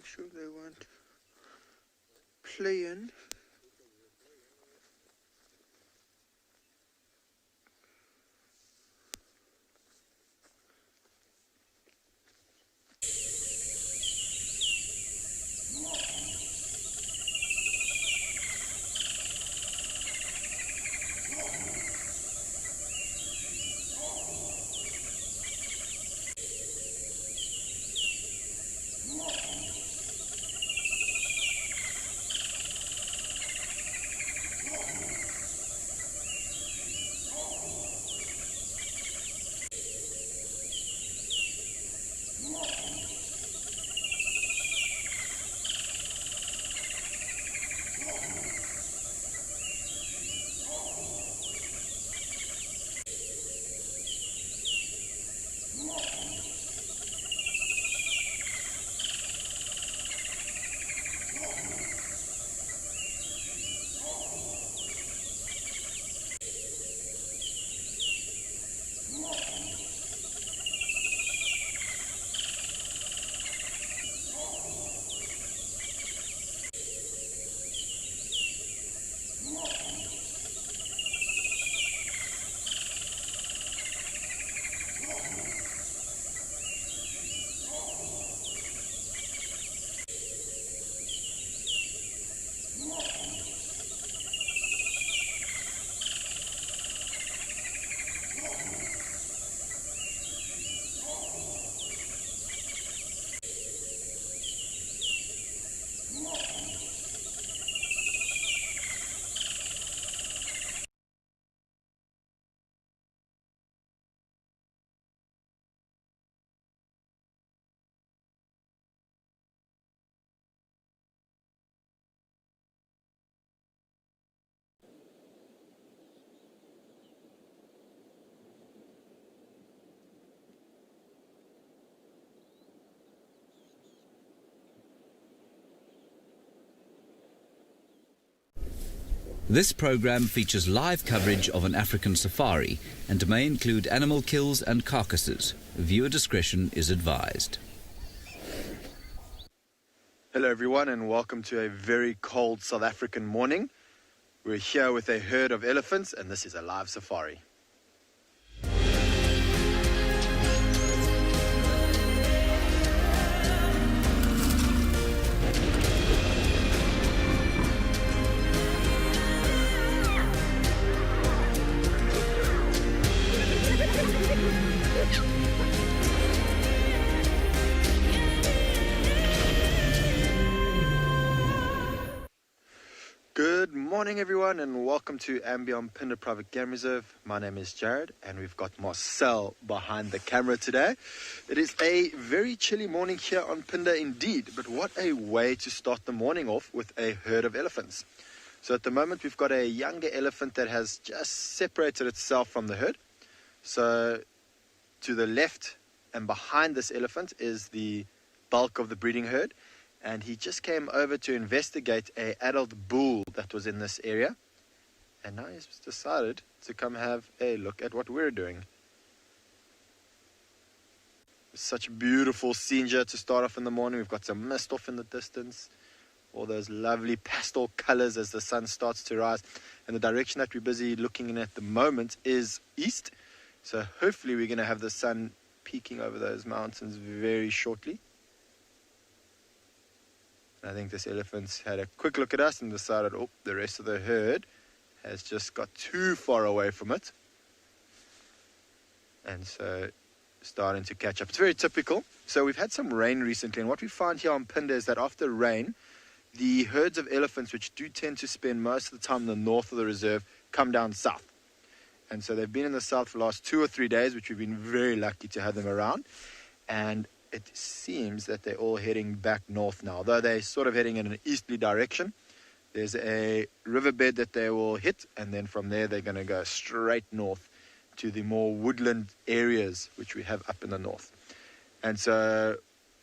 make sure they won't play in. This program features live coverage of an African safari and may include animal kills and carcasses. Viewer discretion is advised. Hello everyone and welcome to a very cold South African morning. We're here with a herd of elephants and this is a live safari. Good morning everyone and welcome to Ambion Phinda Private Game Reserve. My name is Jared and we've got Marcel behind the camera today. It is a very chilly morning here on Phinda indeed, but what a way to start the morning off with a herd of elephants. So at the moment we've got a younger elephant that has just separated itself from the herd. So to the left and behind this elephant is the bulk of the breeding herd. And he just came over to investigate an adult bull that was in this area. And now he's decided to come have a look at what we're doing. Such a beautiful scene here to start off in the morning. We've got some mist off in the distance. All those lovely pastel colors as the sun starts to rise. And the direction that we're busy looking in at the moment is east. So hopefully we're going to have the sun peeking over those mountains very shortly. I think this elephant's had a quick look at us and decided, oh, the rest of the herd has just got too far away from it. And so starting to catch up. It's very typical. So we've had some rain recently, and what we find here on Phinda is that after rain, the herds of elephants, which do tend to spend most of the time in the north of the reserve, come down south. And so they've been in the south for the last 2 or 3 days, which we've been very lucky to have them around. And it seems that they're all heading back north now, though they're sort of heading in an easterly direction. There's a riverbed that they will hit, and then from there they're going to go straight north to the more woodland areas which we have up in the north. And so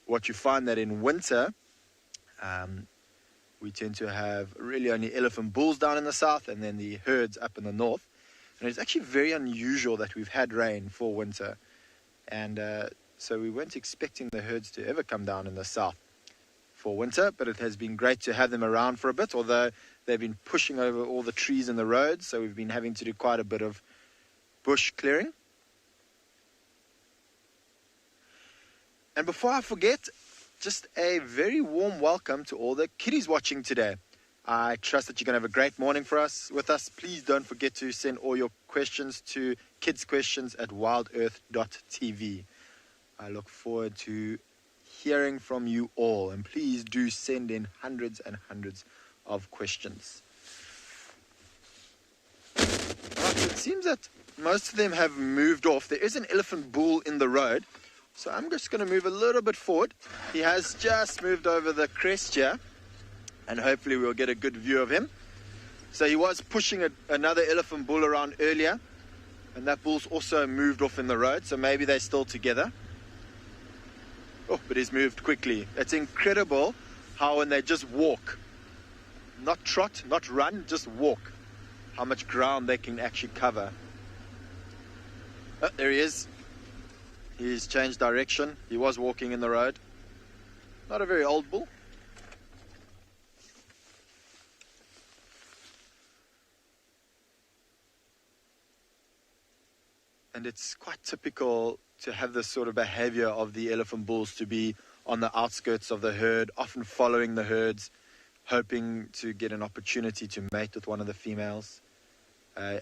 what you find that in winter, we tend to have really only elephant bulls down in the south and then the herds up in the north. And it's actually very unusual that we've had rain for winter. And so we weren't expecting the herds to ever come down in the south before winter, but it has been great to have them around for a bit, although they've been pushing over all the trees in the road, so we've been having to do quite a bit of bush clearing. And before I forget, just a very warm welcome to all the kiddies watching today. I trust that you're going to have a great morning with us. Please don't forget to send all your questions to kidsquestions@wildearth.tv. I look forward to hearing from you all, and please do send in hundreds and hundreds of questions. Right, it seems that most of them have moved off. There is an elephant bull in the road, so I'm just going to move a little bit forward. He has just moved over the crest here, and hopefully we'll get a good view of him. So he was pushing another elephant bull around earlier, and that bull's also moved off in the road, so maybe they're still together. Oh, but he's moved quickly. It's incredible how when they just walk, not trot, not run, just walk, how much ground they can actually cover. Oh, there he is. He's changed direction. He was walking in the road. Not a very old bull. And it's quite typical to have this sort of behavior of the elephant bulls, to be on the outskirts of the herd, often following the herds, hoping to get an opportunity to mate with one of the females. A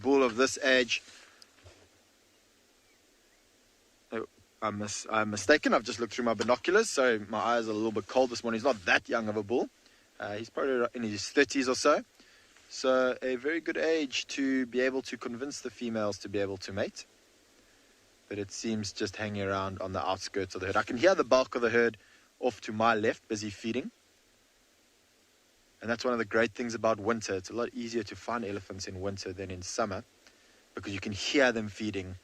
bull of this age, I'm mistaken, I've just looked through my binoculars, so my eyes are a little bit cold this morning. He's not that young of a bull. He's probably in his 30s or so. So a very good age to be able to convince the females to be able to mate. But it seems just hanging around on the outskirts of the herd. I can hear the bulk of the herd off to my left, busy feeding. And that's one of the great things about winter. It's a lot easier to find elephants in winter than in summer, because you can hear them feeding.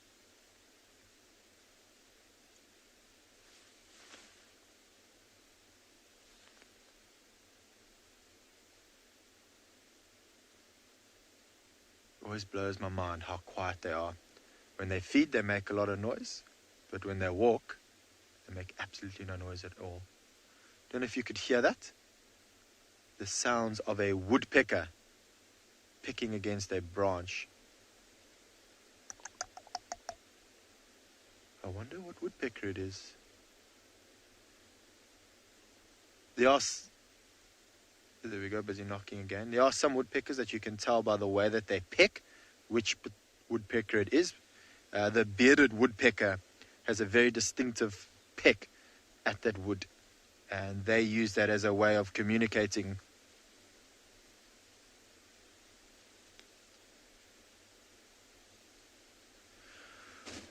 Always blows my mind how quiet they are. When they feed, they make a lot of noise, but when they walk, they make absolutely no noise at all. Don't know if you could hear that. The sounds of a woodpecker picking against a branch. I wonder what woodpecker it is. There we go, busy knocking again. There are some woodpeckers that you can tell by the way that they peck which woodpecker it is. The bearded woodpecker has a very distinctive peck at that wood, and they use that as a way of communicating.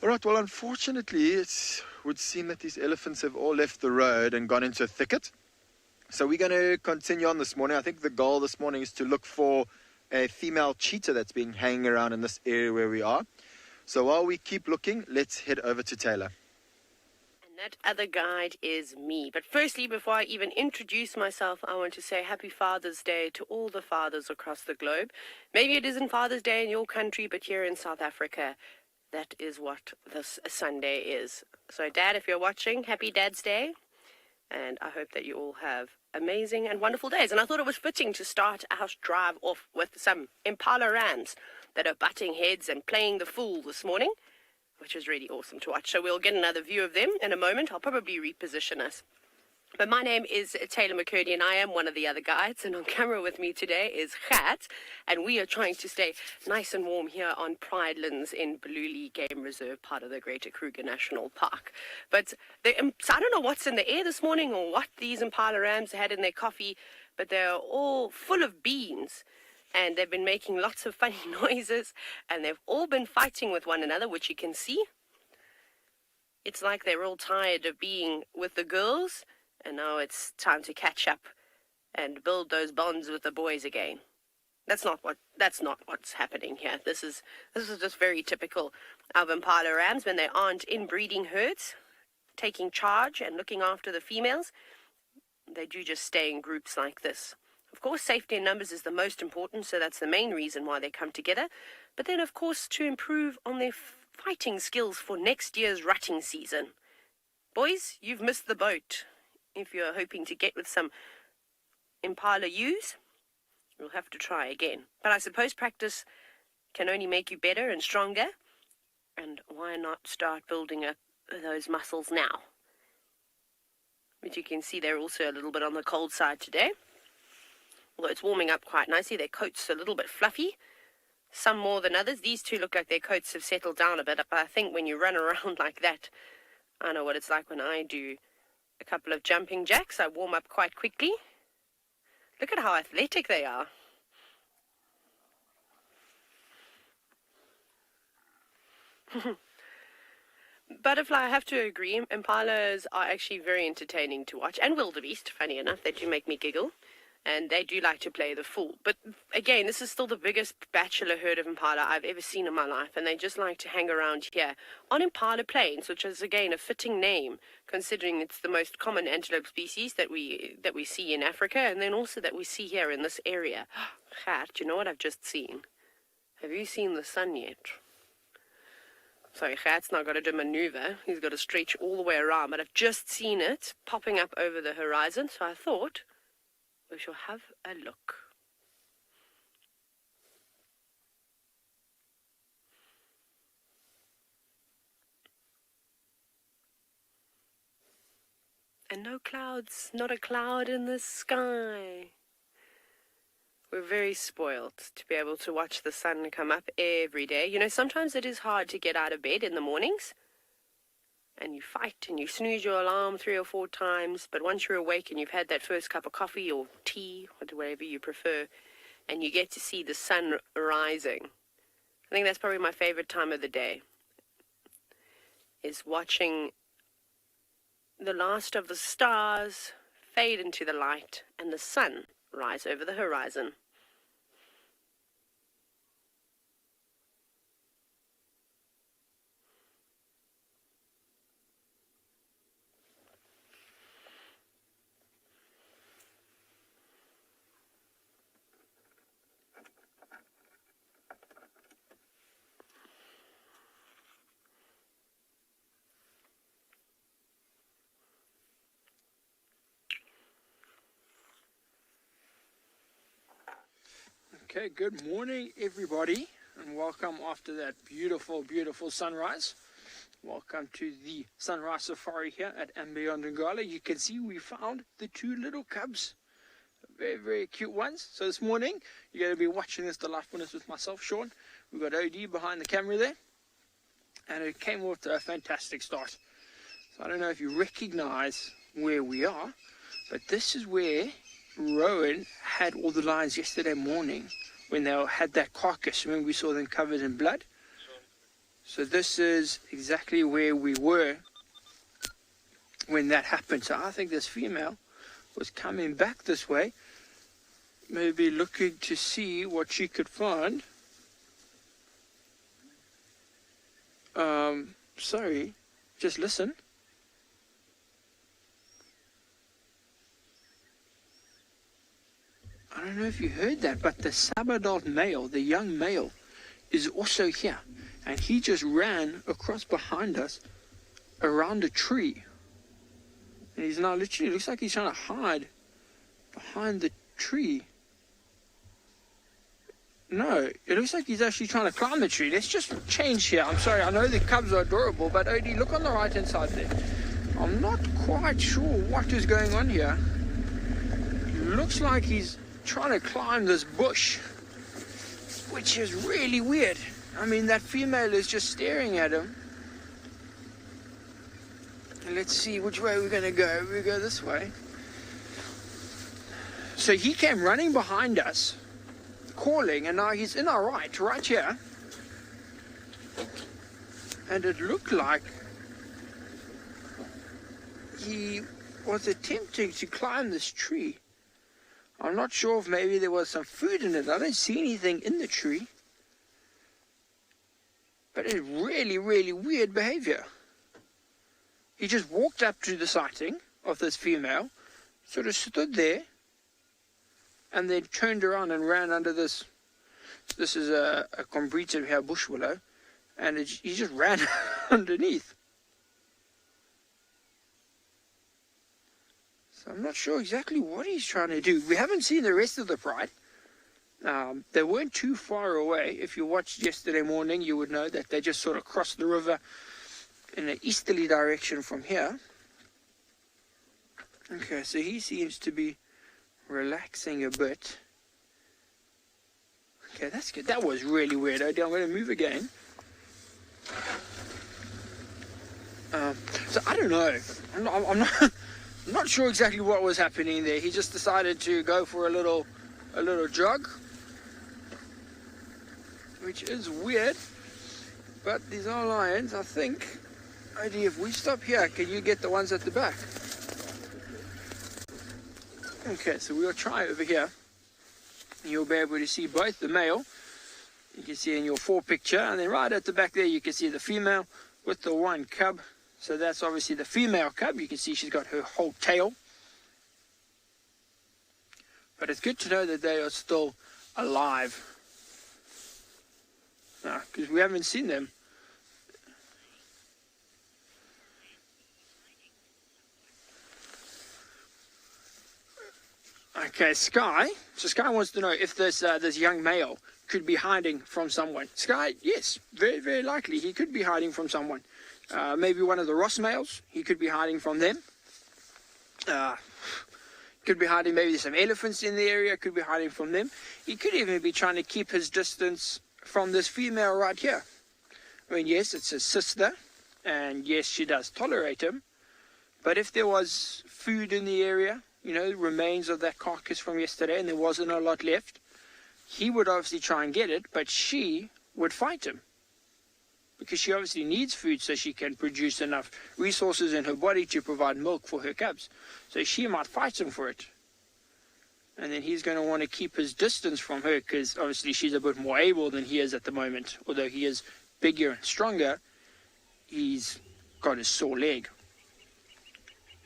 All right, well, unfortunately, it would seem that these elephants have all left the road and gone into a thicket. So we're going to continue on this morning. I think the goal this morning is to look for a female cheetah that's been hanging around in this area where we are. So while we keep looking, let's head over to Taylor. And that other guide is me. But firstly, before I even introduce myself, I want to say Happy Father's Day to all the fathers across the globe. Maybe it isn't Father's Day in your country, but here in South Africa, that is what this Sunday is. So Dad, if you're watching, Happy Dad's Day. And I hope that you all have amazing and wonderful days. And I thought it was fitting to start our drive off with some impala rams that are butting heads and playing the fool this morning, which is really awesome to watch. So we'll get another view of them in a moment. I'll probably reposition us. But my name is Taylor McCurdy, and I am one of the other guides. And on camera with me today is Gat, and we are trying to stay nice and warm here on Pridelands in Baluli Game Reserve, part of the Greater Kruger National Park. But I don't know what's in the air this morning or what these impala rams had in their coffee, but they're all full of beans. And they've been making lots of funny noises, and they've all been fighting with one another, which you can see. It's like they're all tired of being with the girls, and now it's time to catch up and build those bonds with the boys again. That's not what's happening here. This is just very typical of impala rams when they aren't in breeding herds, taking charge and looking after the females. They do just stay in groups like this. Of course, safety in numbers is the most important, so that's the main reason why they come together. But then, of course, to improve on their fighting skills for next year's rutting season. Boys, you've missed the boat. if you're hoping to get with some impala ewes, you'll have to try again. But I suppose practice can only make you better and stronger, and why not start building up those muscles now? But you can see they're also a little bit on the cold side today, although it's warming up quite nicely. Their coat's a little bit fluffy, some more than others. These two look like their coats have settled down a bit, but I think when you run around like that, I know what it's like when I do a couple of jumping jacks. I warm up quite quickly. Look at how athletic they are. Butterfly, I have to agree, impalas are actually very entertaining to watch, and wildebeest, funny enough, they do make me giggle, and they do like to play the fool. But again, this is still the biggest bachelor herd of impala I've ever seen in my life, and they just like to hang around here on Impala Plains, which is again a fitting name considering it's the most common antelope species that we see in Africa, and then also that we see here in this area. Gert, do you know what I've just seen? Have you seen the sun yet? Sorry, Gert's not got to do maneuver. He's got to stretch all the way around, but I've just seen it popping up over the horizon, so I thought we shall have a look. And no clouds, not a cloud in the sky. We're very spoiled to be able to watch the sun come up every day. You know, sometimes it is hard to get out of bed in the mornings, and you fight and you snooze your alarm 3 or 4 times, but once you're awake and you've had that first cup of coffee or tea, whatever you prefer, and you get to see the sun rising, I think that's probably my favorite time of the day, is watching the last of the stars fade into the light and the sun rise over the horizon. Okay, good morning everybody, and welcome after that beautiful, beautiful sunrise. Welcome to the sunrise safari here at Ngala. You can see we found the 2 little cubs, very, very cute ones. So this morning, you're going to be watching this delightfulness with myself, Sean. We've got OD behind the camera there, and it came off to a fantastic start. So I don't know if you recognize where we are, but this is where Rowan had all the lions yesterday morning when they had that carcass. Remember, we saw them covered in blood? So this is exactly where we were when that happened. So I think this female was coming back this way, maybe looking to see what she could find. Sorry, just listen. I don't know if you heard that, but the sub-adult male, the young male, is also here. And he just ran across behind us around a tree. And he's now literally, looks like he's trying to hide behind the tree. No, it looks like he's actually trying to climb the tree. Let's just change here. I'm sorry, I know the cubs are adorable, but Odie, look on the right-hand side there. I'm not quite sure what is going on here. Looks like he's trying to climb this bush, which is really weird. I mean, that female is just staring at him. And let's see which way we're going to go. We go this way. So he came running behind us, calling, and now he's in our right here. And it looked like he was attempting to climb this tree. I'm not sure if maybe there was some food in it. I don't see anything in the tree. But it's really, really weird behavior. He just walked up to the sighting of this female, sort of stood there, and then turned around and ran under this. This is a combrita here, bush willow, and he just ran underneath. So I'm not sure exactly what he's trying to do. We haven't seen the rest of the pride. They weren't too far away. If you watched yesterday morning, you would know that they just sort of crossed the river in an easterly direction from here. Okay, so he seems to be relaxing a bit. Okay, that's good. That was really weird. I'm going to move again. So I don't know. I'm not sure exactly what was happening there. He just decided to go for a little jog, which is weird. But these are lions, I think. Maybe if we stop here, can you get the ones at the back? Okay, so we'll try over here. You'll be able to see both the male, you can see in your 4 picture, and then right at the back there you can see the female with the 1 cub. So that's obviously the female cub. You can see she's got her whole tail. But it's good to know that they are still alive. Because we haven't seen them. Okay, Sky. So Sky wants to know if this young male could be hiding from someone. Sky, yes, very, very likely he could be hiding from someone. Maybe one of the Ross males, he could be hiding from them. Could be hiding, maybe there's some elephants in the area, could be hiding from them. He could even be trying to keep his distance from this female right here. I mean, yes, it's his sister, and yes, she does tolerate him. But if there was food in the area, you know, remains of that carcass from yesterday, and there wasn't a lot left, he would obviously try and get it, but she would fight him. Because she obviously needs food so she can produce enough resources in her body to provide milk for her cubs. So she might fight him for it. And then he's going to want to keep his distance from her because obviously she's a bit more able than he is at the moment. Although he is bigger and stronger, he's got a sore leg.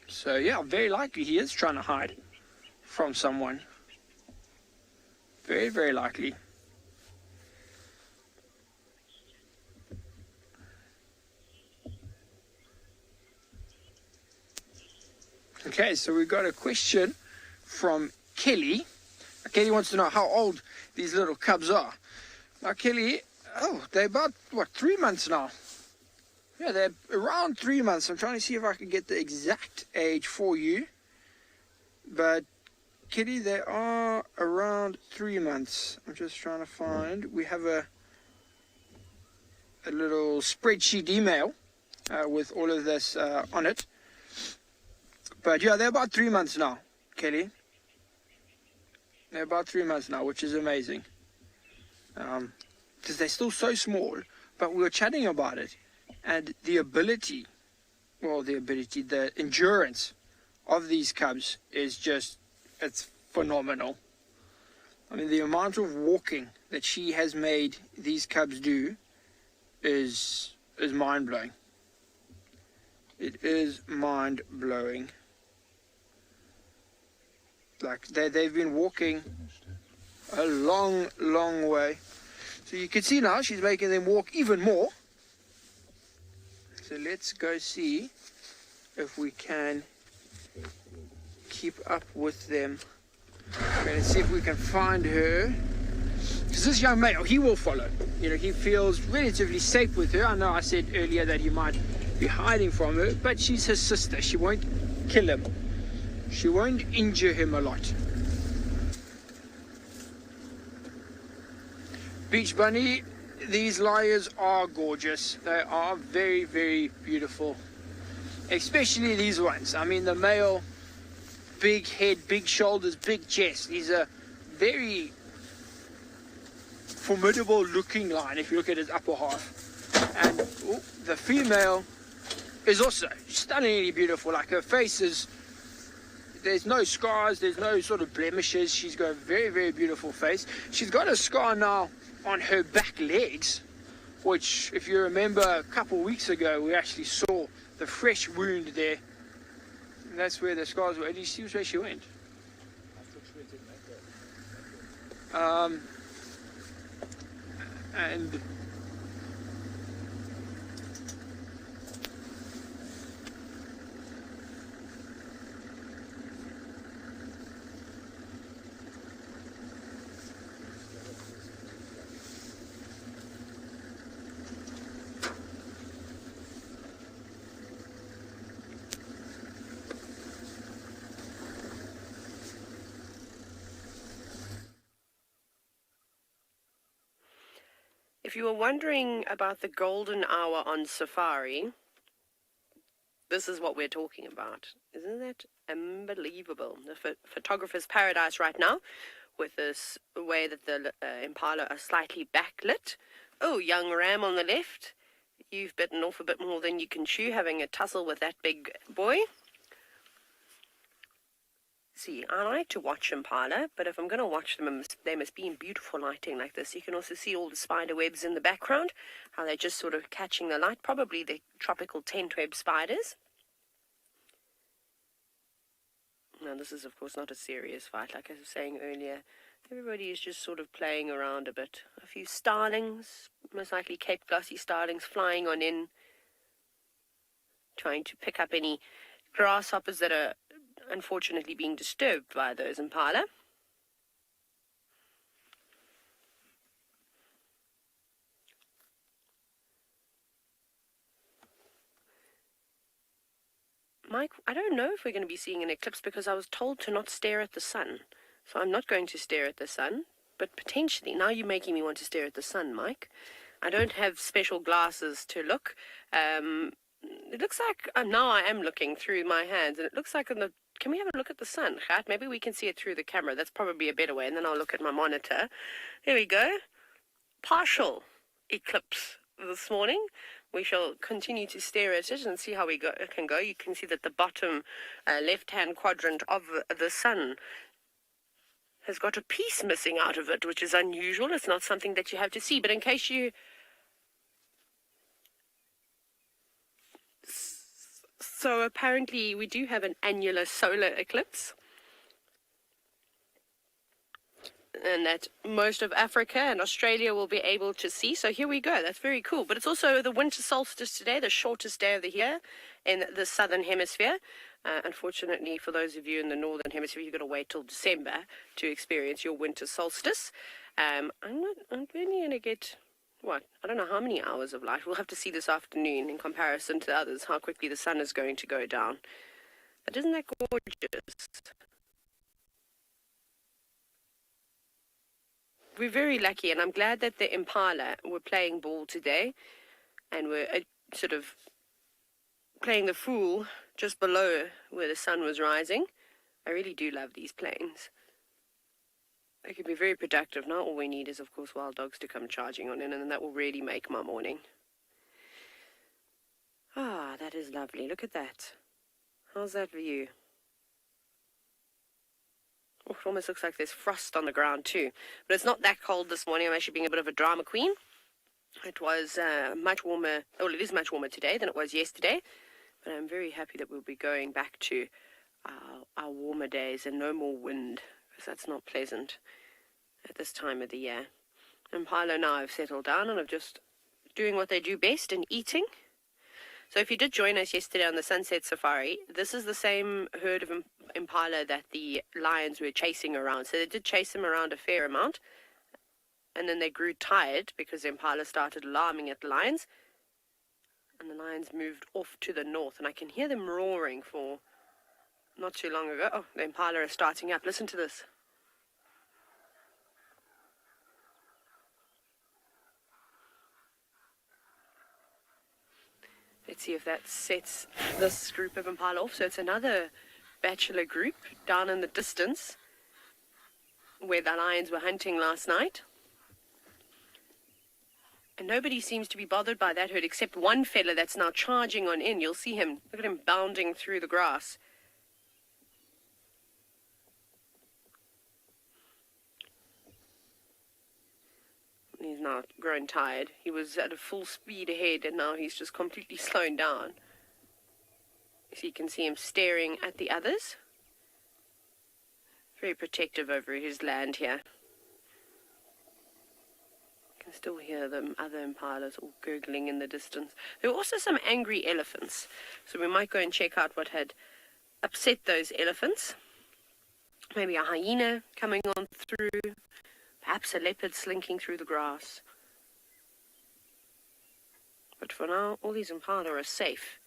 So yeah, very likely he is trying to hide from someone. Very, very likely. Okay, so we've got a question from Kelly. Kelly wants to know how old these little cubs are. Now, Kelly, they're about, 3 months now? Yeah, they're around 3 months. I'm trying to see if I can get the exact age for you. But, Kelly, they are around 3 months. I'm just trying to find. We have a little spreadsheet email with all of this on it. But yeah, they're about 3 months now, Kelly. They're about 3 months now, which is amazing. Because they're still so small, but we were chatting about it. And the endurance of these cubs is just, it's phenomenal. I mean, the amount of walking that she has made these cubs do is mind-blowing. It is mind-blowing. Like, they've been walking a long, long way. So you can see now she's making them walk even more. So let's go see if we can keep up with them. We're going to see if we can find her. Because this young male, he will follow. You know, he feels relatively safe with her. I know I said earlier that he might be hiding from her, but she's his sister. She won't kill him. She won't injure him a lot. Beach Bunny, these lions are gorgeous. They are very, very beautiful. Especially these ones. I mean, the male, big head, big shoulders, big chest. He's a very formidable looking lion if you look at his upper half. And the female is also stunningly beautiful. Like, her face is, there's no scars, there's no sort of blemishes. She's got a very, very beautiful face. She's got a scar now on her back legs, which, if you remember, a couple weeks ago we actually saw the fresh wound there, and that's where the scars were. And you see where she went. And If you were wondering about the golden hour on safari, this is what we're talking about. Isn't that unbelievable? The photographer's paradise right now, with this way that the impala are slightly backlit. Oh, young ram on the left. You've bitten off a bit more than you can chew, having a tussle with that big boy. See, I like to watch impala, but if I'm going to watch them, they must be in beautiful lighting like this. You can also see all the spider webs in the background, how they're just sort of catching the light, probably the tropical tent web spiders. Now, this is, of course, not a serious fight. Like I was saying earlier, everybody is just sort of playing around a bit. A few starlings, most likely Cape glossy starlings, flying on in, trying to pick up any grasshoppers that are unfortunately being disturbed by those impala. Mike, I don't know if we're going to be seeing an eclipse because I was told to not stare at the sun. So I'm not going to stare at the sun, but potentially, now you're making me want to stare at the sun, Mike. I don't have special glasses to look. It looks like, now I am looking through my hands, and it looks like can we have a look at the sun, Gert? Maybe we can see it through the camera. That's probably a better way, and then I'll look at my monitor. Here we go. Partial eclipse this morning. We shall continue to stare at it and see how it can go. You can see that the bottom left-hand quadrant of the sun has got a piece missing out of it, which is unusual. It's not something that you have to see. But in case you... So apparently we do have an annular solar eclipse, and that most of Africa and Australia will be able to see. So here we go. That's very cool. But it's also the winter solstice today, the shortest day of the year in the southern hemisphere. Unfortunately, for those of you in the northern hemisphere, you've got to wait till December to experience your winter solstice. I'm only going to get... I don't know how many hours of light. We'll have to see this afternoon in comparison to others, how quickly the sun is going to go down. But isn't that gorgeous? We're very lucky, and I'm glad that the impala were playing ball today, and were sort of playing the fool just below where the sun was rising. I really do love these planes. They can be very productive. Now all we need is, of course, wild dogs to come charging on in, and that will really make my morning. Ah, that is lovely. Look at that. How's that view? Oh, it almost looks like there's frost on the ground too. But it's not that cold this morning. I'm actually being a bit of a drama queen. It was much warmer, well, it is much warmer today than it was yesterday. But I'm very happy that we'll be going back to our warmer days and no more wind, because that's not pleasant at this time of the year. Impala now have settled down and are just doing what they do best in eating. So if you did join us yesterday on the Sunset Safari, this is the same herd of impala that the lions were chasing around. So they did chase them around a fair amount, and then they grew tired because the impala started alarming at the lions, and the lions moved off to the north, and I can hear them roaring for not too long ago. Oh, the impala are starting up. Listen to this. Let's see if that sets this group of impala off. So it's another bachelor group down in the distance where the lions were hunting last night. And nobody seems to be bothered by that herd except one fella that's now charging on in. You'll see him. Look at him bounding through the grass. He's now grown tired. He was at a full speed ahead, and now he's just completely slowing down. So you can see him staring at the others. Very protective over his land here. You can still hear the other impalas all gurgling in the distance. There were also some angry elephants, so we might go and check out what had upset those elephants. Maybe a hyena coming on through. Perhaps a leopard slinking through the grass. But for now, all these impala are safe.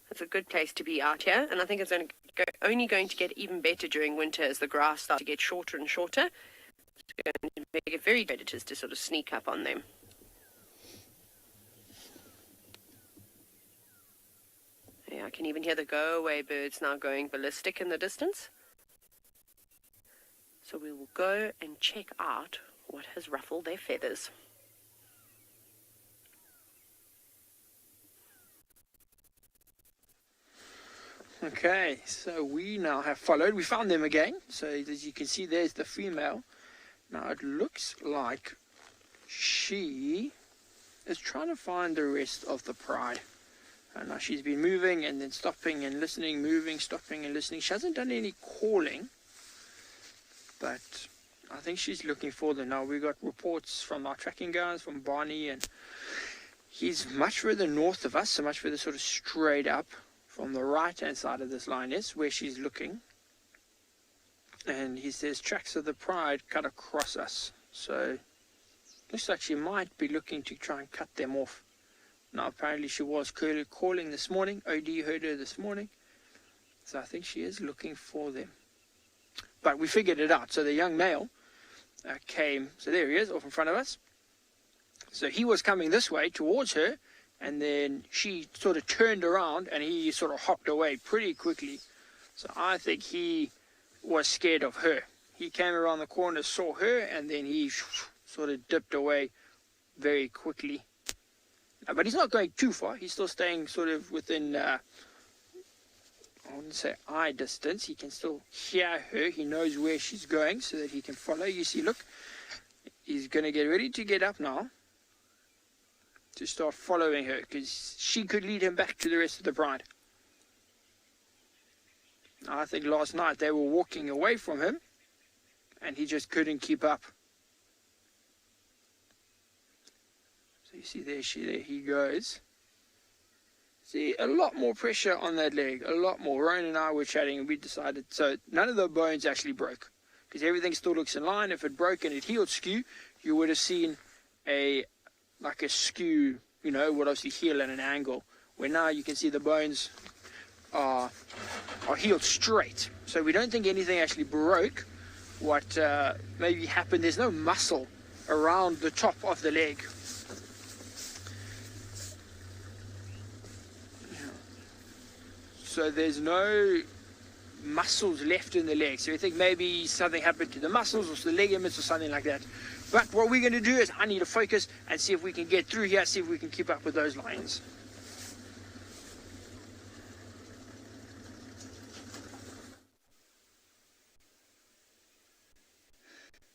It's a good place to be out here, and I think it's only going to get even better during winter as the grass starts to get shorter and shorter. It's going to make it very predators to sort of sneak up on them. even hear the go-away birds now going ballistic in the distance. So we will go and check out what has ruffled their feathers. Okay, so we now have followed. We found them again. So as you can see, there's the female. Now it looks like she is trying to find the rest of the pride. And now she's been moving and then stopping and listening, moving, stopping and listening. She hasn't done any calling, but I think she's looking for them. Now we got reports from our tracking guys, from Barney, and he's much further north of us, so much further sort of straight up from the right-hand side of this line is where she's looking. And he says tracks of the pride cut across us. So looks like she might be looking to try and cut them off. Now apparently she was calling this morning. OD heard her this morning. So I think she is looking for them. But we figured it out. So the young male came. So there he is off in front of us. So he was coming this way towards her. And then she sort of turned around and he sort of hopped away pretty quickly. So I think he was scared of her. He came around the corner, saw her, and then he sort of dipped away very quickly. But he's not going too far. He's still staying sort of within, I wouldn't say eye distance. He can still hear her. He knows where she's going so that he can follow. You see, look, he's going to get ready to get up now, to start following her, because she could lead him back to the rest of the pride. I think last night they were walking away from him and he just couldn't keep up. So you see there he goes. See, a lot more pressure on that leg, a lot more. Rowan and I were chatting and we decided, so none of the bones actually broke, because everything still looks in line. If it broke and it healed skew, you would have seen like a skew, you know, would obviously heal at an angle, where now you can see the bones are healed straight. So we don't think anything actually broke. What maybe happened, there's no muscle around the top of the leg. So there's no muscles left in the leg. So we think maybe something happened to the muscles or to the ligaments or something like that. But what we're going to do is I need to focus and see if we can get through here, see if we can keep up with those lions.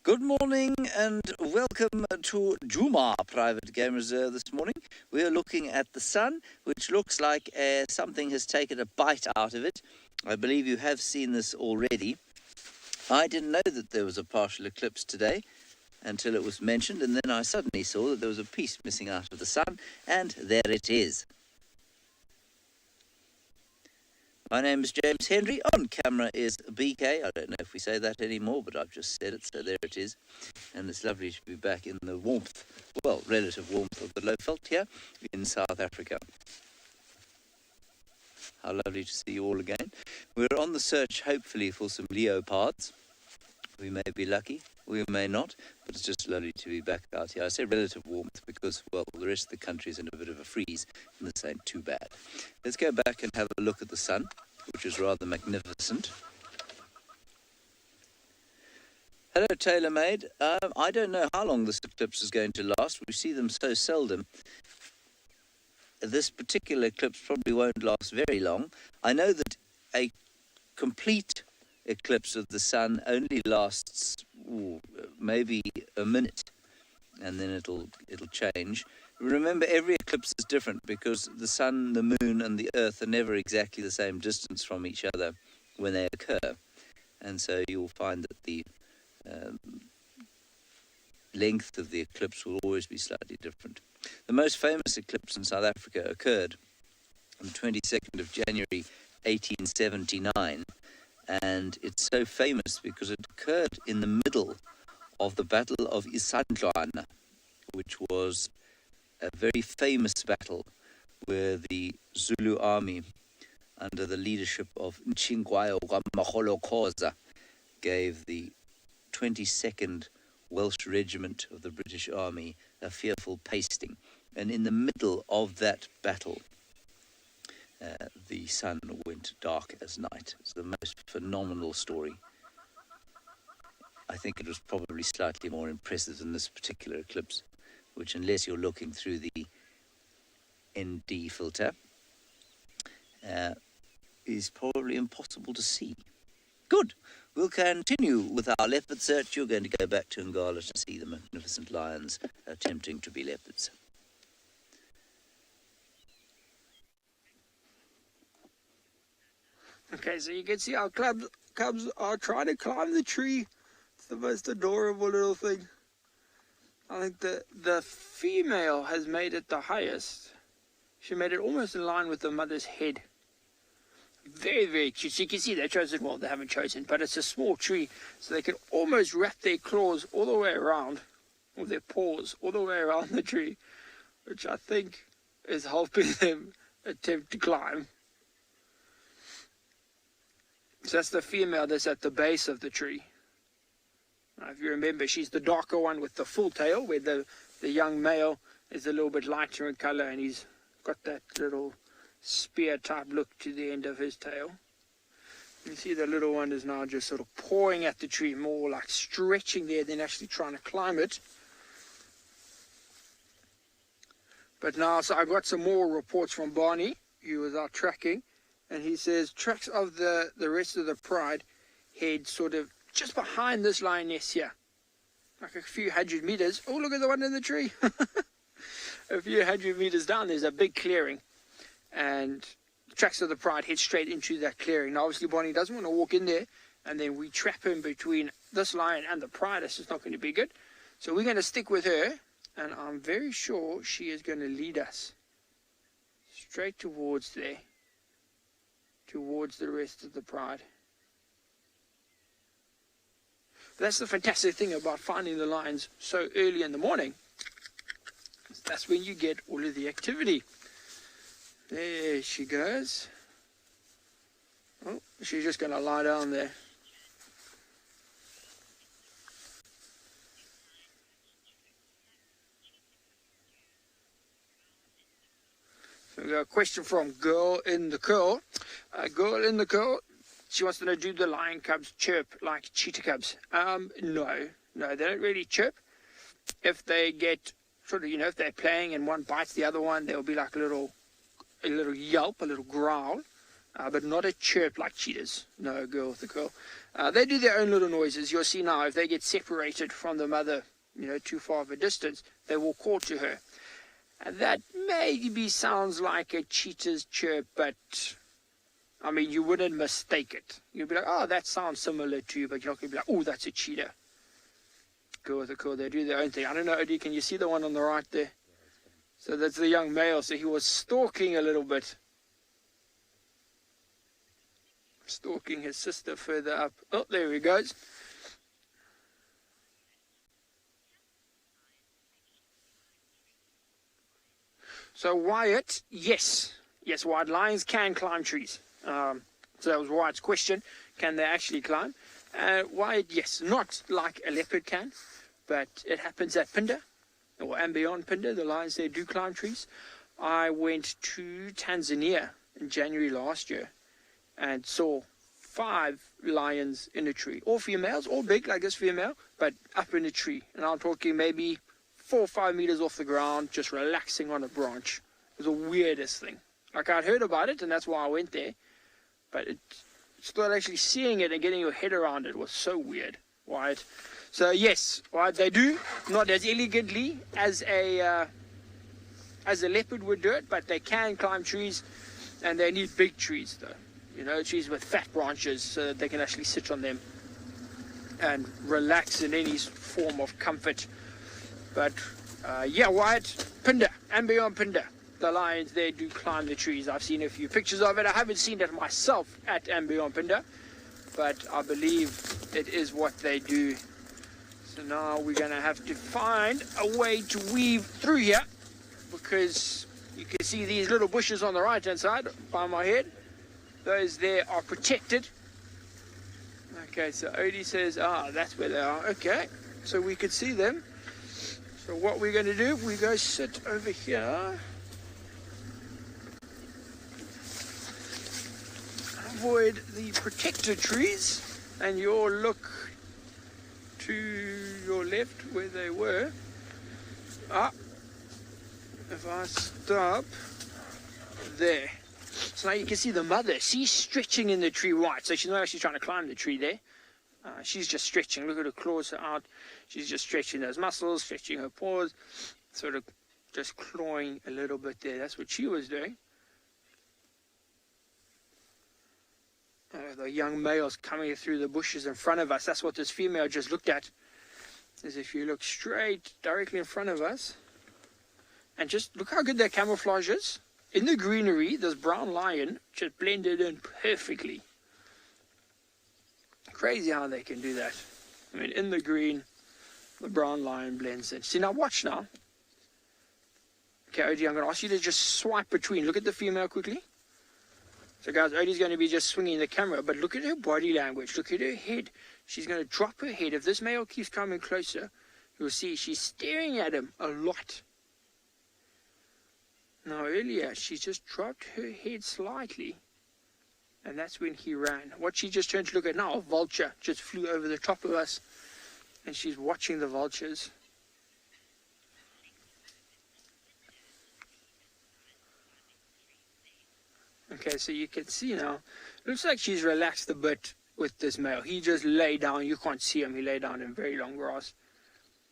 Good morning and welcome to Juma Private Game Reserve this morning. We are looking at the sun, which looks like something has taken a bite out of it. I believe you have seen this already. I didn't know that there was a partial eclipse today until it was mentioned, and then I suddenly saw that there was a piece missing out of the sun, and there it is. My name is James Henry. On camera is BK. I don't know if we say that anymore, but I've just said it, so there it is. And it's lovely to be back in the warmth, well, relative warmth of the low veld here in South Africa. How lovely to see you all again. We're on the search, hopefully, for some leopards. We may be lucky, we may not, but it's just lovely to be back out here. I say relative warmth because, well, the rest of the country is in a bit of a freeze, and this ain't too bad. Let's go back and have a look at the sun, which is rather magnificent. Hello, TaylorMade. I don't know how long this eclipse is going to last. We see them so seldom. This particular eclipse probably won't last very long. I know that a complete eclipse of the sun only lasts maybe a minute, and then it'll change. Remember, every eclipse is different because the sun, the moon, and the earth are never exactly the same distance from each other when they occur, and so you'll find that the length of the eclipse will always be slightly different. The most famous eclipse in South Africa occurred on the 22nd of January 1879, and it's so famous because it occurred in the middle of the Battle of Isandlwana, which was a very famous battle where the Zulu army, under the leadership of Nchingwayo Ramaholo gave the 22nd Welsh Regiment of the British Army a fearful pasting. And in the middle of that battle, the sun went dark as night. It's the most phenomenal story. I think it was probably slightly more impressive than this particular eclipse, which, unless you're looking through the ND filter, is probably impossible to see. Good. We'll continue with our leopard search. You're going to go back to Ngala to see the magnificent lions attempting to be leopards. Okay, so you can see our cubs are trying to climb the tree. It's the most adorable little thing. I think the female has made it the highest. She made it almost in line with the mother's head. Very, very cute. So you can see they chosen, well, they haven't chosen, but it's a small tree, so they can almost wrap their claws all the way around, or their paws all the way around the tree, which I think is helping them attempt to climb. So that's the female that's at the base of the tree. Now, if you remember, she's the darker one with the full tail, where the young male is a little bit lighter in color, and he's got that little spear type look to the end of his tail. You see the little one is now just sort of pawing at the tree, more like stretching there than actually trying to climb it. But now, so I got some more reports from Barney, who was out tracking, and he says tracks of the rest of the pride head sort of just behind this lioness here, like a few 100 meters. Oh, look at the one in the tree. A few 100 meters down, there's a big clearing, and the tracks of the pride head straight into that clearing. Now, obviously, Bonnie doesn't want to walk in there, and then we trap him between this lion and the pride. This is not going to be good. So we're going to stick with her, and I'm very sure she is going to lead us straight towards there, towards the rest of the pride. That's the fantastic thing about finding the lions so early in the morning. That's when you get all of the activity. There she goes. Oh, she's just going to lie down there. So we got a question from Girl in the Curl. Girl in the Curl, she wants to know, do the lion cubs chirp like cheetah cubs? No, they don't really chirp. If they get sort of, if they're playing and one bites the other one, there'll be like a little yelp, a little growl, but not a chirp like cheetahs. No, Girl with the Curl. They do their own little noises. You'll see now, if they get separated from the mother, too far of a distance, they will call to her. And that maybe sounds like a cheetah's chirp, but I mean, you wouldn't mistake it. You'd be like, oh, that sounds similar to you, but you're not going to be like, oh, that's a cheetah. Girl with the Curl, they do their own thing. I don't know, Odie, can you see the one on the right there? So that's the young male, so he was stalking a little bit. Stalking his sister further up. Oh, there he goes. So Wyatt, yes, Wyatt, lions can climb trees. So that was Wyatt's question. Can they actually climb? Wyatt, yes, not like a leopard can, but it happens at Phinda, and beyond Phinda, the lions there do climb trees. I went to Tanzania in January last year and saw 5 lions in a tree. All females, all big like this female, but up in a tree. And I'm talking maybe 4 or 5 meters off the ground, just relaxing on a branch. It was the weirdest thing. Like, I'd heard about it, and that's why I went there. But still actually seeing it and getting your head around it was so weird. Right? So yes, right, they do, not as elegantly as a leopard would do it, but they can climb trees, and they need big trees though. Trees with fat branches so that they can actually sit on them and relax in any form of comfort. But yeah, Wyatt, Phinda, and beyond Phinda, the lions there do climb the trees. I've seen a few pictures of it. I haven't seen it myself at and beyond Phinda, but I believe it is what they do. So now we're going to have to find a way to weave through here, because you can see these little bushes on the right hand side by my head. Those there are protected. Okay, so Odie says, that's where they are. Okay, so we could see them. So what we're going to do, we go sit over here. avoid the protector trees, and you'll look to your left where they were. If I stop there, so now you can see the mother. She's stretching in the tree right, so she's not actually trying to climb the tree there. She's just stretching. Look at her claws are out. She's just stretching those muscles, stretching her paws, sort of just clawing a little bit there. That's what she was doing. The young male's coming through the bushes in front of us. That's what this female just looked at. As if you look straight directly in front of us, and just look how good their camouflage is. In the greenery, this brown lion just blended in perfectly. Crazy how they can do that. I mean, in the green, the brown lion blends in. See, now watch now. Okay, Odie, I'm going to ask you to just swipe between. Look at the female quickly. So guys, Odie's going to be just swinging the camera, but look at her body language. Look at her head. She's going to drop her head. If this male keeps coming closer, you'll see she's staring at him a lot. Now earlier, she just dropped her head slightly, and that's when he ran. What she just turned to look at now, a vulture just flew over the top of us, and she's watching the vultures. Okay, so you can see now, looks like she's relaxed a bit with this male. He just lay down. You can't see him. He lay down in very long grass.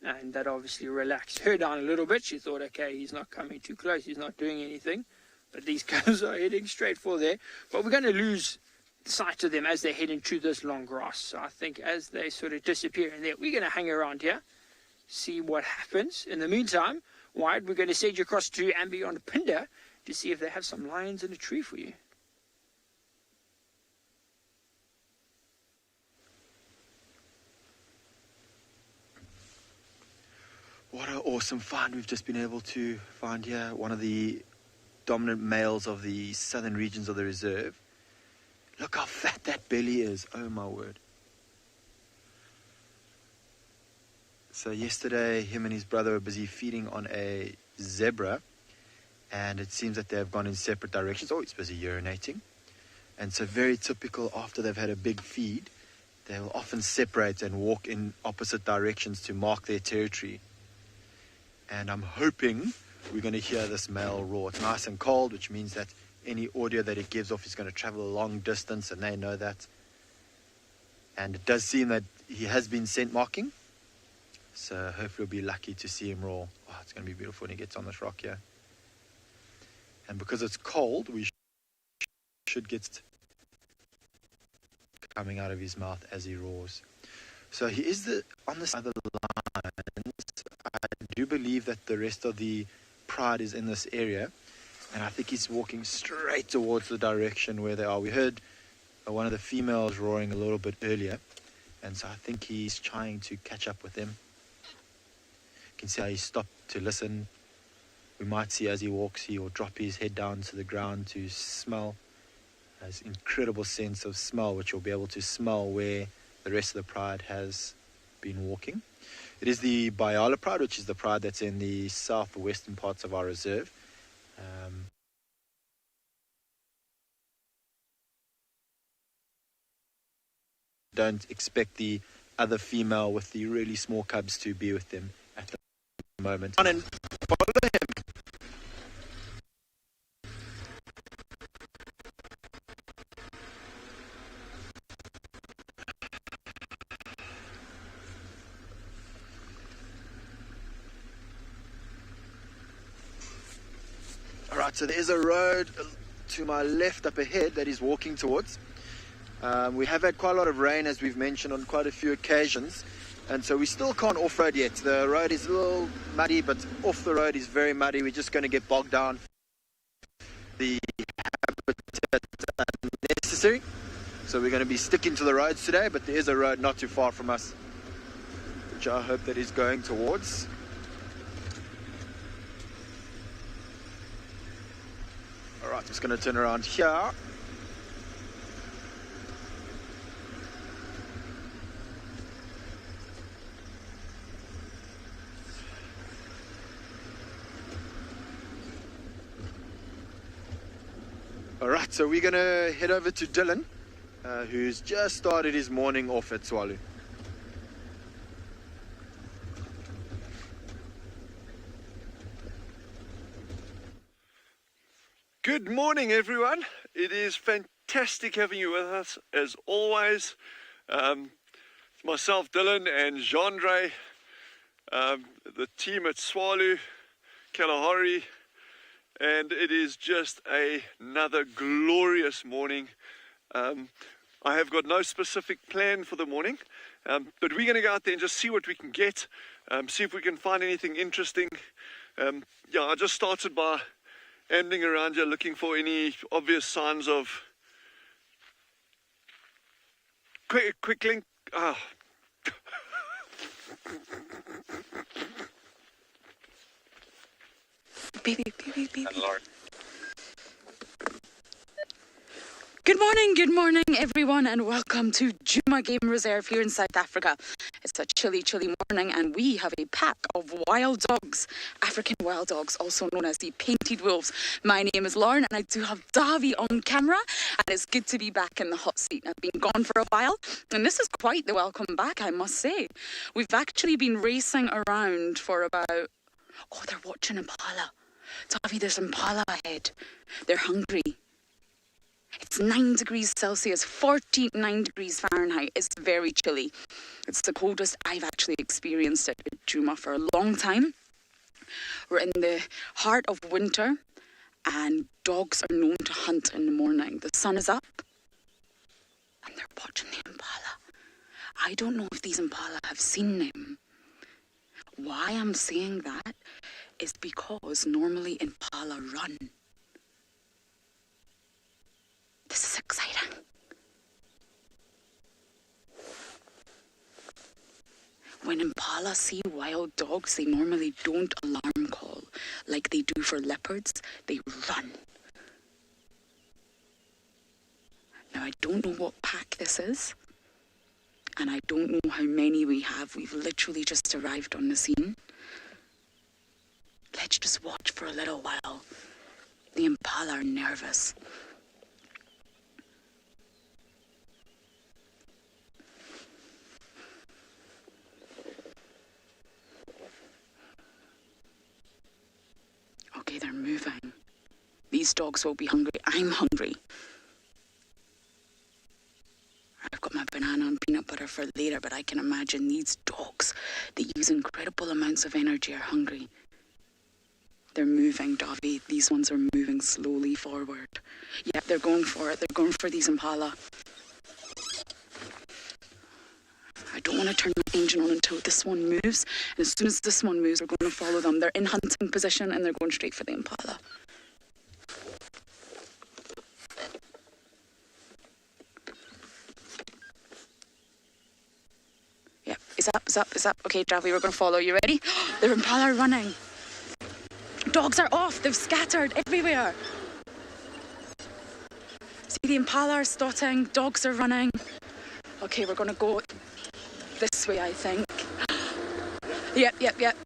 And that obviously relaxed her down a little bit. She thought, okay, he's not coming too close. He's not doing anything. But these cubs are heading straight for there. But we're going to lose sight of them as they head into this long grass. So I think as they sort of disappear in there, we're going to hang around here, see what happens. In the meantime, Wyatt, we're going to send you across to and beyond Pinda to see if they have some lions in a tree for you. What an awesome find we've just been able to find here. One of the dominant males of the southern regions of the reserve. Look how fat that belly is. Oh my word. So yesterday, him and his brother were busy feeding on a zebra. And it seems that they have gone in separate directions. Oh, he's busy urinating. And so very typical, after they've had a big feed, they will often separate and walk in opposite directions to mark their territory. And I'm hoping we're going to hear this male roar. It's nice and cold, which means that any audio that it gives off is going to travel a long distance, and they know that. And it does seem that he has been scent marking. So hopefully we'll be lucky to see him roar. Oh, it's going to be beautiful when he gets on this rock here. And because it's cold, we should get coming out of his mouth as he roars. So he is on the side of the lions. I do believe that the rest of the pride is in this area. And I think he's walking straight towards the direction where they are. We heard one of the females roaring a little bit earlier. And so I think he's trying to catch up with them. You can see how he stopped to listen. We might see as he walks, he will drop his head down to the ground to smell. Has incredible sense of smell, which you'll be able to smell where the rest of the pride has been walking. It is the Bayala pride, which is the pride that's in the southwestern parts of our reserve. Don't expect the other female with the really small cubs to be with them at the moment. And follow him. Alright, so there's a road to my left up ahead that he's walking towards. We have had quite a lot of rain, as we've mentioned, on quite a few occasions, and so we still can't off-road yet. The road is a little muddy, but off the road is very muddy. We're just going to get bogged down. The habitat unnecessary, so we're going to be sticking to the roads today, but there is a road not too far from us, which I hope that he's going towards. Alright, I'm just going to turn around here. Alright, so we're going to head over to Dylan who's just started his morning off at Tswalu. Good morning, everyone. It is fantastic having you with us, as always. It's myself, Dylan, and Jean-Dre, the team at Tswalu Kalahari, and it is just another glorious morning. I have got no specific plan for the morning, but we're going to go out there and just see what we can get, see if we can find anything interesting. I just started by ambling around here looking for any obvious signs of quick link. Baby. And Lauren. Good morning, everyone, and welcome to Tswalu Game Reserve here in South Africa. It's a chilly morning, and we have a pack of wild dogs, African wild dogs, also known as the painted wolves. My name is Lauren, and I do have Davy on camera, and it's good to be back in the hot seat. I've been gone for a while, and this is quite the welcome back, I must say. We've actually been racing around for about... Oh, they're watching impala. Davy, there's impala ahead. They're hungry. It's 9 degrees Celsius, 49 degrees Fahrenheit. It's very chilly. It's the coldest I've actually experienced it at Tswalu for a long time. We're in the heart of winter, and dogs are known to hunt in the morning. The sun is up, and they're watching the impala. I don't know if these impala have seen them. Why I'm saying that is because normally impala run. This is exciting. When impala see wild dogs, they normally don't alarm call like they do for leopards. They run. Now, I don't know what pack this is, and I don't know how many we have. We've literally just arrived on the scene. Let's just watch for a little while. The impala are nervous. Okay, they're moving. These dogs will be hungry. I'm hungry. I've got my banana and peanut butter for later, but I can imagine these dogs, they use incredible amounts of energy, are hungry. They're moving, Davy. These ones are moving slowly forward. Yeah, they're going for it. They're going for these impala. I don't want to turn the engine on until this one moves. And as soon as this one moves, we're going to follow them. They're in hunting position and they're going straight for the impala. Yeah, it's up. Okay, Davy, we're going to follow. You ready? The impala are running. Dogs are off. They've scattered everywhere. See, the impala are starting. Dogs are running. Okay, we're going to go this way, I think. Yep.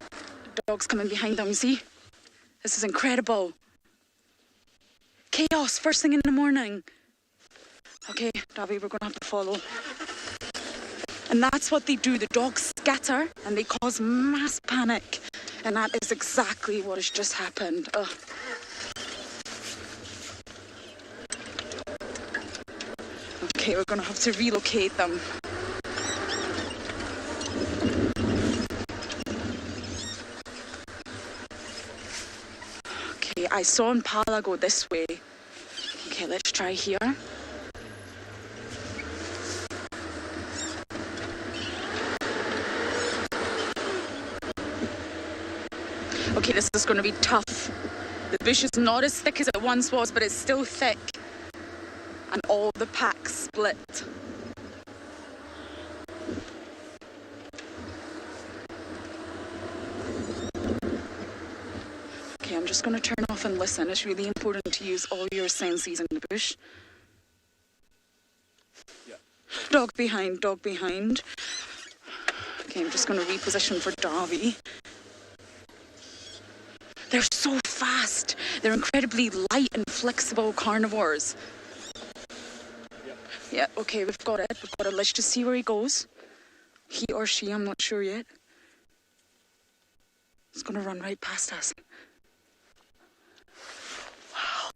Dogs coming behind them, see? This is incredible. Chaos, first thing in the morning. Okay, Davy, we're going to have to follow. And that's what they do. The dogs scatter and they cause mass panic. And that is exactly what has just happened. Ugh. Okay, we're going to have to relocate them. Okay, I saw impala go this way. Okay, let's try here. Okay, this is going to be tough. The bush is not as thick as it once was, but it's still thick. And all the packs split. Okay, I'm just going to turn off and listen. It's really important to use all your senses in the bush. Yeah. Dog behind. Okay, I'm just going to reposition for Davy. They're so fast. They're incredibly light and flexible carnivores. Yeah, okay, we've got it. Let's just see where he goes. He or she, I'm not sure yet. It's gonna run right past us. Wow.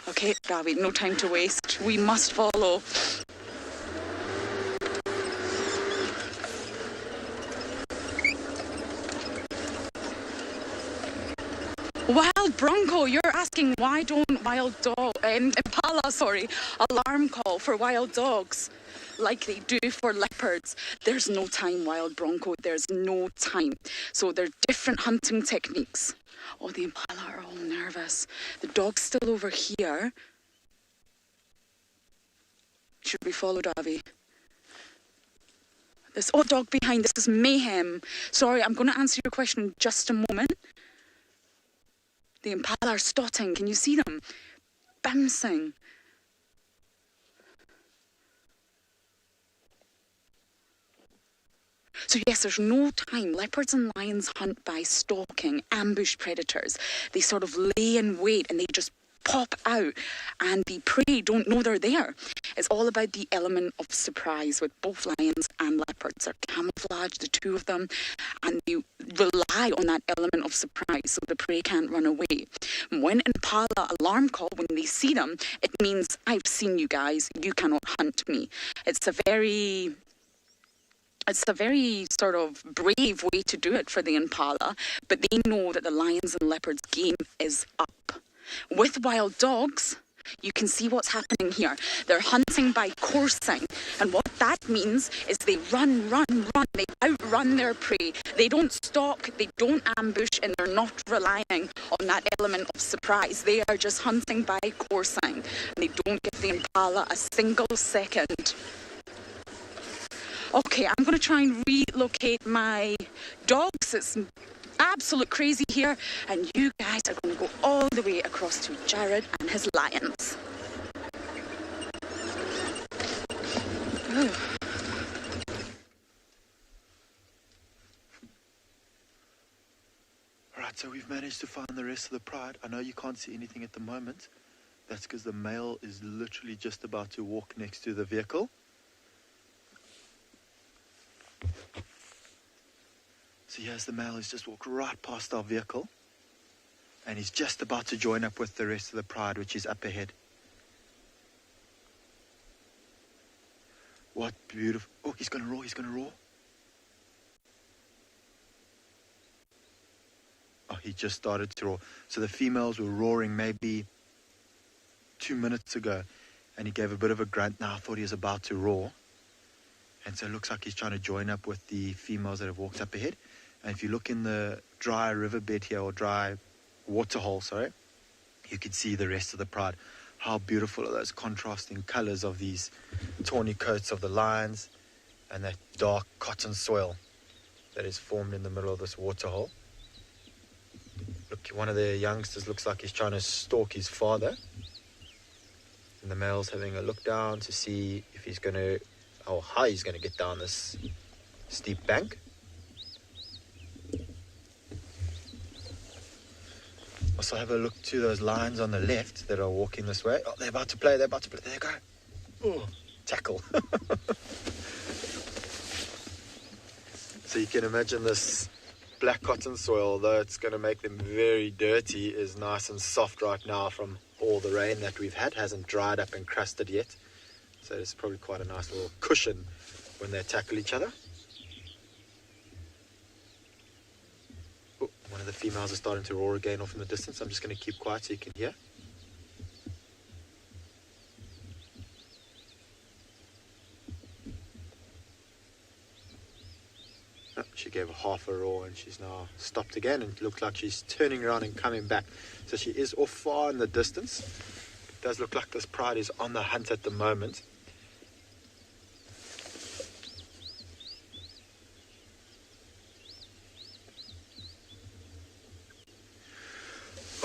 Okay, Ravi, no time to waste. We must follow. Wild Bronco, you're asking why don't Impala, alarm call for wild dogs like they do for leopards. There's no time, Wild Bronco, there's no time. So they're different hunting techniques. Oh, the Impala are all nervous. The dog's still over here. Should we follow Davi? This dog behind, this is mayhem. Sorry, I'm going to answer your question in just a moment. The Impala are stotting. Can you see them? Bouncing. So yes, there's no time. Leopards and lions hunt by stalking, ambush predators. They sort of lay in wait and they just pop out and the prey don't know they're there. It's all about the element of surprise with both lions and leopards. They're camouflaged, the two of them, and they rely on that element of surprise so the prey can't run away. When Impala alarm call, when they see them, it means I've seen you guys, you cannot hunt me. It's a very sort of brave way to do it for the Impala, but they know that the lions and leopards game is up. With wild dogs, you can see what's happening here. They're hunting by coursing, and what that means is they run, they outrun their prey. They don't stalk, they don't ambush, and they're not relying on that element of surprise. They are just hunting by coursing, and they don't give the Impala a single second. Okay, I'm going to try and relocate my dogs. It's absolute crazy here, and you guys are going to go all the way across to Jared and his lions. Alright, so we've managed to find the rest of the pride. I know you can't see anything at the moment. That's because the male is literally just about to walk next to the vehicle. So here's the male who's just walked right past our vehicle, and he's just about to join up with the rest of the pride, which is up ahead. What beautiful... Oh, he's going to roar. Oh, he just started to roar. So the females were roaring maybe 2 minutes ago, and he gave a bit of a grunt. Now I thought he was about to roar. And so it looks like he's trying to join up with the females that have walked up ahead. And if you look in the dry riverbed here, or dry waterhole, you can see the rest of the pride. How beautiful are those contrasting colors of these tawny coats of the lions and that dark cotton soil that is formed in the middle of this waterhole. Look, one of the youngsters looks like he's trying to stalk his father. And the male's having a look down to see if he's going to... Oh, how he's going to get down this steep bank. Also have a look to those lions on the left that are walking this way. Oh, they're about to play. There you go. Oh, tackle. So you can imagine this black cotton soil, although it's going to make them very dirty, is nice and soft right now from all the rain that we've had. Hasn't dried up and crusted yet. So it's probably quite a nice little cushion when they tackle each other. Oh, one of the females is starting to roar again off in the distance. I'm just going to keep quiet so you can hear. Oh, she gave a half a roar and she's now stopped again, and it looks like she's turning around and coming back. So she is off far in the distance. It does look like this pride is on the hunt at the moment.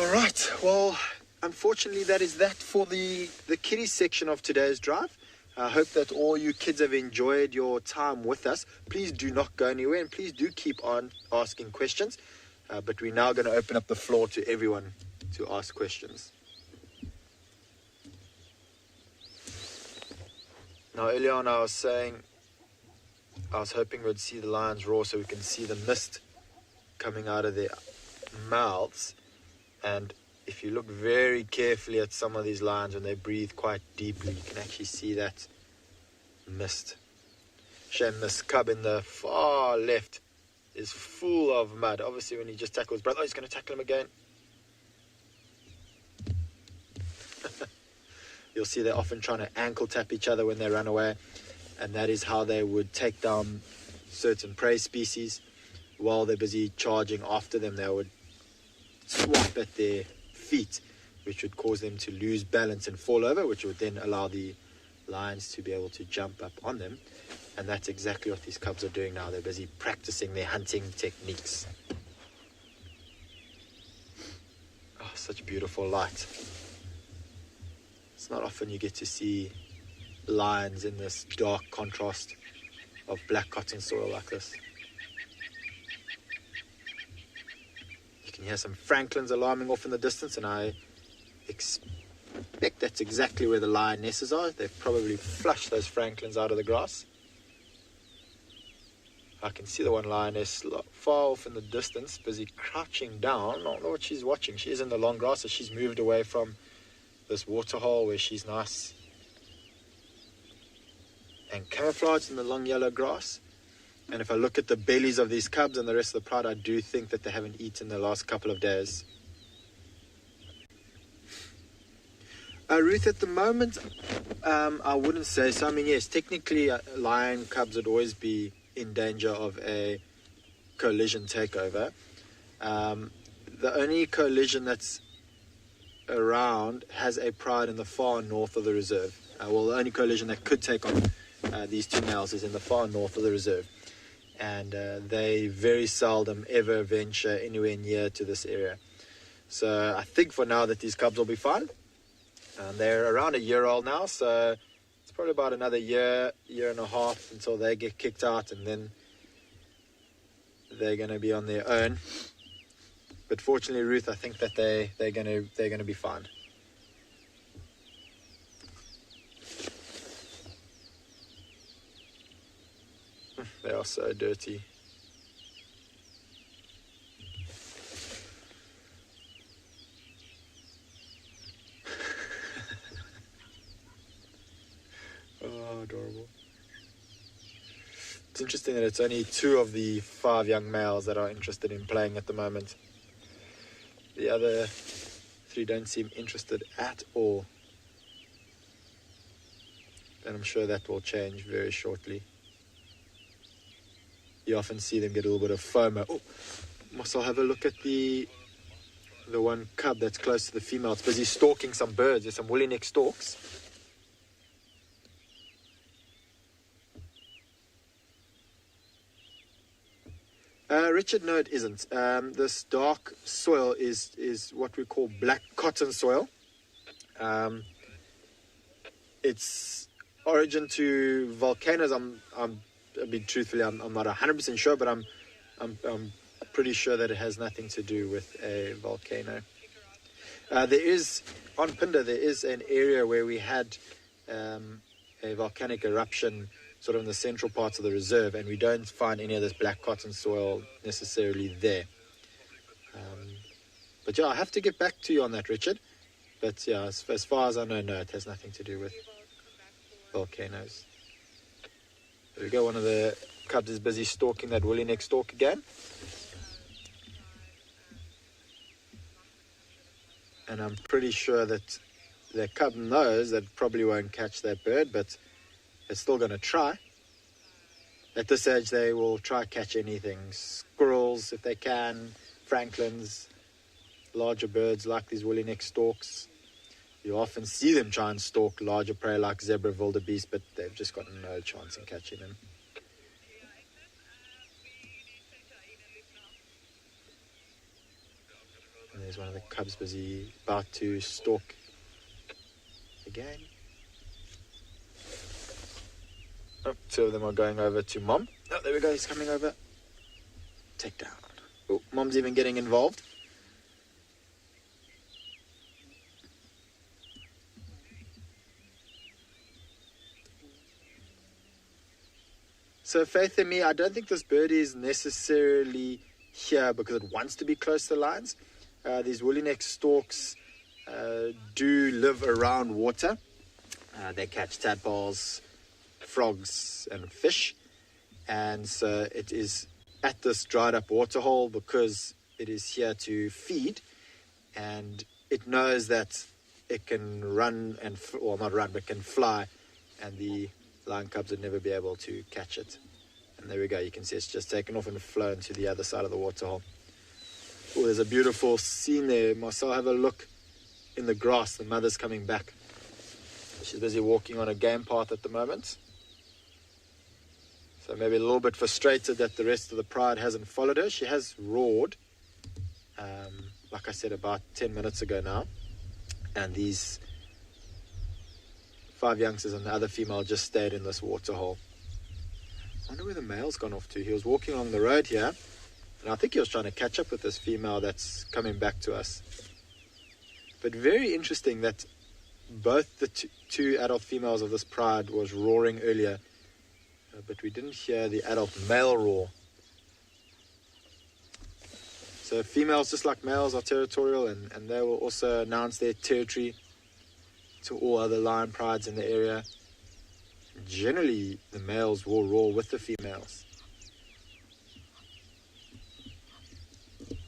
Alright, well, unfortunately that is that for the kiddies section of today's drive. I hope that all you kids have enjoyed your time with us. Please do not go anywhere, and please do keep on asking questions. But we're now going to open up the floor to everyone to ask questions. Now, earlier on I was saying I was hoping we'd see the lions roar so we can see the mist coming out of their mouths. And if you look very carefully at some of these lions, when they breathe quite deeply, you can actually see that mist. Shame this cub in the far left is full of mud. Obviously, when he just tackles brother, he's going to tackle him again. You'll see they're often trying to ankle tap each other when they run away, and that is how they would take down certain prey species. While they're busy charging after them, they would swap at their feet, which would cause them to lose balance and fall over, which would then allow the lions to be able to jump up on them. And that's exactly what these cubs are doing now. They're busy practicing their hunting techniques. Oh, such beautiful light. It's not often you get to see lions in this dark contrast of black cotton soil like this. You can hear some francolins alarming off in the distance, and I expect that's exactly where the lionesses are. They've probably flushed those francolins out of the grass. I can see the one lioness far off in the distance, busy crouching down. I don't know what she's watching. She is in the long grass, so she's moved away from this waterhole where she's nice and camouflaged in the long yellow grass. And if I look at the bellies of these cubs and the rest of the pride, I do think that they haven't eaten the last couple of days. Ruth, at the moment, I wouldn't say so. I mean, yes, technically lion cubs would always be in danger of a collision takeover. The only collision that's around has a pride in the far north of the reserve. Well, the only collision that could take on these two males is in the far north of the reserve. And they very seldom ever venture anywhere near to this area. So I think for now that these cubs will be fine. They're around a year old now, so it's probably about another year and a half until they get kicked out, and then they're going to be on their own. But fortunately, Ruth, I think that they're going to be fine. They are so dirty. Oh, adorable. It's interesting that it's only 2 of the 5 young males that are interested in playing at the moment. The other 3 don't seem interested at all. And I'm sure that will change very shortly. You often see them get a little bit of FOMO. Oh, must I have a look at the one cub that's close to the female? It's busy stalking some birds. There's some woolly neck storks. Richard, no, it isn't. This dark soil is what we call black cotton soil. Its origin to volcanoes, I mean, truthfully, I'm not 100% sure, but I'm pretty sure that it has nothing to do with a volcano. There is, on Phinda, there is an area where we had a volcanic eruption sort of in the central parts of the reserve, and we don't find any of this black cotton soil necessarily there. But yeah, I'll have to get back to you on that, Richard. But yeah, as far as I know, no, it has nothing to do with volcanoes. There we go, one of the cubs is busy stalking that woolly neck stork again. And I'm pretty sure that the cub knows that it probably won't catch that bird, but it's still going to try. At this age, they will try catch anything. Squirrels, if they can, francolins, larger birds like these woolly neck storks. You often see them try and stalk larger prey like zebra, wildebeest, but they've just got no chance in catching them. And there's one of the cubs busy about to stalk again. Oh, two of them are going over to Mom. Oh, there we go. He's coming over. Take down. Oh, Mom's even getting involved. So Faith and me, I don't think this bird is necessarily here because it wants to be close to the lions. These woolly-necked storks do live around water. They catch tadpoles, frogs and fish. And so it is at this dried up waterhole because it is here to feed. And it knows that it can run and, well, not run, but can fly. And the lion cubs would never be able to catch it. And there we go, you can see it's just taken off and flown to the other side of the waterhole. Oh, there's a beautiful scene there. Marcel, have a look in the grass. The mother's coming back. She's busy walking on a game path at the moment. So maybe a little bit frustrated that the rest of the pride hasn't followed her. She has roared, like I said, about 10 minutes ago now. And these 5 youngsters and the other female just stayed in this waterhole. I wonder where the male's gone off to. He was walking along the road here, and I think he was trying to catch up with this female that's coming back to us. But very interesting that both the two adult females of this pride was roaring earlier, but we didn't hear the adult male roar. So females, just like males, are territorial, and they will also announce their territory to all other lion prides in the area. Generally, the males will roar with the females.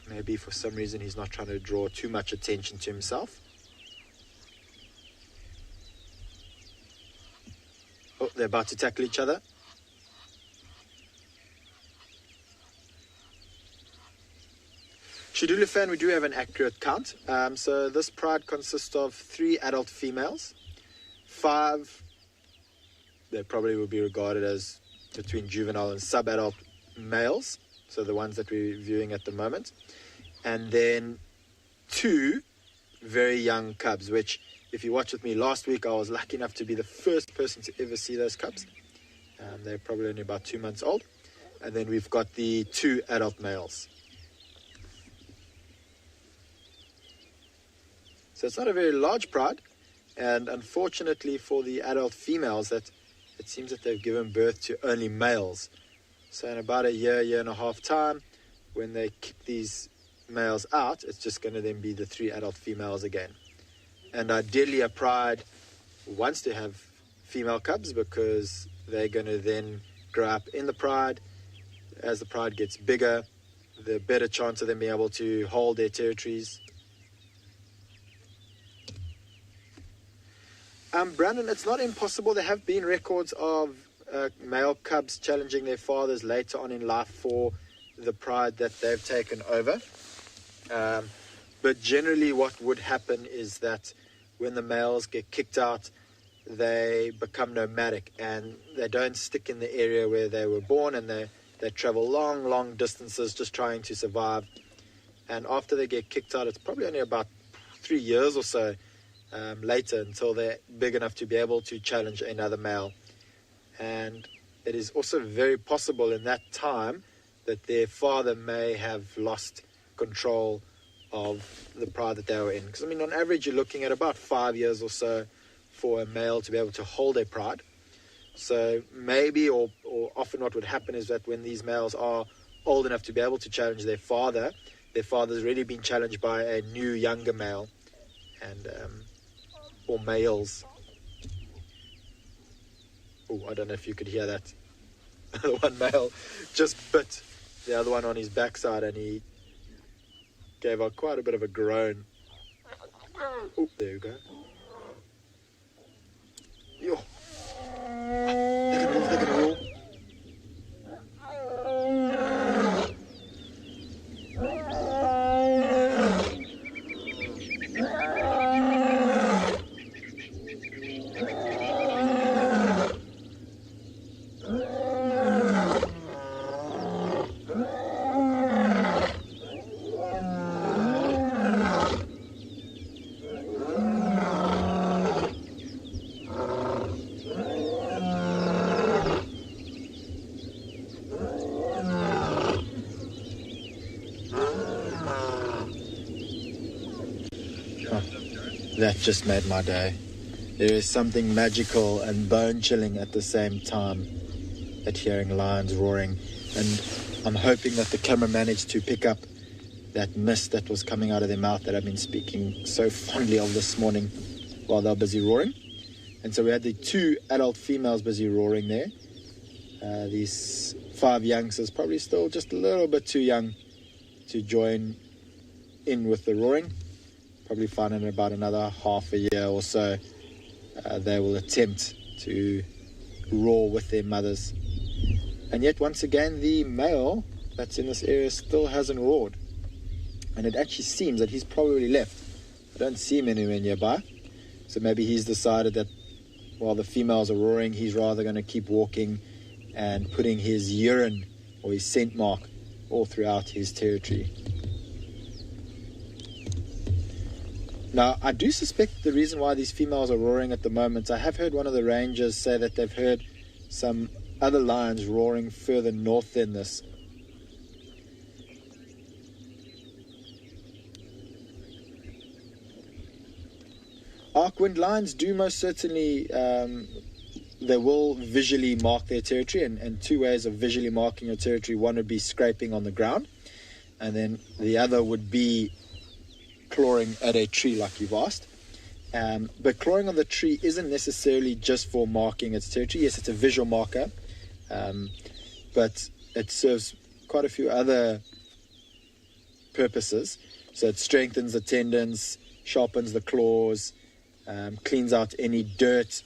Maybe for some reason he's not trying to draw too much attention to himself. Oh, they're about to tackle each other. Shidulufan, we do have an accurate count. So this pride consists of 3 adult females, 5, they probably would be regarded as between juvenile and sub-adult males, so the ones that we're viewing at the moment, and then 2 very young cubs, which, if you watched with me last week, I was lucky enough to be the first person to ever see those cubs. They're probably only about 2 months old. And then we've got the 2 adult males. So it's not a very large pride, and unfortunately for the adult females, that it seems that they've given birth to only males. So in about a year and a half time, when they kick these males out, it's just going to then be the 3 adult females again. And ideally a pride wants to have female cubs because they're going to then grow up in the pride. As the pride gets bigger, the better chance of them being able to hold their territories. Brandon, it's not impossible. There have been records of male cubs challenging their fathers later on in life for the pride that they've taken over. But generally what would happen is that when the males get kicked out, they become nomadic and they don't stick in the area where they were born, and they travel long distances just trying to survive. And after they get kicked out, it's probably only about 3 years or so later until they're big enough to be able to challenge another male. And it is also very possible in that time that their father may have lost control of the pride that they were in. Because, I mean, on average, you're looking at about 5 years or so for a male to be able to hold a pride. So maybe, or often what would happen is that when these males are old enough to be able to challenge their father's already been challenged by a new younger male, and or males. Oh, I don't know if you could hear that. One male just bit the other one on his backside, and he gave out quite a bit of a groan. Oh, there you go. Yo. They're gonna roll. That just made my day. There is something magical and bone-chilling at the same time at hearing lions roaring. And I'm hoping that the camera managed to pick up that mist that was coming out of their mouth that I've been speaking so fondly of this morning while they're busy roaring. And so we had the 2 adult females busy roaring there. These 5 youngsters, probably still just a little bit too young to join in with the roaring. Probably find in about another half a year or so, they will attempt to roar with their mothers. And yet, once again, the male that's in this area still hasn't roared. And it actually seems that he's probably left. I don't see him anywhere nearby. So maybe he's decided that while the females are roaring, he's rather going to keep walking and putting his urine or his scent mark all throughout his territory. Now, I do suspect the reason why these females are roaring at the moment, I have heard one of the rangers say that they've heard some other lions roaring further north than this. Arcwind lions do most certainly, they will visually mark their territory, and 2 ways of visually marking your territory. One would be scraping on the ground, and then the other would be clawing at a tree like you've asked. But clawing on the tree isn't necessarily just for marking its territory. Yes, it's a visual marker, but it serves quite a few other purposes. So it strengthens the tendons, sharpens the claws, cleans out any dirt,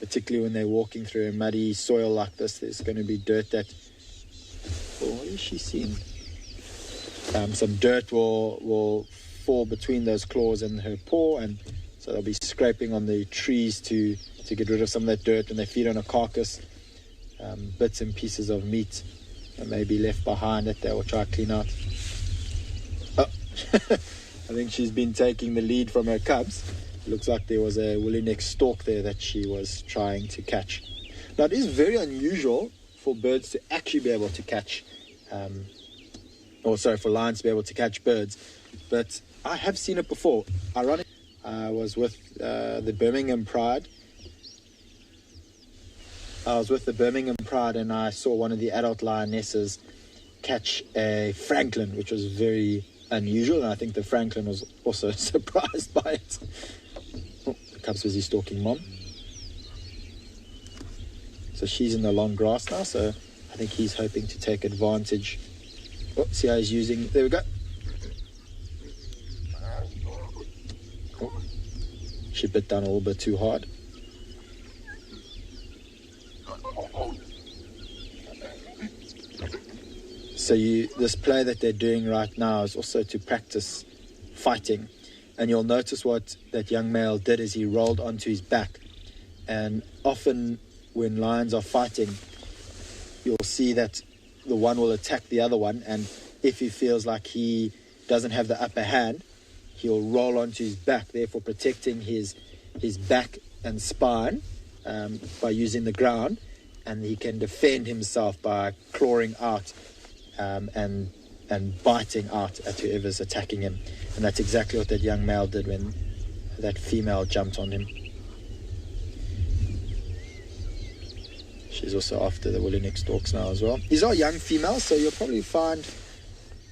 particularly when they're walking through a muddy soil like this. There's going to be dirt that... Oh, what is she seeing? Some dirt will fall between those claws and her paw, and so they'll be scraping on the trees to get rid of some of that dirt. When they feed on a carcass, bits and pieces of meat that may be left behind that they will try to clean out. Oh, I think she's been taking the lead from her cubs. It looks like there was a woolly neck stork there that she was trying to catch. Now, it is very unusual for birds to actually be able to catch, for lions to be able to catch birds, but I have seen it before. Ironically, I was with the Birmingham Pride. And I saw one of the adult lionesses catch a francolin, which was very unusual, and I think the francolin was also surprised by it. Oh, the cub's busy stalking mom. So she's in the long grass now, so I think he's hoping to take advantage. Oh, see how he's using... There we go. Oh, she bit down a little bit too hard. So this play that they're doing right now is also to practice fighting. And you'll notice what that young male did is he rolled onto his back. And often when lions are fighting, you'll see that the one will attack the other one, and if he feels like he doesn't have the upper hand, he'll roll onto his back, therefore protecting his back and spine by using the ground, and he can defend himself by clawing out and biting out at whoever's attacking him. And that's exactly what that young male did when that female jumped on him. She's also after the woolly neck storks now as well. These are young females, so you'll probably find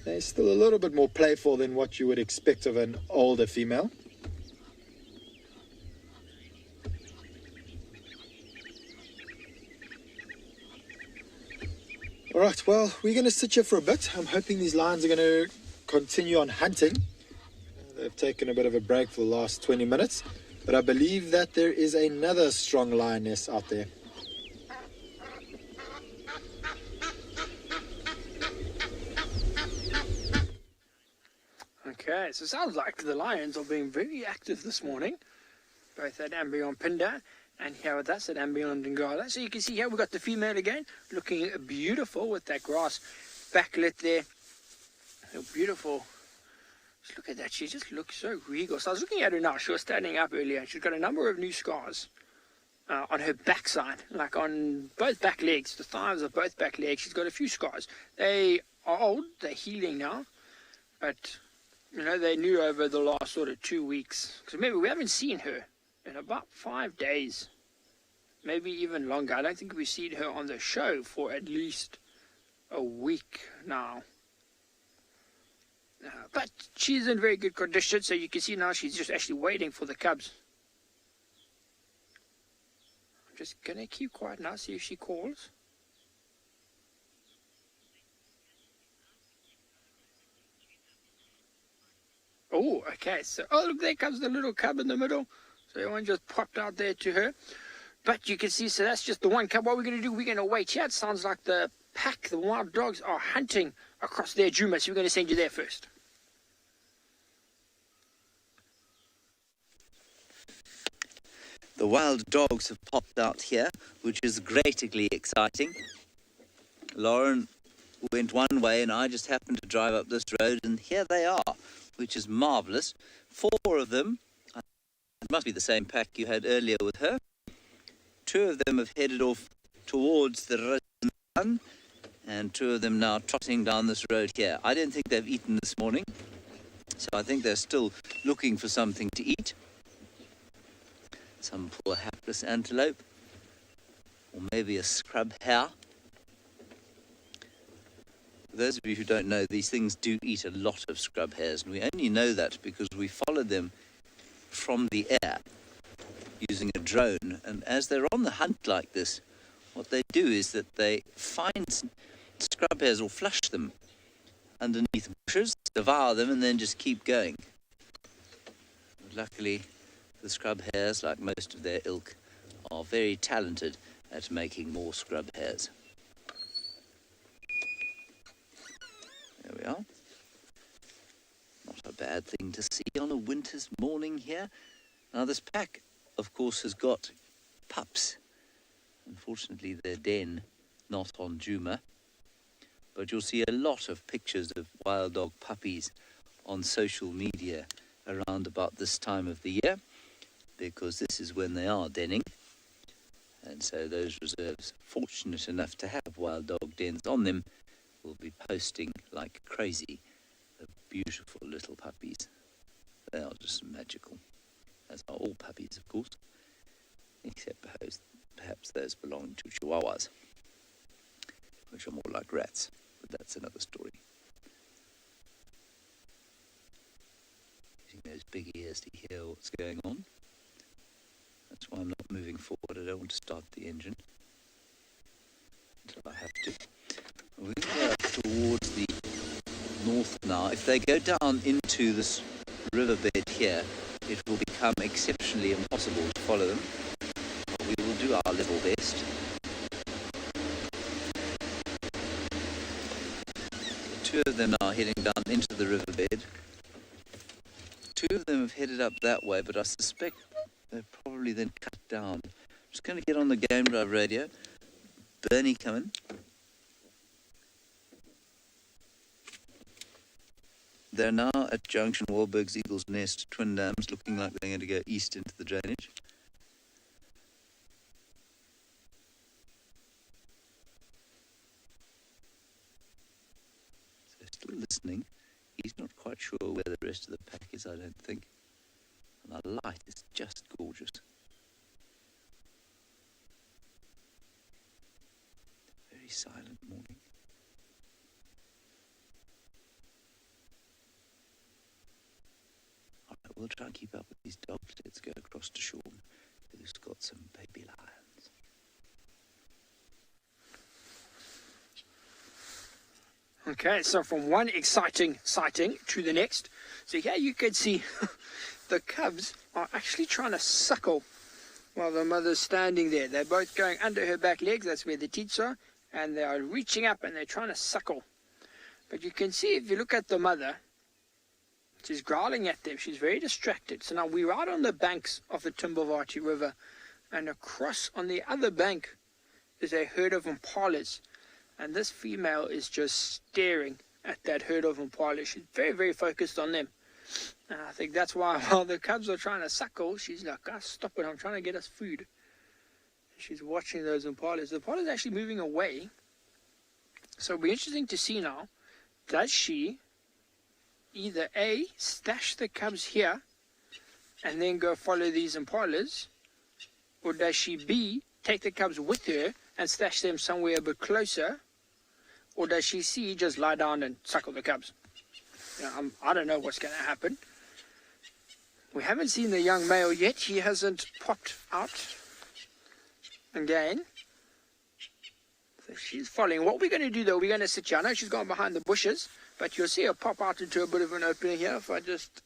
they're still a little bit more playful than what you would expect of an older female. Alright, well, we're going to sit here for a bit. I'm hoping these lions are going to continue on hunting. They've taken a bit of a break for the last 20 minutes, but I believe that there is another strong lioness out there. Okay, so it sounds like the lions are being very active this morning, both at Ambion Pinda and here with us at Ambion Dingala. So you can see here we've got the female again, looking beautiful with that grass backlit there. So beautiful. Just look at that, she just looks so regal. So I was looking at her now, she was standing up earlier, and she's got a number of new scars on her backside, like on both back legs, the thighs of both back legs. She's got a few scars. They are old, they're healing now, but You know, they knew over the last sort of 2 weeks. Because remember, we haven't seen her in about 5 days. Maybe even longer. I don't think we've seen her on the show for at least a week now. But she's in very good condition, so you can see now she's just actually waiting for the cubs. I'm just going to keep quiet now, see if she calls. Oh, okay. So, oh, look, there comes the little cub in the middle. So everyone just popped out there to her. But you can see, so that's just the one cub. What we're going to do, we're going to wait here. It sounds like the pack, the wild dogs, are hunting across their Juma. So we're going to send you there first. The wild dogs have popped out here, which is greatly exciting. Lauren went one way and I just happened to drive up this road, and here they are, which is marvellous. 4 of them, it must be the same pack you had earlier with her. 2 of them have headed off towards the run, and 2 of them now trotting down this road here. I don't think they've eaten this morning, so I think they're still looking for something to eat. Some poor hapless antelope, or maybe a scrub hare. For those of you who don't know, these things do eat a lot of scrub hares, and we only know that because we followed them from the air using a drone. And as they're on the hunt like this, what they do is that they find scrub hares or flush them underneath bushes, devour them, and then just keep going. But luckily, the scrub hares, like most of their ilk, are very talented at making more scrub hares. There we are. Not a bad thing to see on a winter's morning here. Now this pack, of course, has got pups. Unfortunately, their den not on Juma. But you'll see a lot of pictures of wild dog puppies on social media around about this time of the year, because this is when they are denning. And so those reserves, fortunate enough to have wild dog dens on them, will be posting like crazy the beautiful little puppies. They are just magical, as are all puppies, of course, except perhaps those belonging to Chihuahuas, which are more like rats, but that's another story. Using those big ears to hear what's going on. That's why I'm not moving forward. I don't want to start the engine until I have to. We're going to go towards the north now. If they go down into this riverbed here, it will become exceptionally impossible to follow them. But we will do our level best. Two of them are heading down into the riverbed. 2 of them have headed up that way, but I suspect they're probably then cut down. I'm just going to get on the game drive radio. Bernie coming. They're now at Junction Wahlberg's Eagle's Nest, Twin Dams, looking like they're going to go east into the drainage. So still listening. He's not quite sure where the rest of the pack is, I don't think. And the light is just gorgeous. Very silent morning. Alright, we'll try and keep up with these dogs. Let's go across to Sean, who's got some baby lions. Okay, so from one exciting sighting to the next. So here you can see the cubs are actually trying to suckle while the mother's standing there. They're both going under her back legs, that's where the teats are, and they are reaching up and they're trying to suckle. But you can see, if you look at the mother, she's growling at them. She's very distracted. So now we're out on the banks of the Timbavati River, and across on the other bank is a herd of impalas. And this female is just staring at that herd of impalas. She's very, very focused on them. And I think that's why, while the cubs are trying to suckle, she's like, "Ah, stop it, I'm trying to get us food." She's watching those impalas. The impala's actually moving away. So it'll be interesting to see now, does she either A, stash the cubs here and then go follow these impalas, or does she B, take the cubs with her and stash them somewhere a bit closer, or does she C, just lie down and suckle the cubs? I don't know what's going to happen. We haven't seen the young male yet. He hasn't popped out again. So she's following. What we're going to do, though, we're going to sit here. I know she's gone behind the bushes, but you'll see her pop out into a bit of an opening here. If I just...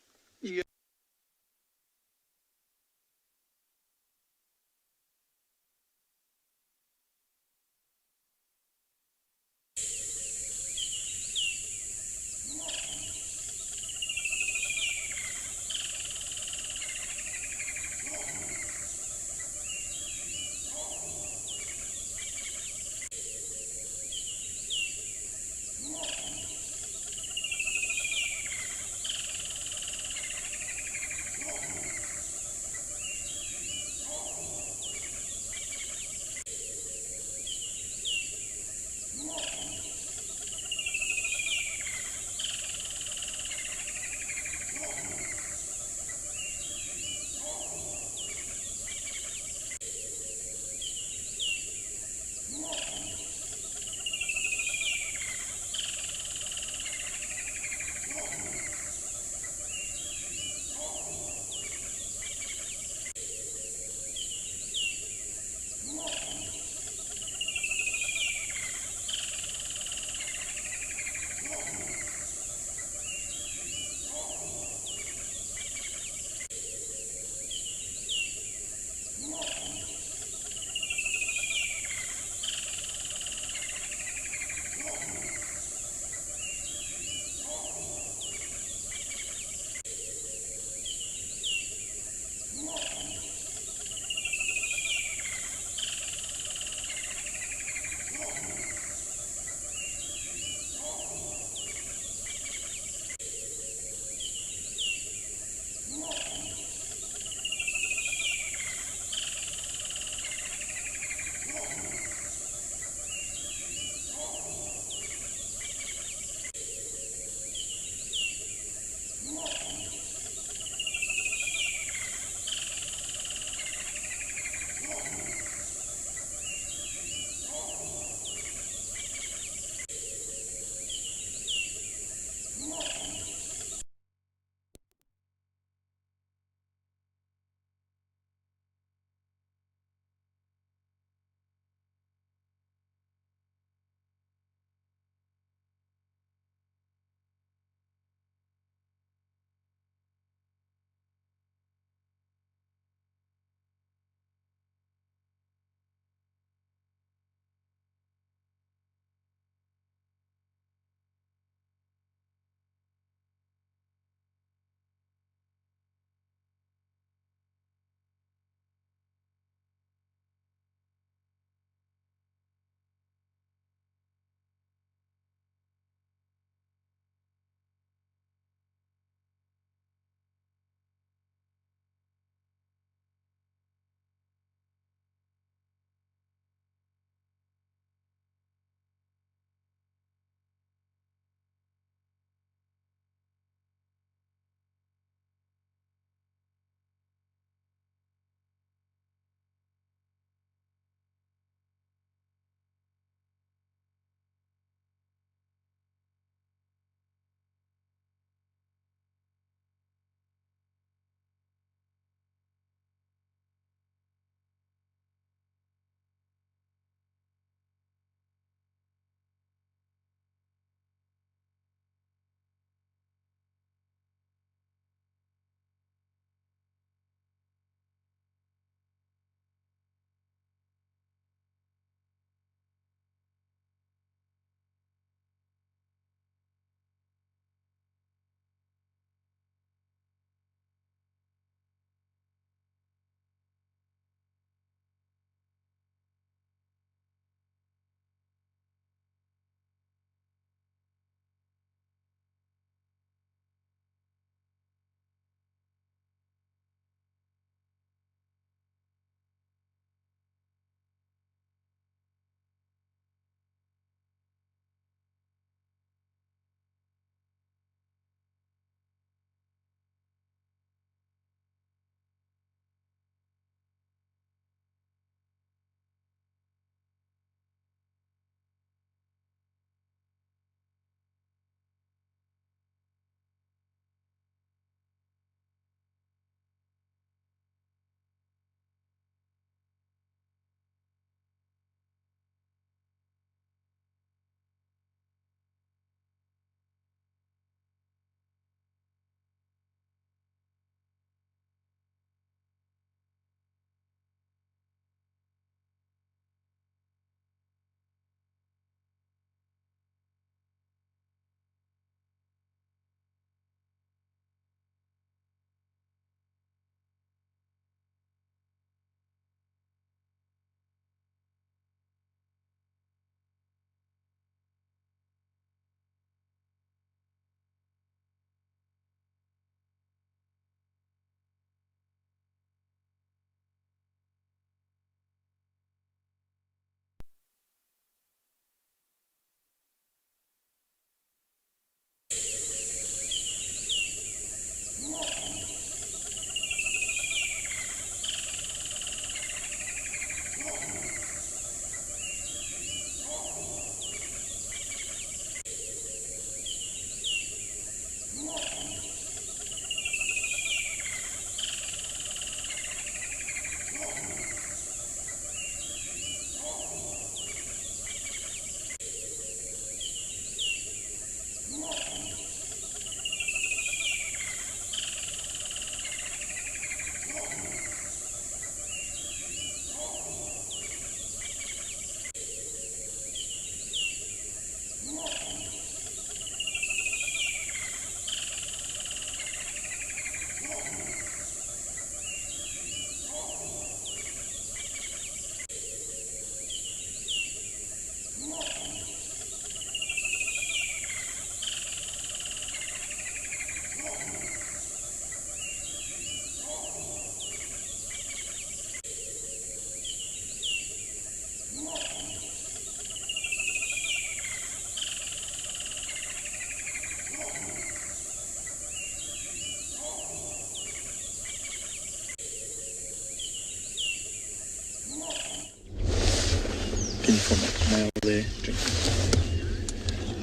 Male there.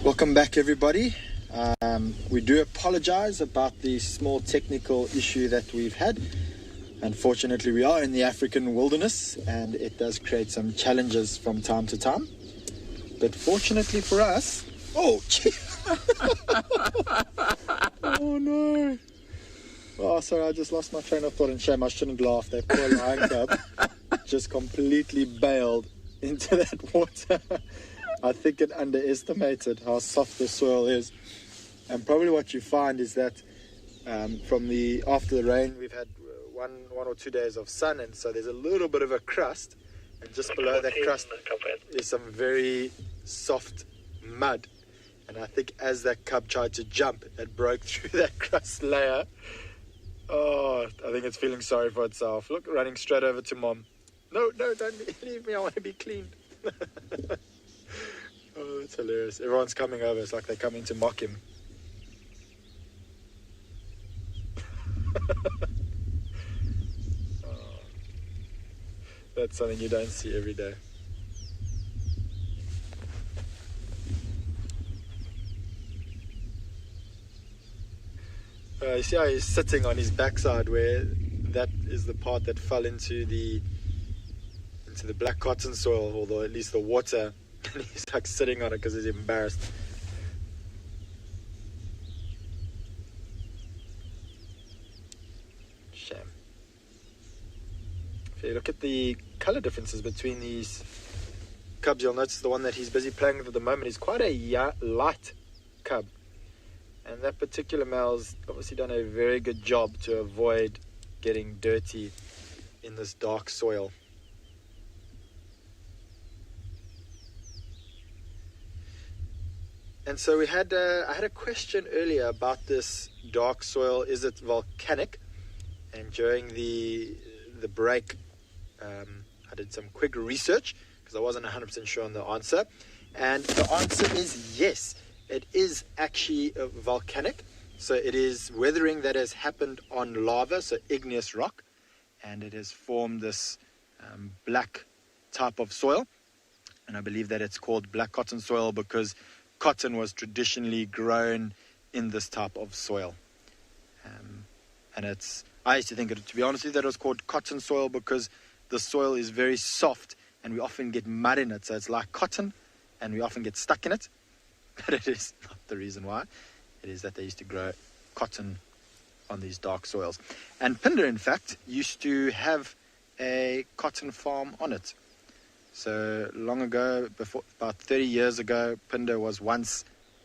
Welcome back, everybody. We do apologize about the small technical issue that we've had. Unfortunately, we are in the African wilderness and it does create some challenges from time to time. But fortunately for us... Oh, gee. Oh, no. Oh, sorry, I just lost my train of thought, and shame, I shouldn't laugh. That poor lion cub just completely bailed into that water. I think it underestimated how soft the soil is. And probably what you find is that after the rain, we've had one or 2 days of sun, and so there's a little bit of a crust, and just below that crust is some very soft mud. And I think as that cub tried to jump, it broke through that crust layer. Oh, I think it's feeling sorry for itself. Look, running straight over to mom. No, don't leave me. I want to be cleaned. Oh, it's hilarious. Everyone's coming over. It's like they're coming to mock him. Oh, that's something you don't see every day. You see how he's sitting on his backside, where that is the part that fell into the black cotton soil, or at least the water, and he's like sitting on it because he's embarrassed. Shame. If you look at the color differences between these cubs, you'll notice the one that he's busy playing with at the moment is quite a light cub. And that particular male's obviously done a very good job to avoid getting dirty in this dark soil. And so I had a question earlier about this dark soil. Is it volcanic? And during the break, I did some quick research because I wasn't 100% sure on the answer. And the answer is yes. It is actually volcanic, so it is weathering that has happened on lava, so igneous rock, and it has formed this black type of soil. And I believe that it's called black cotton soil because cotton was traditionally grown in this type of soil. And I used to think, to be honest with you, that it was called cotton soil because the soil is very soft and we often get mud in it, so it's like cotton and we often get stuck in it. But it is not the reason why. It is that they used to grow cotton on these dark soils. And Pinder, in fact, used to have a cotton farm on it. So long ago, about 30 years ago, Pinder was once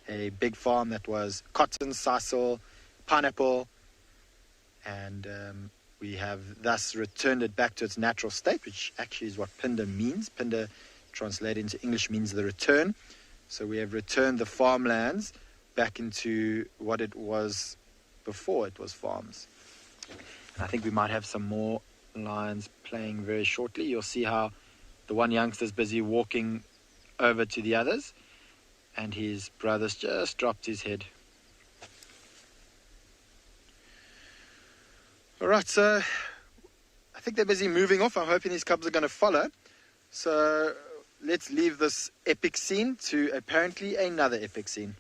a big farm that was cotton, sisal, pineapple, and we have thus returned it back to its natural state, which actually is what Pinder means. Pinder, translated into English, means the return. So we have returned the farmlands back into what it was before it was farms. And I think we might have some more lions playing very shortly. You'll see how the one youngster's busy walking over to the others, and his brother's just dropped his head. All right, so I think they're busy moving off. I'm hoping these cubs are going to follow. So let's leave this epic scene to apparently another epic scene.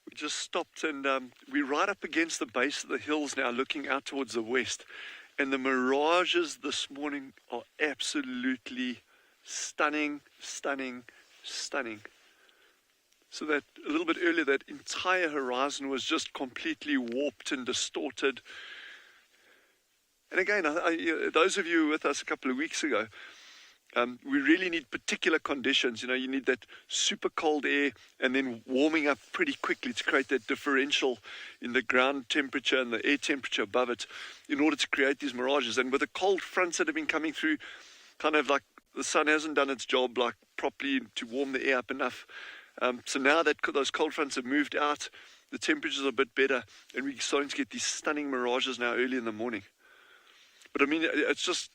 We just stopped and we're right up against the base of the hills now, looking out towards the west. And the mirages this morning are absolutely stunning, stunning, stunning. So that a little bit earlier, that entire horizon was just completely warped and distorted. And again, those of you who were with us a couple of weeks ago, we really need particular conditions. You know, you need that super cold air and then warming up pretty quickly to create that differential in the ground temperature and the air temperature above it in order to create these mirages. And with the cold fronts that have been coming through, kind of like the sun hasn't done its job like properly to warm the air up enough. So now that those cold fronts have moved out, the temperatures are a bit better, and we're starting to get these stunning mirages now early in the morning. But I mean, it's just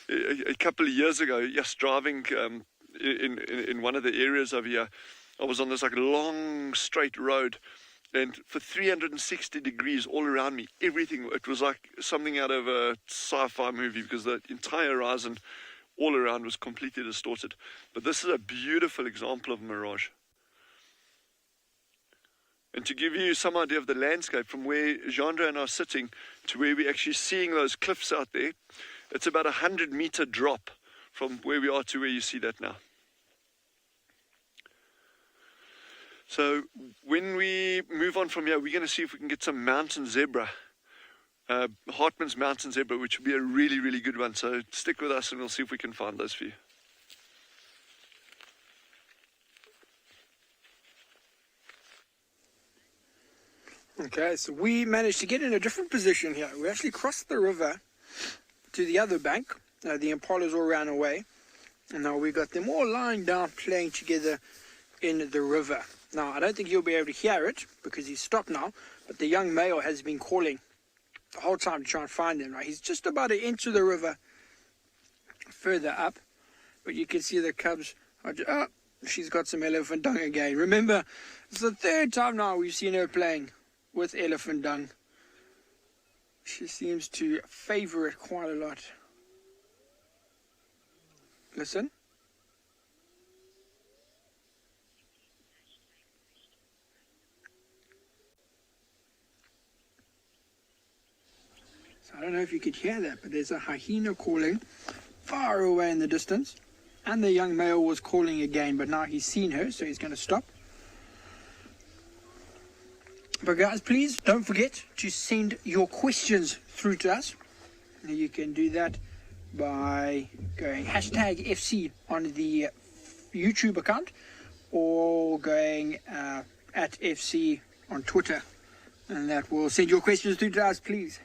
a couple of years ago, just driving in one of the areas over here, I was on this like long straight road, and for 360 degrees all around me, everything, it was like something out of a sci-fi movie, because the entire horizon all around was completely distorted. But this is a beautiful example of mirage. And to give you some idea of the landscape, from where Jeandre and I are sitting to where we're actually seeing those cliffs out there, it's about a 100-meter drop from where we are to where you see that now. So when we move on from here, we're going to see if we can get some mountain zebra, Hartmann's mountain zebra, which would be a really, really good one. So stick with us and we'll see if we can find those for you. Okay, so we managed to get in a different position here. We actually crossed the river to the other bank. The impalas all ran away. And now we got them all lying down playing together in the river. Now, I don't think you'll be able to hear it because he's stopped now, but the young male has been calling the whole time to try and find them. Now, he's just about to enter the river further up, but you can see the cubs are just, oh, she's got some elephant dung again. Remember, it's the third time now we've seen her playing with elephant dung. She seems to favor it quite a lot. Listen. So I don't know if you could hear that, but there's a hyena calling far away in the distance. And the young male was calling again, but now he's seen her, so he's going to stop. But guys, please don't forget to send your questions through to us. You can do that by going hashtag FC on the YouTube account, or going at FC on Twitter, and that will send your questions through to us, please.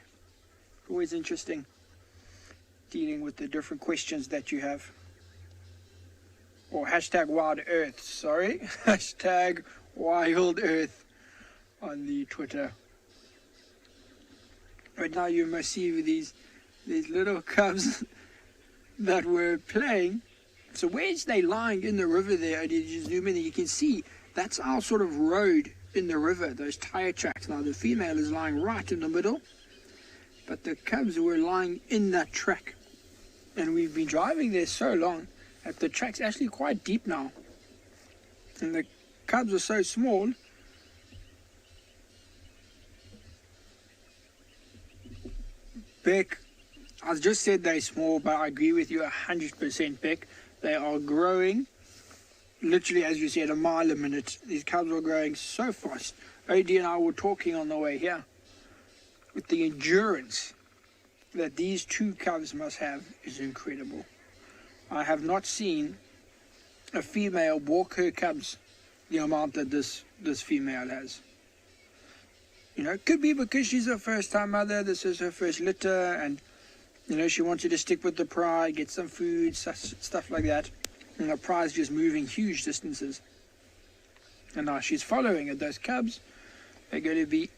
Always interesting dealing with the different questions that you have. Or hashtag Wild Earth, sorry. Hashtag Wild Earth on the Twitter. Right now you must see these little cubs that were playing. So where's they lying in the river there? Did you zoom in and you can see that's our sort of road in the river, those tire tracks. Now the female is lying right in the middle, but the cubs were lying in that track. And we've been driving there so long that the track's actually quite deep now. And the cubs are so small. Beck, I just said they're small, but I agree with you 100%, Beck. They are growing, literally, as you said, a mile a minute. These cubs are growing so fast. OD and I were talking on the way here with the endurance that these two cubs must have is incredible. I have not seen a female walk her cubs the amount that this female has. You know, it could be because she's a first-time mother, this is her first litter, and, you know, she wanted to stick with the pride, get some food, stuff like that. And the pride's just moving huge distances. And now she's following it. Those cubs, they're going to be,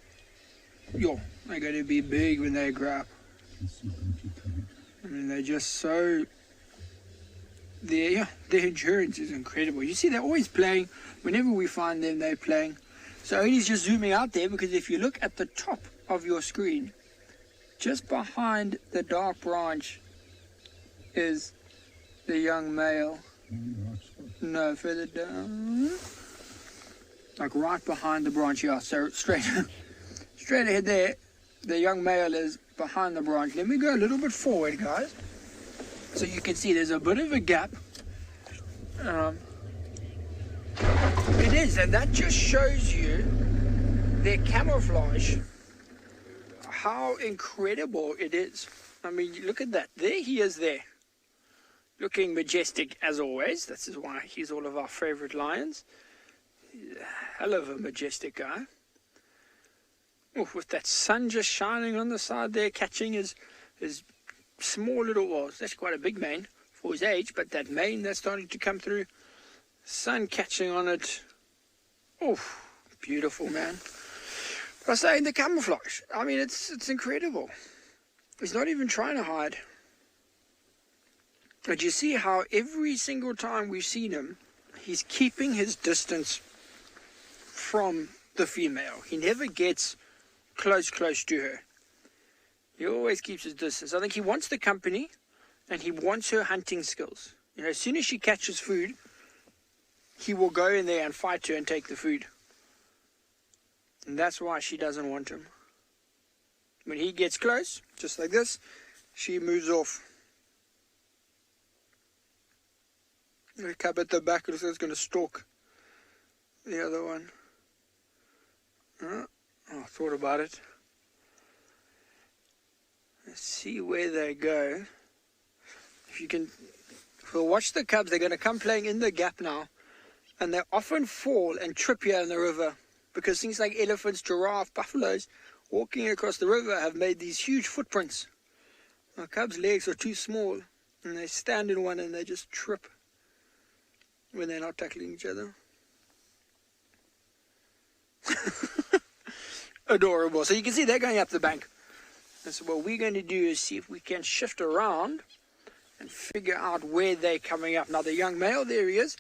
they're going to be big when they grow up. I mean, they're just so, their endurance is incredible. You see, they're always playing. Whenever we find them, they're playing. So Odie's just zooming out there, because if you look at the top of your screen, just behind the dark branch is the young male. No, further down. Like right behind the branch, yeah. So straight ahead there, the young male is behind the branch. Let me go a little bit forward, guys. So you can see there's a bit of a gap. It is, and that just shows you their camouflage, how incredible it is. I mean, look at that. There he is there, looking majestic as always. This is why he's all of our favorite lions. He's a hell of a majestic guy. Oh, with that sun just shining on the side there, catching his small little, well, that's quite a big mane for his age, but that mane that's starting to come through, sun catching on it, Oh, beautiful, man. But I say, in the camouflage, I mean, it's incredible. He's not even trying to hide. But you see how every single time we've seen him, he's keeping his distance from the female. He never gets close to her. He always keeps his distance. I think he wants the company and he wants her hunting skills. You know, as soon as she catches food, he will go in there and fight her and take the food. And that's why she doesn't want him. When he gets close, just like this, she moves off. The cub at the back looks like it's going to stalk the other one. Oh, I thought about it. Let's see where they go. If you can, if we'll watch the cubs, they're going to come playing in the gap now. And they often fall and trip here in the river because things like elephants, giraffe, buffaloes walking across the river have made these huge footprints. The cubs' legs are too small and they stand in one and they just trip when they're not tackling each other. Adorable. So you can see they're going up the bank. And so what we're going to do is see if we can shift around and figure out where they're coming up. Now the young male, there he is,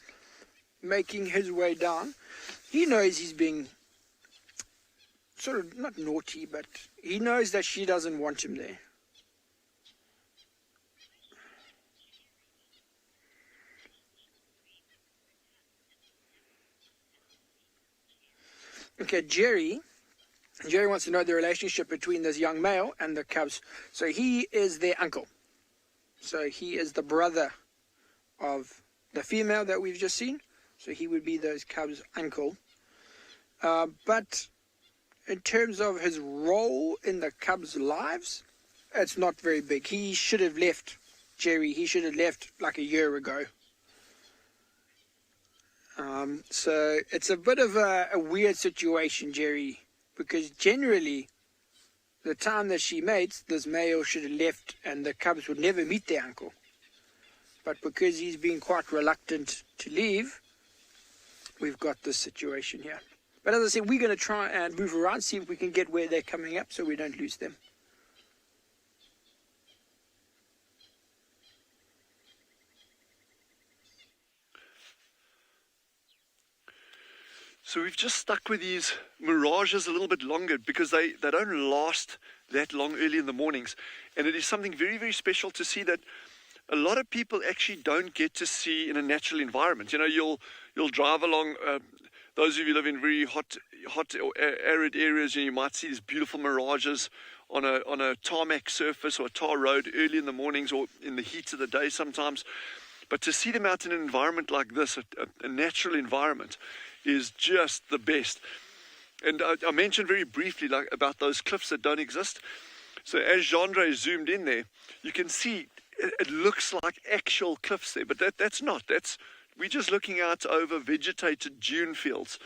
making his way down. He knows he's being sort of not naughty, but he knows that she doesn't want him there. Okay, Jerry wants to know the relationship between this young male and the cubs. So he is their uncle. So he is the brother of the female that we've just seen. So he would be those cubs' uncle. But in terms of his role in the cubs' lives, it's not very big. He should have left, Jerry. He should have left like a year ago. So it's a bit of a weird situation, Jerry, because generally the time that she mates, this male should have left and the cubs would never meet their uncle. But because he's been quite reluctant to leave, we've got this situation here. But as I said, we're going to try and move around, see if we can get where they're coming up so we don't lose them. So we've just stuck with these mirages a little bit longer because they don't last that long early in the mornings. And it is something very, very special to see that a lot of people actually don't get to see in a natural environment. You know, you'll drive along, those of you who live in very hot or arid areas, you might see these beautiful mirages on a tarmac surface or a tar road early in the mornings or in the heat of the day sometimes. But to see them out in an environment like this, a natural environment, is just the best. And I mentioned very briefly about those cliffs that don't exist. So as Jandre zoomed in there, you can see it looks like actual cliffs there, but that's not. We're just looking out over vegetated dune fields.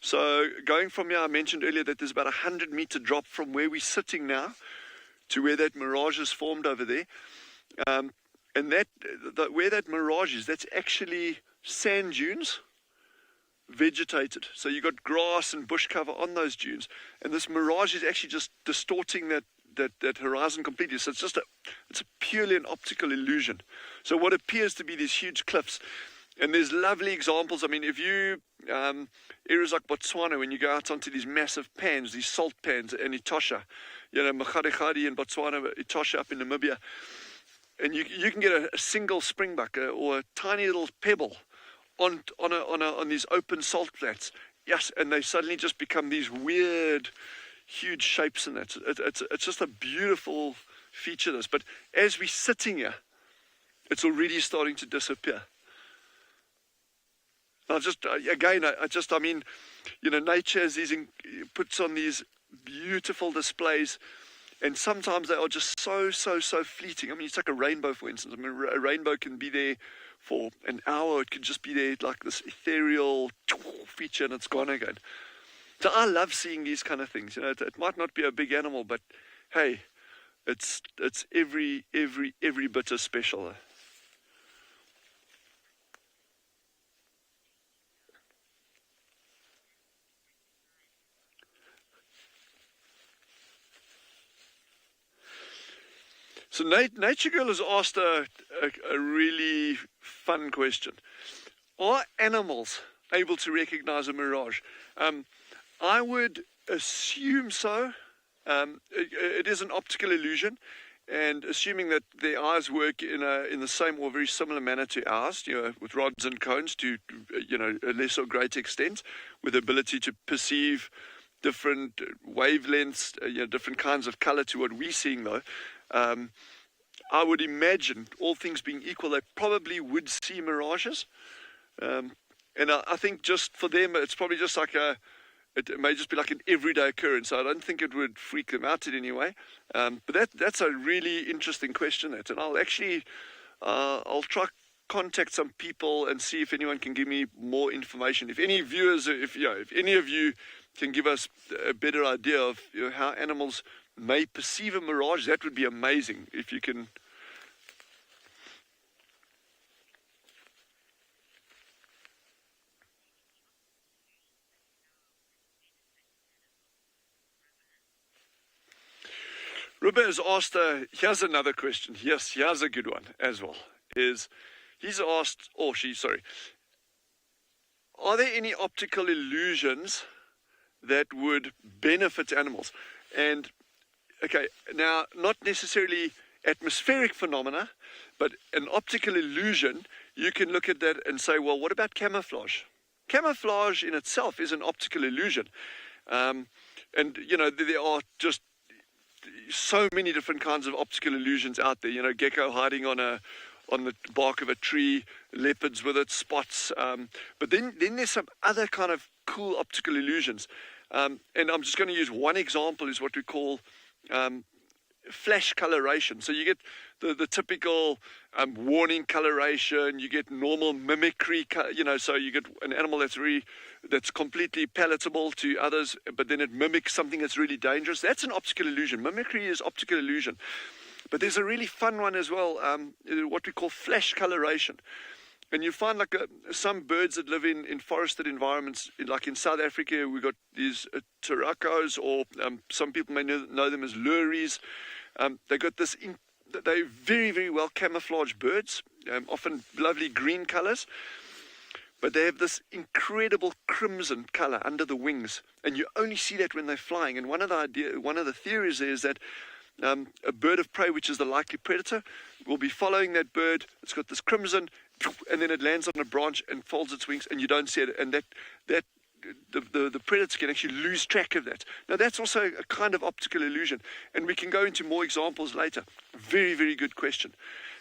So going from here, I mentioned earlier that there's about 100-meter drop from where we're sitting now to where that mirage is formed over there. And where that mirage is, that's actually sand dunes, vegetated. So you've got grass and bush cover on those dunes, and this mirage is actually just distorting that horizon completely. So it's purely an optical illusion. So what appears to be these huge cliffs, and there's lovely examples. I mean, if you areas like Botswana, when you go out onto these massive pans, these salt pans, and Etosha, Makgadikgadi in Botswana, Etosha up in Namibia, and you can get a single springbuck or a tiny little pebble on these open salt flats. Yes, and they suddenly just become these weird, huge shapes in that. It's just a beautiful feature, this. But as we're sitting here, it's already starting to disappear. I mean, nature has puts on these beautiful displays, and sometimes they are just so fleeting. I mean, you take a rainbow, for instance. I mean, a rainbow can be there for an hour. It could just be there like this ethereal feature, and it's gone again. So I love seeing these kind of things. It might not be a big animal, but hey, it's every bit as special. So Nature Girl has asked a really fun question. Are animals able to recognize a mirage? I would assume so. It is an optical illusion, and assuming that their eyes work in the same or very similar manner to ours, with rods and cones to a less or greater extent, with the ability to perceive different wavelengths, different kinds of color to what we're seeing, though. I would imagine, all things being equal, they probably would see mirages. And I think just for them, it's probably just like it may just be like an everyday occurrence. So I don't think it would freak them out in any way. But that's a really interesting question, and I'll actually, I'll try contact some people and see if anyone can give me more information. If any viewers, if any of you can give us a better idea of how animals may perceive a mirage, that would be amazing. If you can. Ruben has asked, here's another question. Yes, here's a good one as well. He's asked, are there any optical illusions that would benefit animals? And, okay, now, not necessarily atmospheric phenomena, but an optical illusion, you can look at that and say, well, what about camouflage? Camouflage in itself is an optical illusion. And, there are just so many different kinds of optical illusions out there. Gecko hiding on the bark of a tree, leopards with its spots. But then there's some other kind of cool optical illusions. And I'm just going to use one example, is what we call flash coloration. So you get the typical warning coloration, you get normal mimicry, so you get an animal that's completely palatable to others, but then it mimics something that's really dangerous. That's an optical illusion. Mimicry is optical illusion. But there's a really fun one as well, what we call flash coloration. And you find some birds that live in forested environments, like in South Africa, we've got these turacos, or some people may know them as luries. They got this, they're very, very well camouflaged birds, often lovely green colors. But they have this incredible crimson color under the wings, and you only see that when they're flying. And one of the theories is that a bird of prey, which is the likely predator, will be following that bird. It's got this crimson, and then it lands on a branch and folds its wings, and you don't see it. And the predator can actually lose track of that. Now, that's also a kind of optical illusion, and we can go into more examples later. Very, very good question.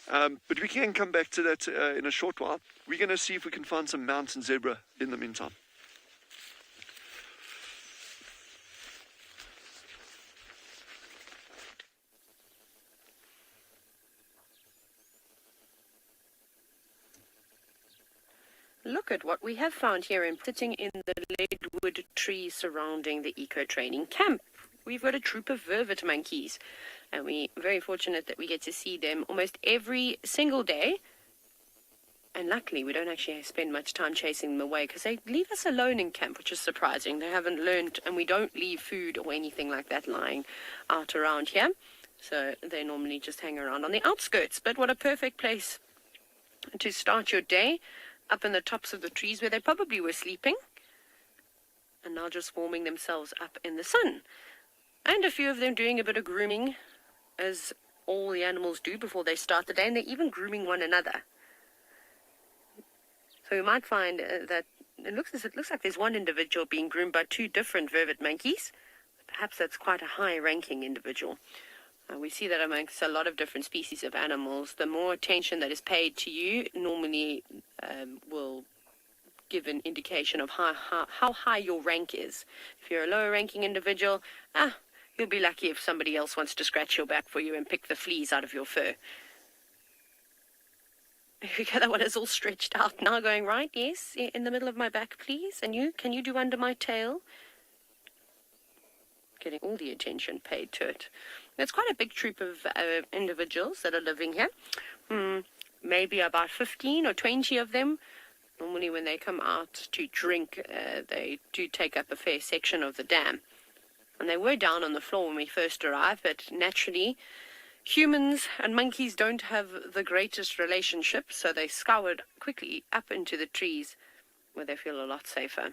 But we can come back to that in a short while. We're going to see if we can find some mountain zebra in the meantime. Look at what we have found here sitting in the leadwood trees surrounding the eco-training camp. We've got a troop of vervet monkeys, and we're very fortunate that we get to see them almost every single day. And luckily, we don't actually spend much time chasing them away, because they leave us alone in camp, which is surprising. They haven't learned, and we don't leave food or anything like that lying out around here. So they normally just hang around on the outskirts. But what a perfect place to start your day, up in the tops of the trees where they probably were sleeping, and now just warming themselves up in the sun. And a few of them doing a bit of grooming, as all the animals do before they start the day, and they're even grooming one another. So you might find that it looks like there's one individual being groomed by two different vervet monkeys. Perhaps that's quite a high-ranking individual. We see that amongst a lot of different species of animals. The more attention that is paid to you normally will give an indication of how high your rank is. If you're a lower-ranking individual, you'll be lucky if somebody else wants to scratch your back for you and pick the fleas out of your fur. That one is all stretched out now, going, right, yes, in the middle of my back, please. And you, can you do under my tail? Getting all the attention paid to it. It's quite a big troop of individuals that are living here. Maybe about 15 or 20 of them. Normally when they come out to drink, they do take up a fair section of the dam. And they were down on the floor when we first arrived, but naturally, Humans and monkeys don't have the greatest relationship, so they scoured quickly up into the trees where they feel a lot safer.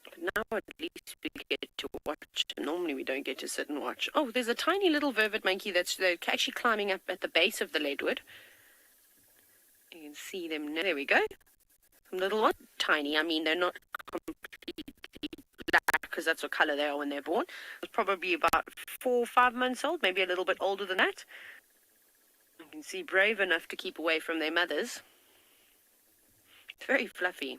But now at least we get to watch. Normally we don't get to sit and watch. Oh, there's a tiny little vervet monkey they're actually climbing up at the base of the leadwood. You can see them now. There we go. Some little ones. Tiny. I mean, they're not completely black because that's what color they are when they're born. It's probably about 4 or 5 months old, maybe a little bit older than that. You can see brave enough to keep away from their mothers. It's very fluffy.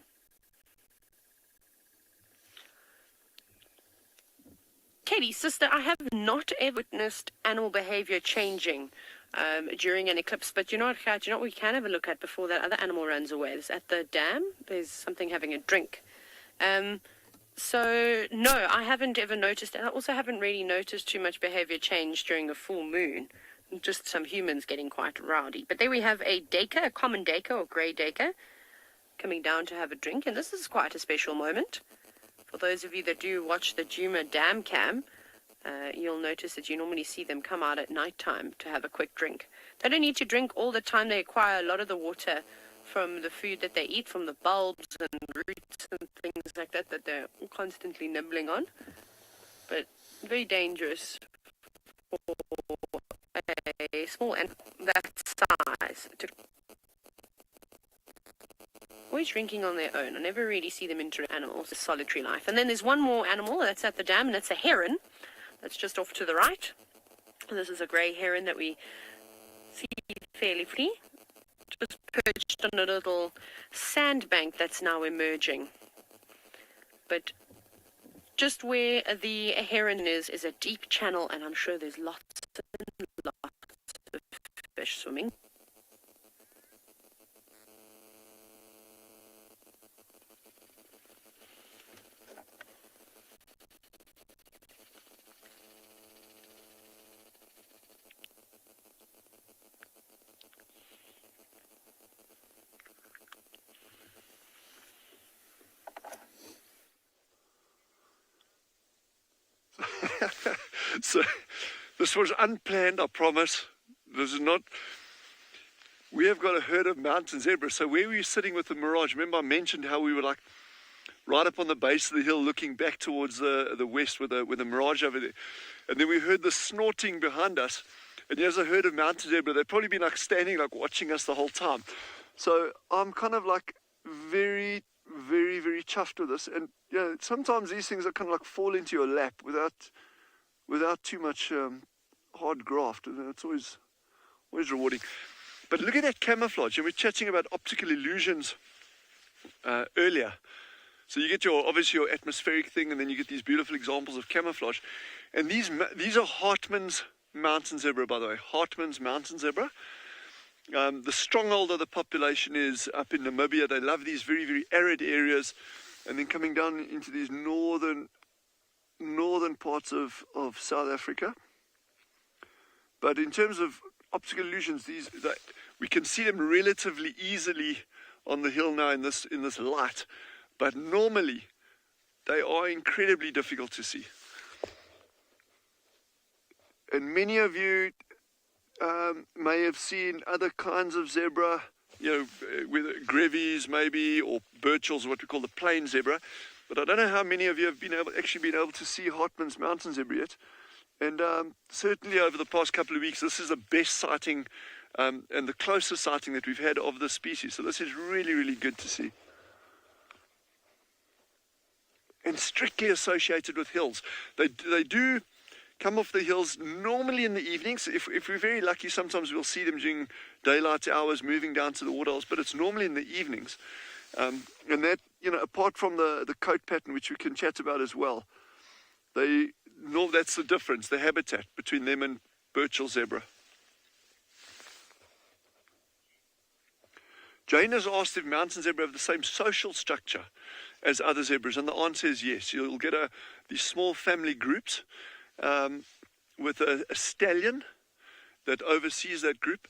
Katie, sister, I have not ever witnessed animal behavior changing during an eclipse, but you know what we can have a look at before that other animal runs away? It's at the dam. There's something having a drink. So, no, I haven't ever noticed, and I also haven't really noticed too much behavior change during a full moon. Just some humans getting quite rowdy. But there we have a duiker, a common duiker or grey duiker, coming down to have a drink, and this is quite a special moment. For those of you that do watch the Djuma Dam Cam, you'll notice that you normally see them come out at night time to have a quick drink. They don't need to drink all the time. They acquire a lot of the water from the food that they eat, from the bulbs and roots and things like that they're constantly nibbling on. But very dangerous for a small animal that size to always drinking on their own. I never really see them interact with animals, a solitary life. And then there's one more animal that's at the dam, and that's a heron. That's just off to the right. And this is a grey heron that we see fairly free, just perched on a little sandbank that's now emerging. But just where the heron is a deep channel, and I'm sure there's lots and lots of fish swimming. So this was unplanned, I promise. This is not. We have got a herd of mountain zebras. So where we were sitting with the mirage, remember I mentioned how we were like right up on the base of the hill looking back towards the west with the mirage over there. And then we heard the snorting behind us. And there's a herd of mountain zebra. They've probably been like standing, like watching us the whole time. So I'm kind of like very, very, very chuffed with this. And yeah, sometimes these things are kind of like fall into your lap without too much hard graft. And it's always rewarding. But look at that camouflage. And we're chatting about optical illusions earlier. So you get obviously your atmospheric thing, and then you get these beautiful examples of camouflage. And these are Hartmann's mountain zebra, by the way. Hartmann's mountain zebra. The stronghold of the population is up in Namibia. They love these very, very arid areas. And then coming down into these northern parts of South Africa. But in terms of optical illusions, we can see them relatively easily on the hill now in this light. But normally, they are incredibly difficult to see. And many of you may have seen other kinds of zebra, with grevies maybe, or birchals, what we call the plain zebra. But I don't know how many of you have been able to see Hartmann's mountain zebra yet. And certainly over the past couple of weeks, this is the best sighting and the closest sighting that we've had of this species. So this is really, really good to see. And strictly associated with hills. They do come off the hills normally in the evenings. If we're very lucky, sometimes we'll see them during daylight hours moving down to the waterholes, but it's normally in the evenings. And that, apart from the coat pattern, which we can chat about as well, that's the difference, the habitat between them and Burchell zebra. Jane has asked if mountain zebra have the same social structure as other zebras, and the answer is yes. You'll get these small family groups with a stallion that oversees that group,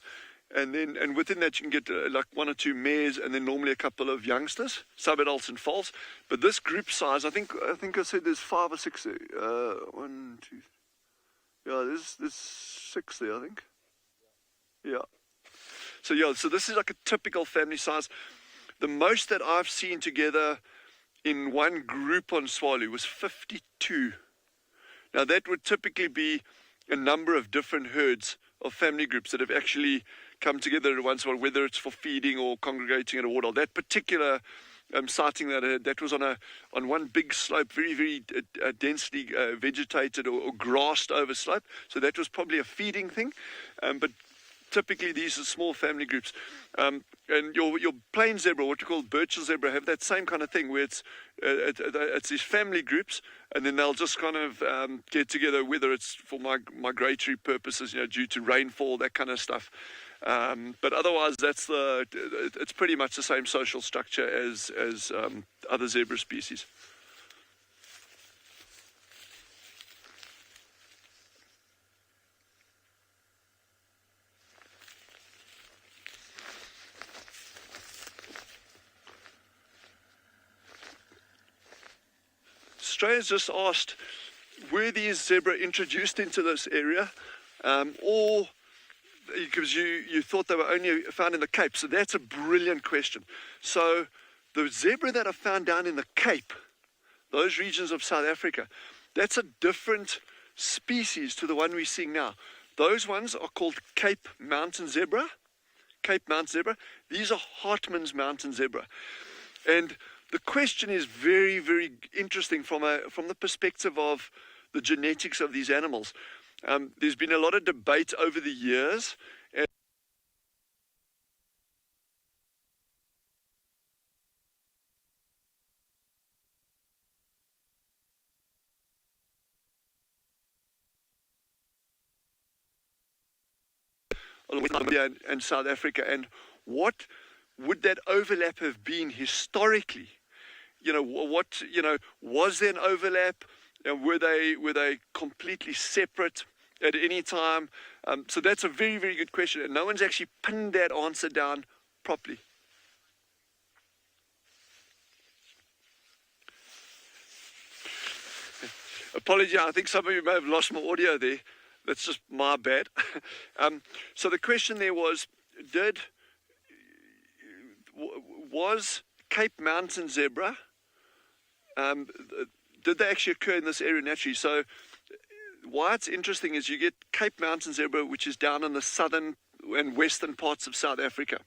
and within that you can get like 1 or 2 mares, and then normally a couple of youngsters, sub-adults and foals. But this group size, I think I said there's 5 or 6. 1, 2. Yeah, there's 6 there, I think. Yeah. So this is like a typical family size. The most that I've seen together in one group on Tswalu was 52. Now that would typically be a number of different herds of family groups that have actually come together at once, whether it's for feeding or congregating at a waterhole. That particular sighting that was on one big slope, very, very densely vegetated or grassed over slope. So that was probably a feeding thing. But typically these are small family groups. And your plain zebra, what you call Burchell zebra, have that same kind of thing where it's these family groups, and then they'll just kind of get together, whether it's for migratory purposes, due to rainfall, that kind of stuff. But otherwise, it's pretty much the same social structure as other zebra species. Australia's just asked, were these zebra introduced into this area, or because you thought they were only found in the Cape? So that's a brilliant question. So the zebra that are found down in the Cape, those regions of South Africa, that's a different species to the one we're seeing now. Those ones are called Cape Mountain Zebra. Cape Mountain Zebra. These are Hartmann's Mountain Zebra. And the question is very, very interesting from the perspective of the genetics of these animals. There's been a lot of debate over the years. With Namibia and South Africa, and what would that overlap have been historically? Was there an overlap? Were they completely separate at any time? So that's a very, very good question, and no one's actually pinned that answer down properly. Apology, I think some of you may have lost my audio there. That's just my bad. So the question there was Cape Mountain zebra, did they actually occur in this area naturally? So why it's interesting is you get Cape Mountain zebra, which is down in the southern and western parts of South Africa.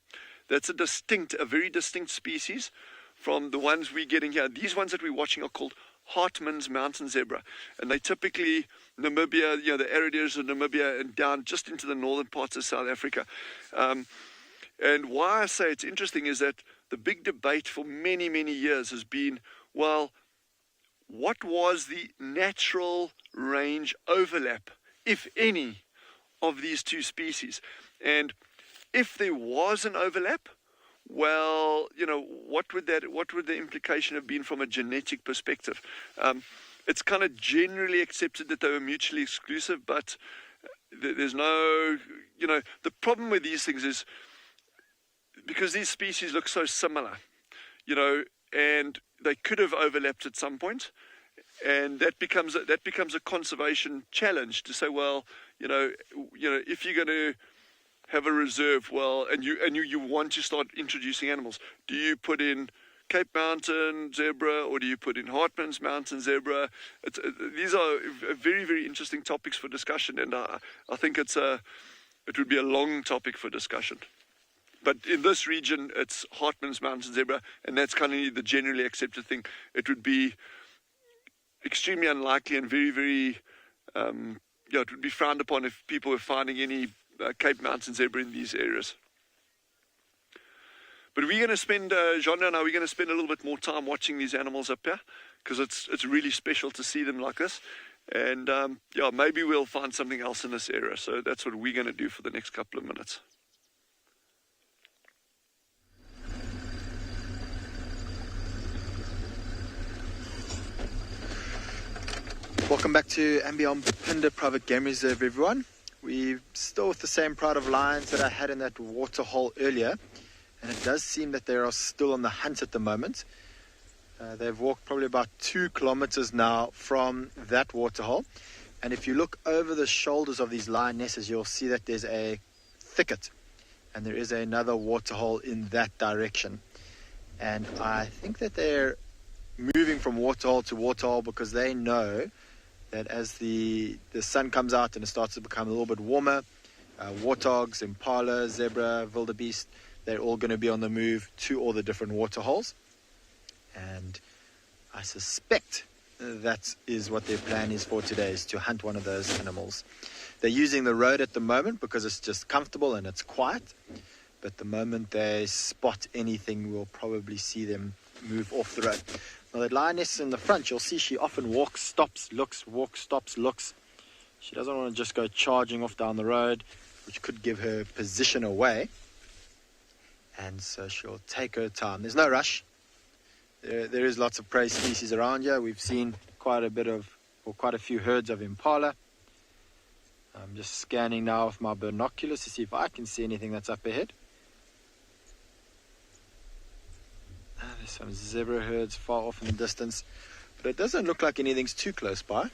That's a very distinct species from the ones we're getting here. These ones that we're watching are called Hartmann's Mountain Zebra, and they typically Namibia, the arid areas of Namibia and down just into the northern parts of South Africa. And why I say it's interesting is that the big debate for many, many years has been, well, what was the natural range overlap, if any, of these two species? And if there was an overlap, well, what would the implication have been from a genetic perspective? It's kind of generally accepted that they were mutually exclusive, but there's no, the problem with these things is because these species look so similar, and they could have overlapped at some point, and that becomes a conservation challenge to say, well, if you're going to have a reserve, well, and you want to start introducing animals, do you put in Cape Mountain Zebra or do you put in Hartmann's Mountain Zebra? These are very, very interesting topics for discussion, and I think it would be a long topic for discussion. But in this region, it's Hartmann's Mountain Zebra, and that's kind of the generally accepted thing. It would be extremely unlikely and very, very, it would be frowned upon if people were finding any Cape Mountain Zebra in these areas. But we're going to spend, Jean and I, we're going to spend a little bit more time watching these animals up here, because it's really special to see them like this. And maybe we'll find something else in this area. So that's what we're going to do for the next couple of minutes. Welcome back to Pinder Private Game Reserve, everyone. We're still with the same pride of lions that I had in that waterhole earlier, and it does seem that they are still on the hunt at the moment. They've walked probably about 2 kilometers now from that waterhole, And if you look over the shoulders of these lionesses, you'll see that there's a thicket. And there is another waterhole in that direction. And I think that they're moving from waterhole to waterhole because they know that as the sun comes out and it starts to become a little bit warmer, warthogs, impala, zebra, wildebeest, they're all going to be on the move to all the different waterholes. And I suspect that is what their plan is for today, is to hunt one of those animals. They're using the road at the moment because it's just comfortable and it's quiet. But the moment they spot anything, we'll probably see them move off the road. Now, that lioness in the front, you'll see she often walks, stops, looks, walks, stops, looks. She doesn't want to just go charging off down the road, which could give her position away. And so she'll take her time. There's no rush. There is lots of prey species around here. We've seen quite a few herds of impala. I'm just scanning now with my binoculars to see if I can see anything that's up ahead. There's some zebra herds far off in the distance, but it doesn't look like anything's too close by.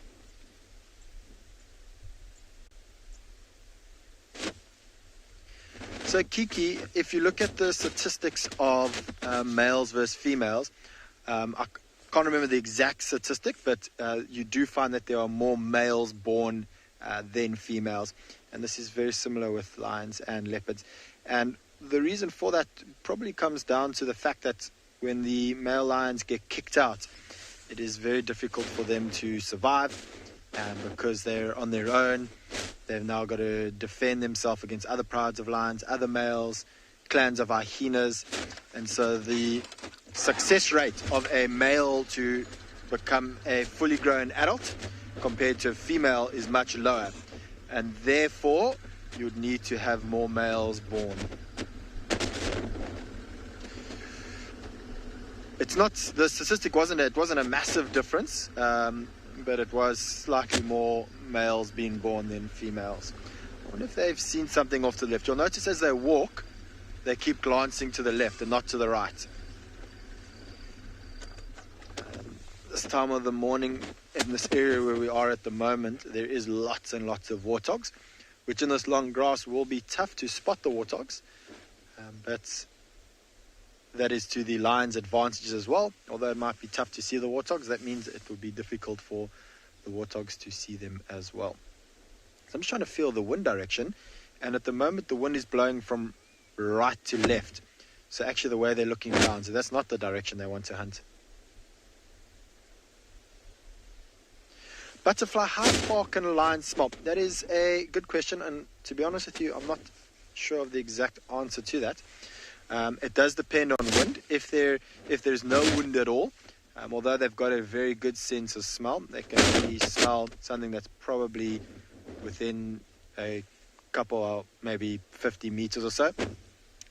So Kiki, if you look at the statistics of males versus females, I can't remember the exact statistic, but you do find that there are more males born than females. And this is very similar with lions and leopards. And the reason for that probably comes down to the fact that when the male lions get kicked out, it is very difficult for them to survive. And because they're on their own, they've now got to defend themselves against other prides of lions, other males, clans of hyenas. And so the success rate of a male to become a fully grown adult compared to a female is much lower. And therefore, you'd need to have more males born. The statistic wasn't a massive difference, but it was slightly more males being born than females. I wonder if they've seen something off to the left. You'll notice as they walk, they keep glancing to the left and not to the right. This time of the morning, in this area where we are at the moment, there is lots and lots of warthogs, which in this long grass will be tough to spot the warthogs, but that is to the lion's advantages as well. Although it might be tough to see the warthogs, that means it will be difficult for the warthogs to see them as well. So I'm just trying to feel the wind direction, and at the moment the wind is blowing from right to left. So actually the way they're looking down, so that's not the direction they want to hunt. Butterfly, how far can a lion smell? That is a good question, and to be honest with you, I'm not sure of the exact answer to that. It does depend on wind. If there's no wind at all, although they've got a very good sense of smell, they can only smell something that's probably within a couple of maybe 50 meters or so.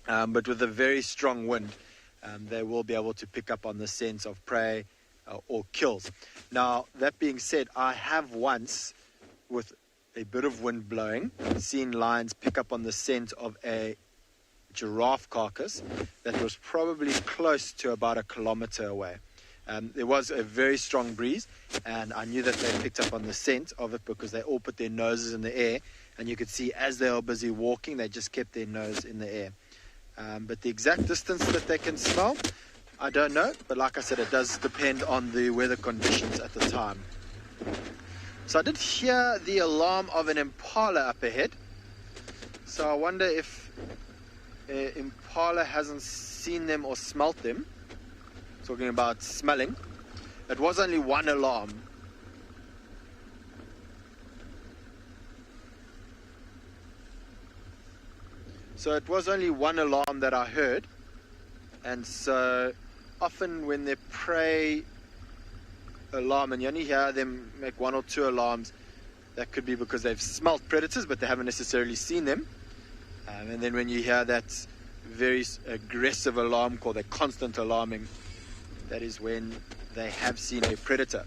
But with a very strong wind, they will be able to pick up on the sense of prey or kills. Now, that being said, I have once, with a bit of wind blowing, seen lions pick up on the scent of a giraffe carcass that was probably close to about 1 kilometer away. There was a very strong breeze, and I knew that they picked up on the scent of it because they all put their noses in the air, and you could see as they were busy walking, they just kept their nose in the air. But the exact distance that they can smell, I don't know, but like I said, it does depend on the weather conditions at the time. So I did hear the alarm of an impala up ahead, so I wonder if impala hasn't seen them or smelt them. Talking about smelling, it was only one alarm. So it was only one alarm that I heard, and so often when they prey alarm and you only hear them make 1 or 2 alarms, that could be because they've smelt predators but they haven't necessarily seen them. And then when you hear that very aggressive alarm called a constant alarming, that is when they have seen a predator.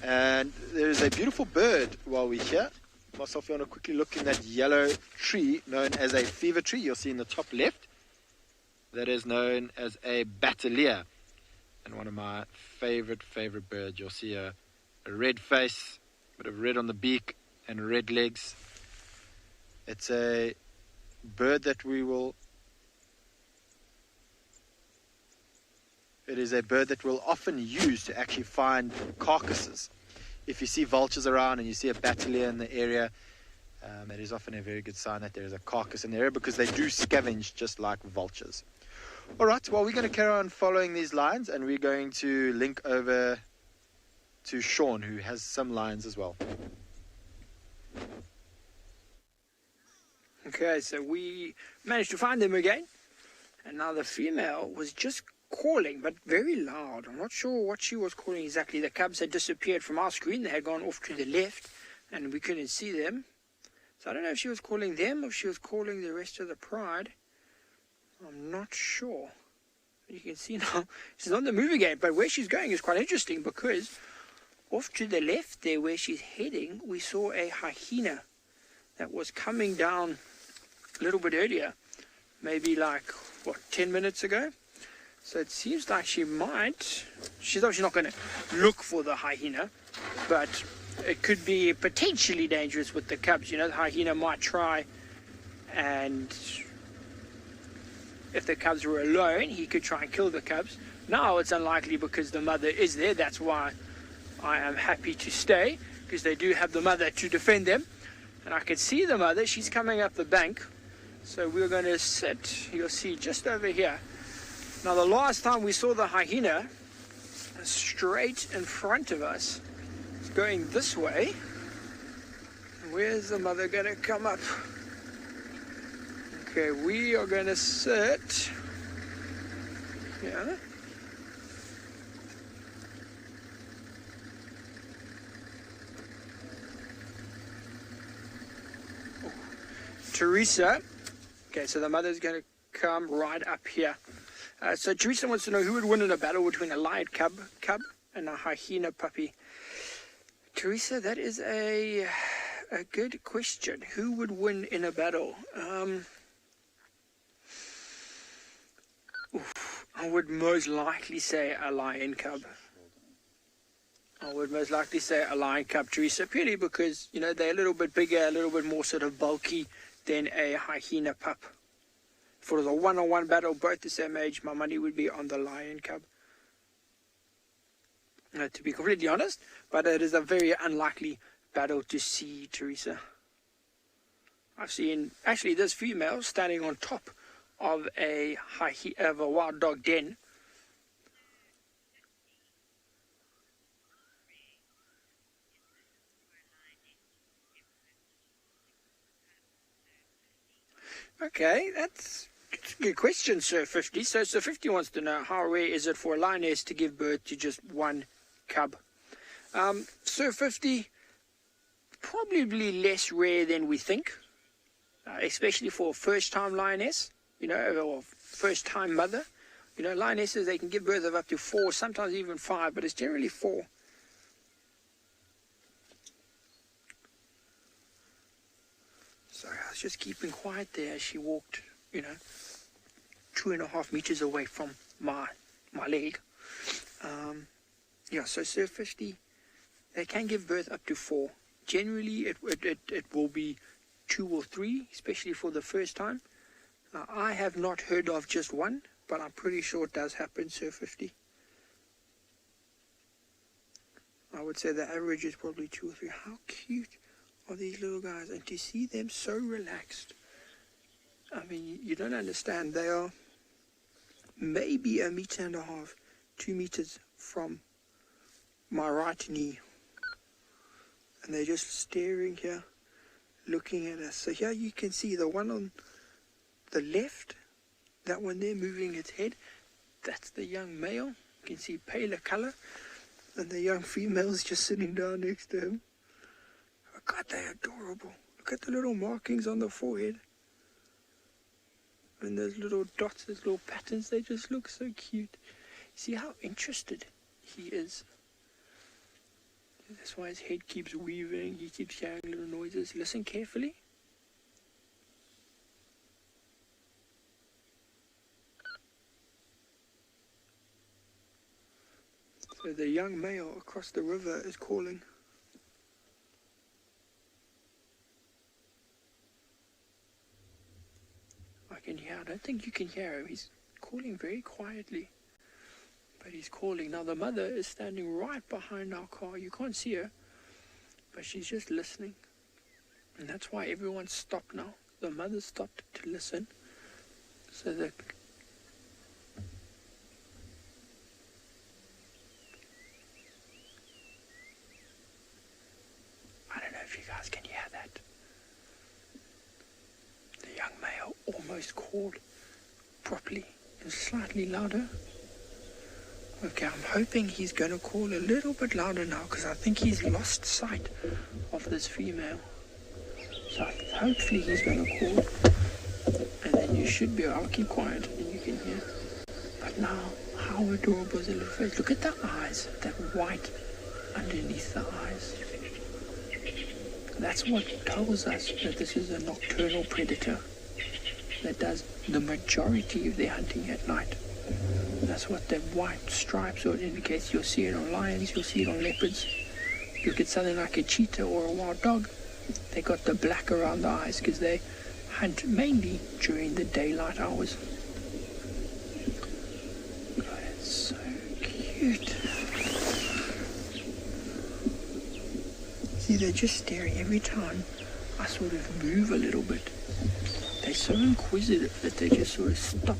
And there is a beautiful bird while we're here. Myself, you want to quickly look in that yellow tree known as a fever tree. You'll see in the top left, that is known as a batalier. And one of my favorite birds. You'll see a red face Bit of red on the beak and red legs. It's a bird that it is a bird that we'll often use to actually find carcasses. If you see vultures around and you see a battalion in the area, it is often a very good sign that there is a carcass in the area, because they do scavenge just like vultures. All right, well, we're going to carry on following these lines, and we're going to link over to Sean, who has some lines as well. Okay, so we managed to find them again. And now the female was just calling, but very loud. I'm not sure what she was calling exactly. The cubs had disappeared from our screen. They had gone off to the left, and we couldn't see them. So I don't know if she was calling them or if she was calling the rest of the pride. I'm not sure. You can see now she's on the move again, but where she's going is quite interesting, because off to the left there, where she's heading, we saw a hyena that was coming down a little bit earlier, maybe like, 10 minutes ago. So it seems like she's obviously not going to look for the hyena, but it could be potentially dangerous with the cubs. You know, the hyena might try, and if the cubs were alone, he could try and kill the cubs. Now it's unlikely because the mother is there. That's why I am happy to stay, because they do have the mother to defend them. And I can see the mother. She's coming up the bank. So we're going to sit, you'll see, just over here. Now, the last time we saw the hyena, straight in front of us, it's going this way. Where's the mother going to come up? Okay, we are going to sit here. Teresa. Okay, so the mother's going to come right up here. So Teresa wants to know who would win in a battle between a lion cub and a hyena puppy. Teresa, that is a good question. Who would win in a battle? I would most likely say a lion cub. Teresa, purely because, you know, they're a little bit bigger, a little bit more sort of bulky than a hyena pup. If it was a one-on-one battle, both the same age, my money would be on the lion cub. To be completely honest, but it is a very unlikely battle to see, Teresa. I've seen, actually, this female standing on top of a wild dog den. Okay, that's a good question, Sir 50. So Sir 50 wants to know, how rare is it for a lioness to give birth to just one cub? Sir 50, probably less rare than we think, especially for a first-time lioness, you know, or first-time mother. You know, lionesses, they can give birth of up to 4, sometimes even 5, but it's generally 4. Sorry, I was just keeping quiet there as she walked, you know, 2.5 meters away from my leg. Yeah, so Sir 50, they can give birth up to 4. Generally, it will be 2 or 3, especially for the first time. I have not heard of just one, but I'm pretty sure it does happen, Sir 50. I would say the average is probably 2 or 3. How cute are these little guys? And to see them so relaxed, I mean, you don't understand. They are maybe 1.5 meters, 2 meters from my right knee, and they're just staring here, looking at us. So here you can see the one on the left, that one there moving its head, that's the young male. You can see paler color, and the young female's just sitting down next to him. Oh God, they're adorable. Look at the little markings on the forehead. And those little dots, those little patterns, they just look so cute. See how interested he is. That's why his head keeps weaving. He keeps hearing little noises. Listen carefully. So the young male across the river is calling. I don't think you can hear him. He's calling very quietly. But he's calling. Now the mother is standing right behind our car. You can't see her, but she's just listening. And that's why everyone's stopped now. The mother stopped to listen. So that I don't know if you guys can hear that. The young male almost called properly and slightly louder. Okay, I'm hoping he's going to call a little bit louder now because I think he's lost sight of this female. So hopefully he's going to call, and then you should be, I'll keep quiet and you can hear. But now, how adorable is the little face. Look at the eyes, that white underneath the eyes. That's what tells us that this is a nocturnal predator that does the majority of their hunting at night. That's what the white stripes or it indicates. You'll see it on lions, you'll see it on leopards. Look at something like a cheetah or a wild dog. They got the black around the eyes because they hunt mainly during the daylight hours. God, it's so cute. See, they're just staring every time I sort of move a little bit. They're so inquisitive that they just sort of stop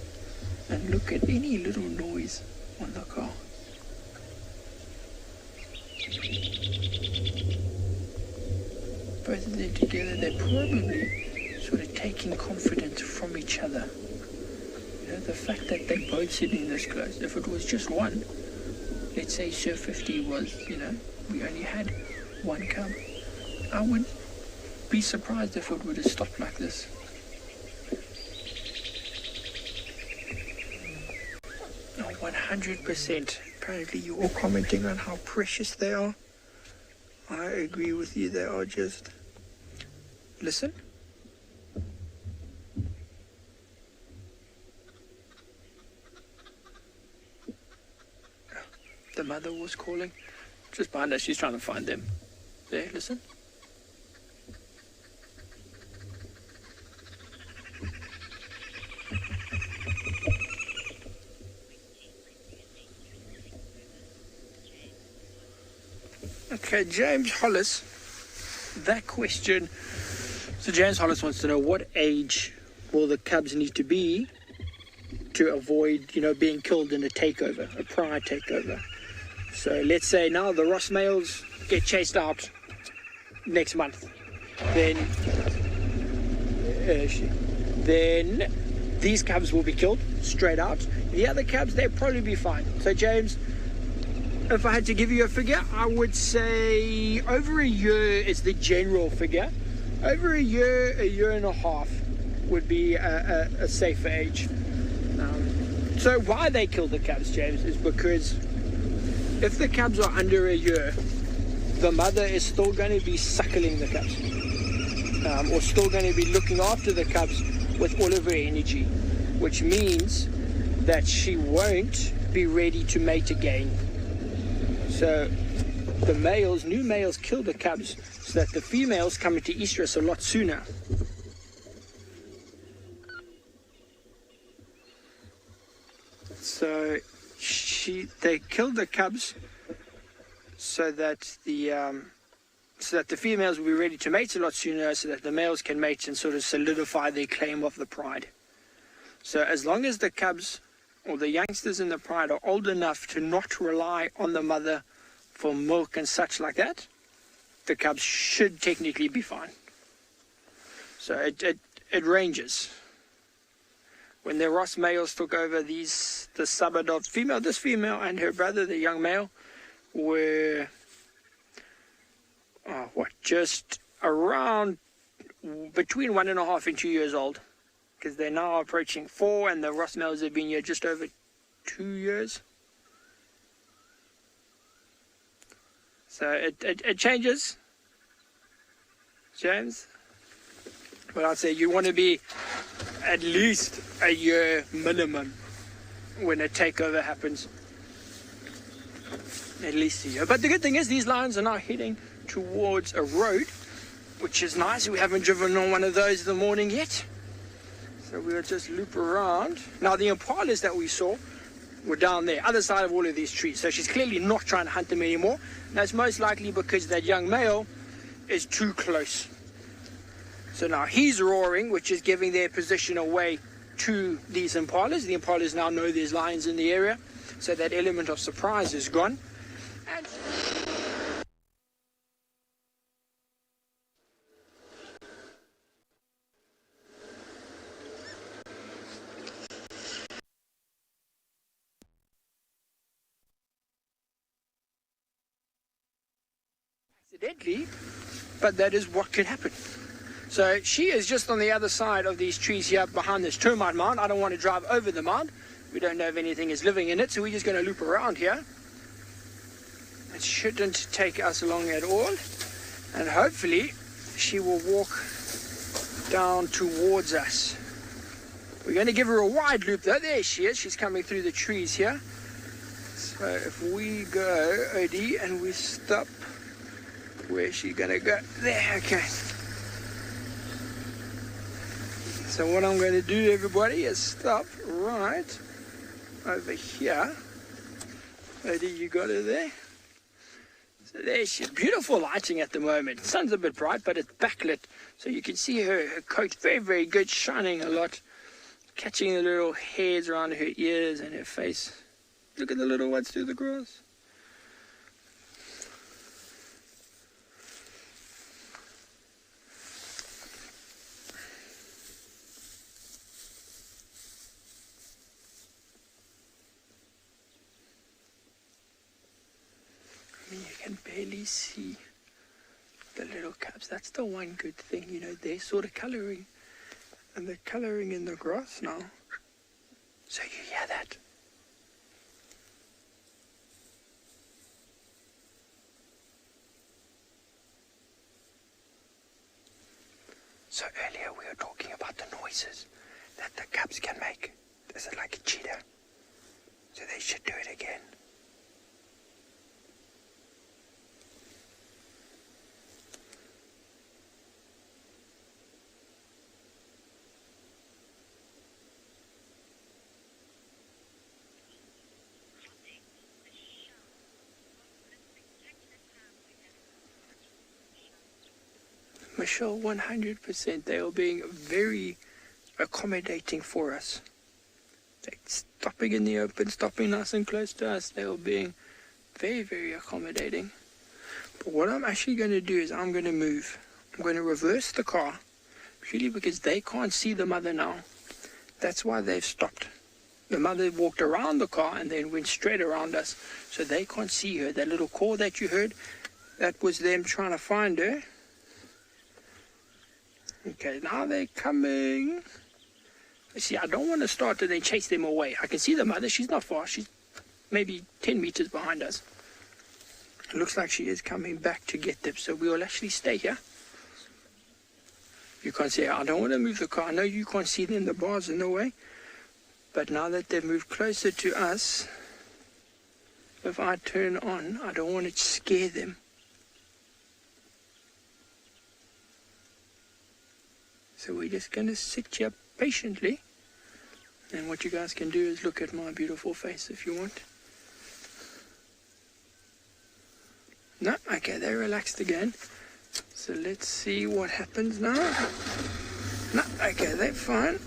and look at any little noise on the car. Both of them together, they're probably sort of taking confidence from each other. You know, the fact that they're both sitting this close. If it was just one, let's say Sir 50 was, you know, we only had one cub, I would be surprised if it would have stopped like this. Oh, 100%. Apparently you're all commenting on how precious they are. I agree with you, they are just... Listen. The mother was calling. Just behind us, she's trying to find them. There, listen. Okay, James Hollis, that question. So James Hollis wants to know what age will the cubs need to be to avoid, you know, being killed in a takeover, a prior takeover. So let's say now the Ross males get chased out next month. Then these cubs will be killed straight out. The other cubs, they'll probably be fine. So James, if I had to give you a figure, I would say over a year is the general figure. Over a year and a half would be a safer age. So why they kill the cubs, James, is because if the cubs are under a year, the mother is still going to be suckling the cubs, or still going to be looking after the cubs with all of her energy, which means that she won't be ready to mate again. So the males, new males, kill the cubs so that the females come into estrus a lot sooner. So they kill the cubs so that the females will be ready to mate a lot sooner, so that the males can mate and sort of solidify their claim of the pride. So as long as the cubs or the youngsters in the pride are old enough to not rely on the mother for milk and such like that, the cubs should technically be fine. So it ranges. When the Ross males took over the sub-adult female, this female and her brother, the young male, were just around between 1.5 and 2 years old, because they're now approaching 4, and the Ross males have been here just over 2 years. So it changes, James. But I'd say you want to be at least a year minimum when a takeover happens. At least a year. But the good thing is these lions are now heading towards a road, which is nice. We haven't driven on one of those in the morning yet. So we'll just loop around. Now the impalas that we saw were down there, other side of all of these trees. So she's clearly not trying to hunt them anymore. And that's most likely because that young male is too close. So now he's roaring, which is giving their position away to these impalas. The impalas now know there's lions in the area, so that element of surprise is gone. And accidentally, but that is what could happen. So she is just on the other side of these trees here behind this termite mound. I don't want to drive over the mound. We don't know if anything is living in it, so we're just going to loop around here. It shouldn't take us long at all. And hopefully she will walk down towards us. We're going to give her a wide loop though. There she is. She's coming through the trees here. So if we go, Odie, and we stop, where's she going to go? There, okay. So what I'm going to do, everybody, is stop right over here. Odie, you got her there? So there she's beautiful lighting at the moment. The sun's a bit bright, but it's backlit. So you can see her coat very, very good, shining a lot. Catching the little hairs around her ears and her face. Look at the little ones through the grass. You can barely see the little cubs. That's the one good thing, you know, they're sort of colouring. And they're colouring in the grass now. So you hear that? So earlier we were talking about the noises that the cubs can make. Is it like a cheetah? So they should do it again. Michelle, 100%, they are being very accommodating for us. They're stopping in the open, stopping nice and close to us. They are being very, very accommodating. But what I'm actually going to do is I'm going to move. I'm going to reverse the car, purely because they can't see the mother now. That's why they've stopped. The mother walked around the car and then went straight around us, so they can't see her. That little call that you heard, that was them trying to find her. Okay, now they're coming. See, I don't want to start and then chase them away. I can see the mother. She's not far. She's maybe 10 meters behind us. It looks like she is coming back to get them, so we will actually stay here. You can't see her. I don't want to move the car. I know you can't see them. The bar's in the way. But now that they've moved closer to us, if I turn on, I don't want to scare them. So we're just going to sit here patiently. And what you guys can do is look at my beautiful face if you want. No, okay, they're relaxed again. So let's see what happens now. No, okay, they're fine.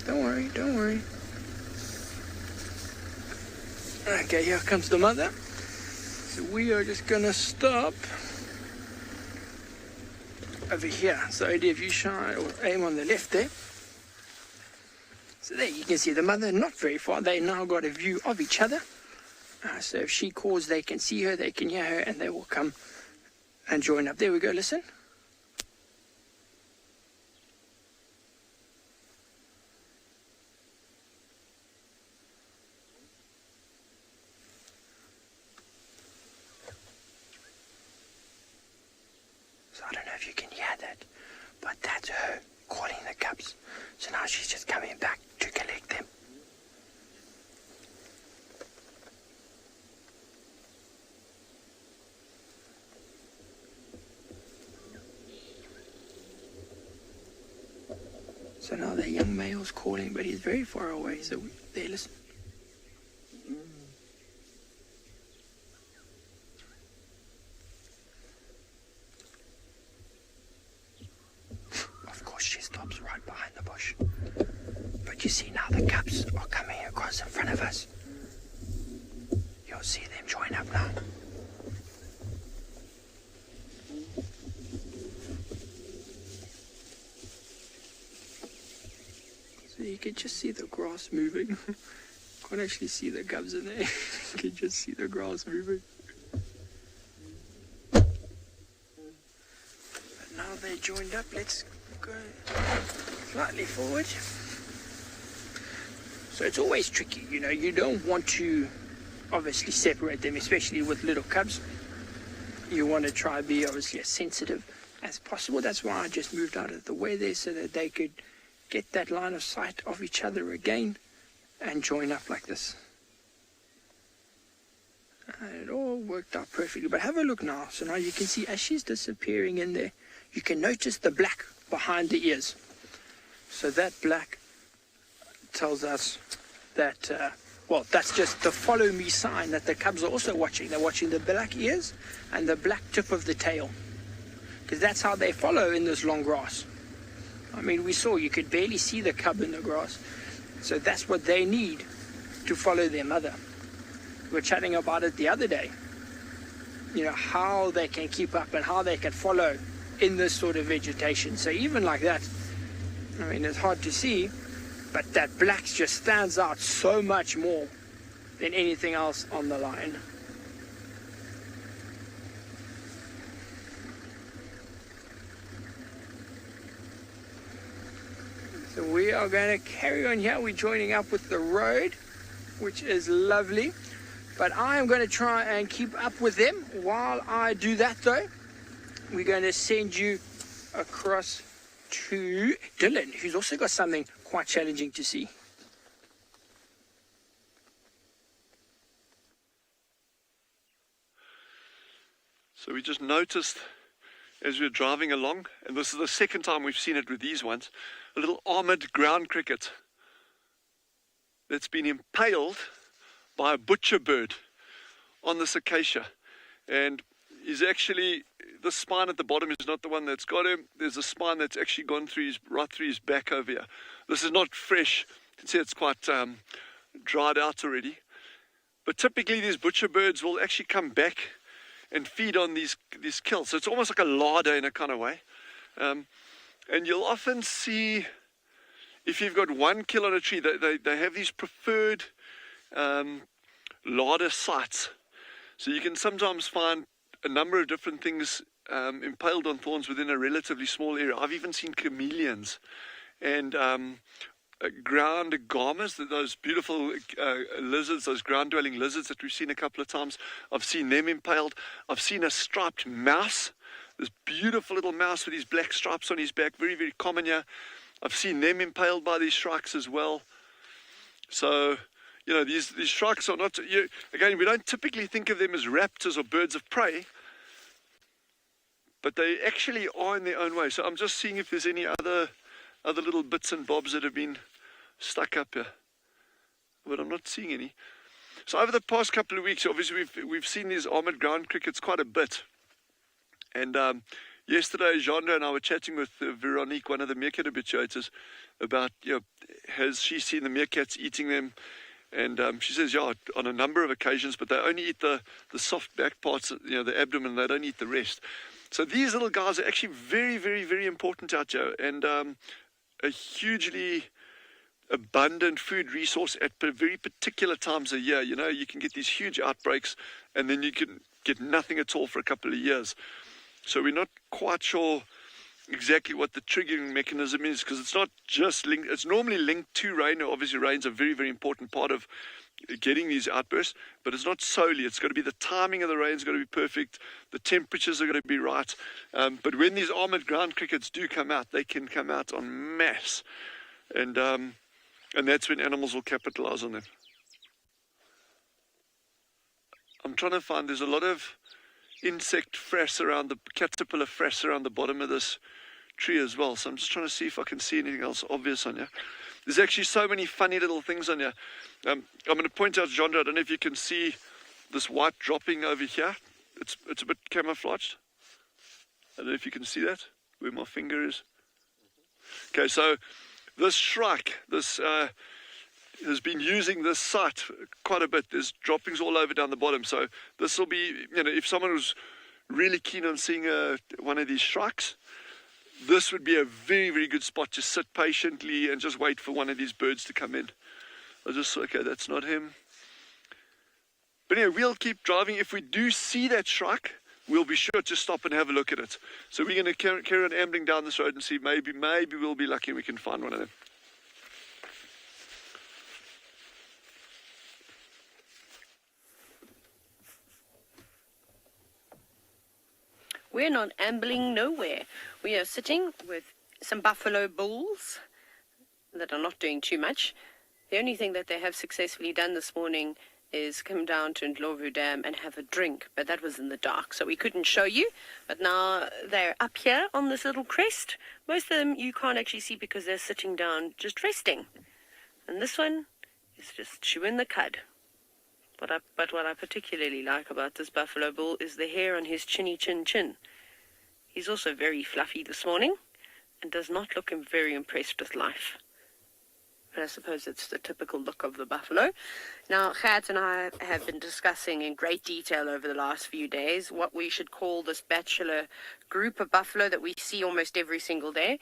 Don't worry, don't worry. Okay, here comes the mother. So we are just going to stop over here. So if you shine or aim on the left there. So there you can see the mother, not very far. They now got a view of each other. So if she calls, they can see her, they can hear her, and they will come and join up. There we go, listen. So I don't know if you can hear that, but that's her calling the cubs. So now she's just coming back to collect them. So now the young male's calling, but he's very far away. So there, listen. Of course, she stops right behind the bush. But you see now the cubs are coming across in front of us. You'll see them join up now. So you can just see the grass moving. Can't actually see the cubs in there. You can just see the grass moving. But now they joined up. Let's go slightly forward. So it's always tricky, you know. You don't want to obviously separate them, especially with little cubs. You want to try to be obviously as sensitive as possible. That's why I just moved out of the way there, so that they could get that line of sight of each other again and join up like this. And it all worked out perfectly. But have a look now. So now you can see as she's disappearing in there, you can notice the black behind the ears. So that black tells us that, well, that's just the follow me sign that the cubs are also watching. They're watching the black ears and the black tip of the tail, because that's how they follow in this long grass. I mean, we saw you could barely see the cub in the grass. So that's what they need to follow their mother. We were chatting about it the other day. You know, how they can keep up and how they can follow in this sort of vegetation. So even like that, I mean, it's hard to see, but that black just stands out so much more than anything else on the line. So we are going to carry on here. We're joining up with the road, which is lovely. But I am going to try and keep up with them. While I do that, though, we're going to send you across to Dylan, who's also got something quite challenging to see. So we just noticed as we were driving along, and this is the second time we've seen it with these ones, a little armored ground cricket that's been impaled by a butcher bird on this acacia. And he's actually, the spine at the bottom is not the one that's got him. There's a spine that's actually gone through right through his back over here. This is not fresh. You can see it's quite dried out already. But typically these butcher birds will actually come back and feed on these kills. So it's almost like a larder in a kind of way. And you'll often see, if you've got one kill on a tree, they have these preferred larder sites. So you can sometimes find a number of different things impaled on thorns within a relatively small area. I've even seen chameleons and ground gamas, those beautiful lizards, those ground-dwelling lizards that we've seen a couple of times. I've seen them impaled. I've seen a striped mouse, this beautiful little mouse with these black stripes on his back, very, very common here. I've seen them impaled by these shrikes as well. So, you know, these shrikes are not, again, we don't typically think of them as raptors or birds of prey, but they actually are in their own way. So I'm just seeing if there's any other little bits and bobs that have been stuck up here, but I'm not seeing any. So over the past couple of weeks, obviously we've seen these armored ground crickets quite a bit. And yesterday, Jeandre and I were chatting with Veronique, one of the meerkat habituators, about, you know, has she seen the meerkats eating them? And she says, yeah, on a number of occasions, but they only eat the soft back parts, you know, the abdomen. They don't eat the rest. So these little guys are actually very, very, very important out here, and a hugely abundant food resource at very particular times of year. You know, you can get these huge outbreaks, and then you can get nothing at all for a couple of years. So we're not quite sure exactly what the triggering mechanism is, because it's not just linked, it's normally linked to rain. Obviously rain's a very, very important part of getting these outbursts, but it's not solely. It's got to be the timing of the rain's got to be perfect, the temperatures are going to be right. But when these armored ground crickets do come out, they can come out en masse, and that's when animals will capitalize on them. I'm trying to find, there's a lot of insect frass around, the caterpillar frass around the bottom of this tree as well. So I'm just trying to see if I can see anything else obvious on here. There's actually so many funny little things on here. I'm going to point out, Jean, I don't know if you can see this white dropping over here. It's a bit camouflaged. I don't know if you can see that, where my finger is. Okay, so this shrike, has been using this site quite a bit. There's droppings all over down the bottom. So this will be, if someone was really keen on seeing one of these shrikes, this would be a very, very good spot to sit patiently and just wait for one of these birds to come in. Okay, that's not him. But anyway, we'll keep driving. If we do see that shrike, we'll be sure to stop and have a look at it. So we're going to carry on ambling down this road and see, maybe we'll be lucky and we can find one of them. We're not ambling nowhere. We are sitting with some buffalo bulls that are not doing too much. The only thing that they have successfully done this morning is come down to Ndlovu Dam and have a drink, but that was in the dark, so we couldn't show you. But now they're up here on this little crest. Most of them you can't actually see because they're sitting down just resting. And this one is just chewing the cud. But what I particularly like about this buffalo bull is the hair on his chinny chin. He's also very fluffy this morning and does not look very impressed with life. But I suppose it's the typical look of the buffalo. Now, Gert and I have been discussing in great detail over the last few days what we should call this bachelor group of buffalo that we see almost every single day.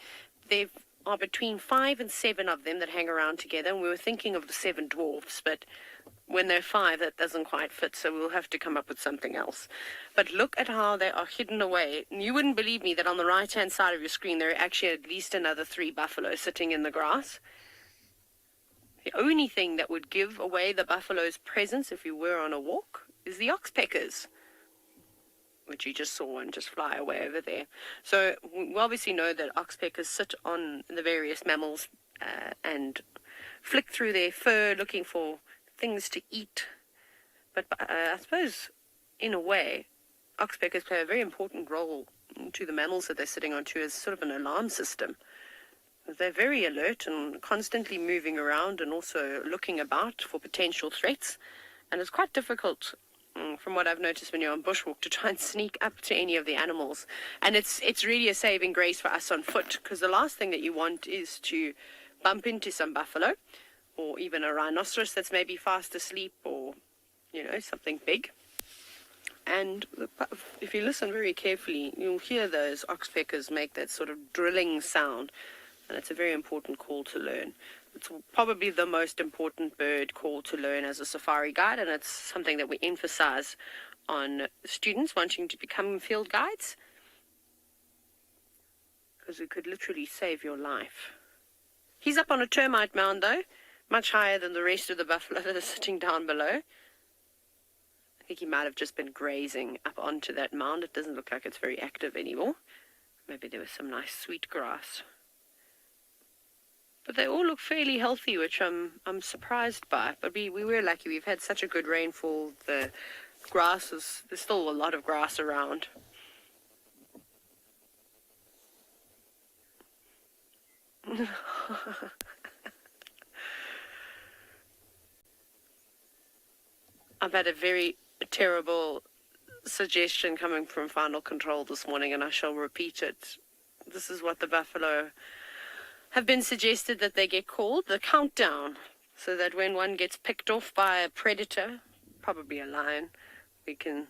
There are between 5 and 7 of them that hang around together, and we were thinking of the 7 dwarfs, but when they're 5, that doesn't quite fit, so we'll have to come up with something else. But look at how they are hidden away. You wouldn't believe me that on the right-hand side of your screen, there are actually at least another 3 buffalo sitting in the grass. The only thing that would give away the buffalo's presence if you were on a walk is the oxpeckers, which you just saw one just fly away over there. So we obviously know that oxpeckers sit on the various mammals and flick through their fur looking for things to eat. But I suppose, in a way, oxpeckers play a very important role to the mammals that they're sitting on too, as sort of an alarm system. They're very alert and constantly moving around and also looking about for potential threats. And it's quite difficult, from what I've noticed when you're on bushwalk, to try and sneak up to any of the animals. And it's really a saving grace for us on foot, because the last thing that you want is to bump into some buffalo or even a rhinoceros that's maybe fast asleep, or, something big. And if you listen very carefully, you'll hear those oxpeckers make that sort of drilling sound. And it's a very important call to learn. It's probably the most important bird call to learn as a safari guide, and it's something that we emphasize on students wanting to become field guides, because it could literally save your life. He's up on a termite mound, though, much higher than the rest of the buffalo that are sitting down below. I think he might have just been grazing up onto that mound. It doesn't look like it's very active anymore. Maybe there was some nice sweet grass. But they all look fairly healthy, which I'm surprised by. But we were lucky. We've had such a good rainfall. The grass there's still a lot of grass around. I've had a very terrible suggestion coming from Final Control this morning, and I shall repeat it. This is what the buffalo have been suggested that they get called, the countdown, so that when one gets picked off by a predator, probably a lion, we can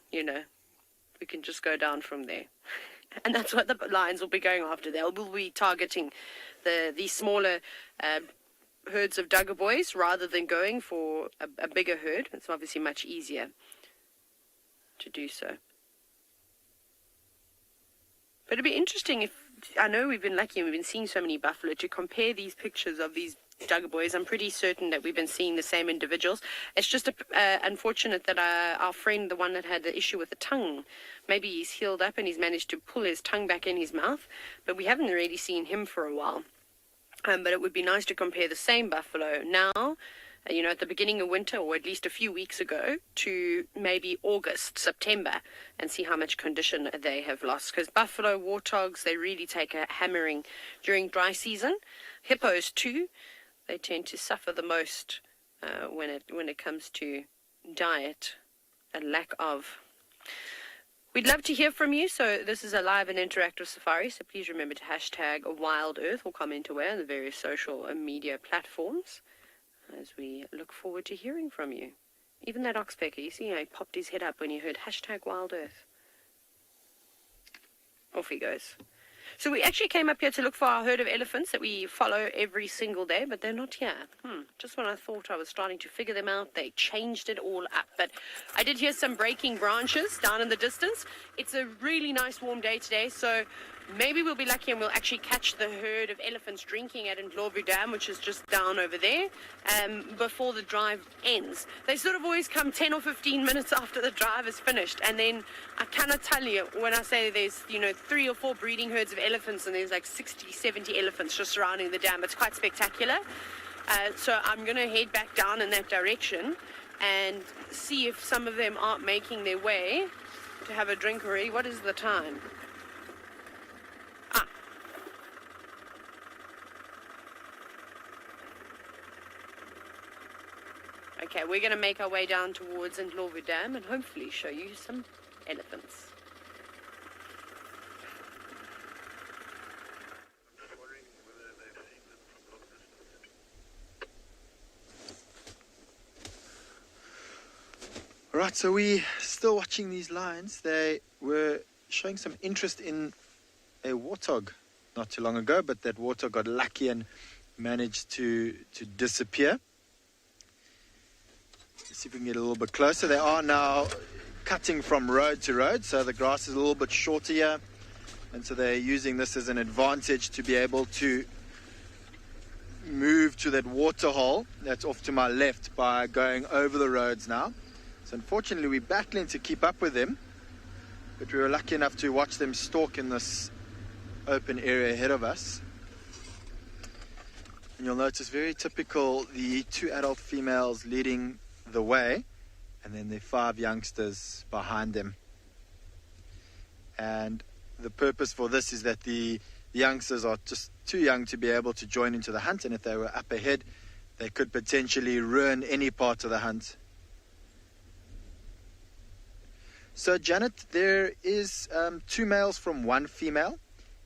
just go down from there. And that's what the lions will be going after. They will be targeting these smaller herds of duggar boys rather than going for a bigger herd. It's obviously much easier to do so. But it'd be interesting if, I know we've been lucky and we've been seeing so many buffalo, to compare these pictures of these duggar boys. I'm pretty certain that we've been seeing the same individuals. It's just unfortunate that our friend, the one that had the issue with the tongue, maybe he's healed up and he's managed to pull his tongue back in his mouth, but we haven't really seen him for a while. But it would be nice to compare the same buffalo now at the beginning of winter, or at least a few weeks ago, to maybe August, September, and see how much condition they have lost. Because buffalo, warthogs, they really take a hammering during dry season. Hippos too, they tend to suffer the most when it comes to diet and lack of. We'd love to hear from you. So this is a live and interactive safari. So please remember to hashtag Wild Earth or comment away on the various social media platforms as we look forward to hearing from you. Even that oxpecker, you see how he popped his head up when he heard hashtag Wild Earth. Off he goes. So we actually came up here to look for our herd of elephants that we follow every single day, but they're not here. Just when I thought I was starting to figure them out, they changed it all up. But I did hear some breaking branches down in the distance. It's a really nice warm day today, so maybe we'll be lucky and we'll actually catch the herd of elephants drinking at Ndlovu Dam, which is just down over there, before the drive ends. They sort of always come 10 or 15 minutes after the drive is finished. And then I cannot tell you, when I say there's, 3 or 4 breeding herds of elephants and there's like 60, 70 elephants just surrounding the dam. It's quite spectacular. So I'm going to head back down in that direction and see if some of them aren't making their way to have a drink already. What is the time? Okay, we're going to make our way down towards Ndlovu Dam and hopefully show you some elephants. Right, so we're still watching these lions. They were showing some interest in a warthog not too long ago, but that warthog got lucky and managed to disappear. Let's see if we can get a little bit closer. They are now cutting from road to road, so the grass is a little bit shorter here, and so they're using this as an advantage to be able to move to that water hole that's off to my left by going over the roads now. So unfortunately we're battling to keep up with them, but we were lucky enough to watch them stalk in this open area ahead of us. And you'll notice very typical, the 2 adult females leading the way and then the 5 youngsters behind them. And the purpose for this is that the youngsters are just too young to be able to join into the hunt, and if they were up ahead they could potentially ruin any part of the hunt. So Janet, there is 2 males from 1 female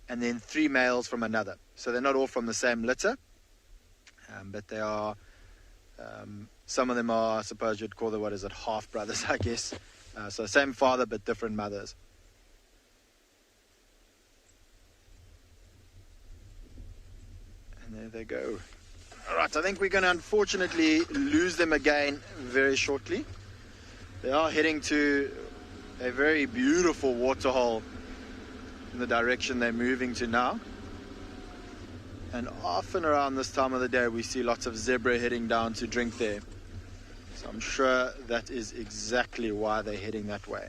and then 3 males from another. So they're not all from the same litter, but they are, some of them are, I suppose you'd call them, half brothers, I guess. So same father but different mothers. And there they go. All right, I think we're going to unfortunately lose them again very shortly. They are heading to a very beautiful waterhole in the direction they're moving to now. And often around this time of the day we see lots of zebra heading down to drink there. So I'm sure that is exactly why they're heading that way.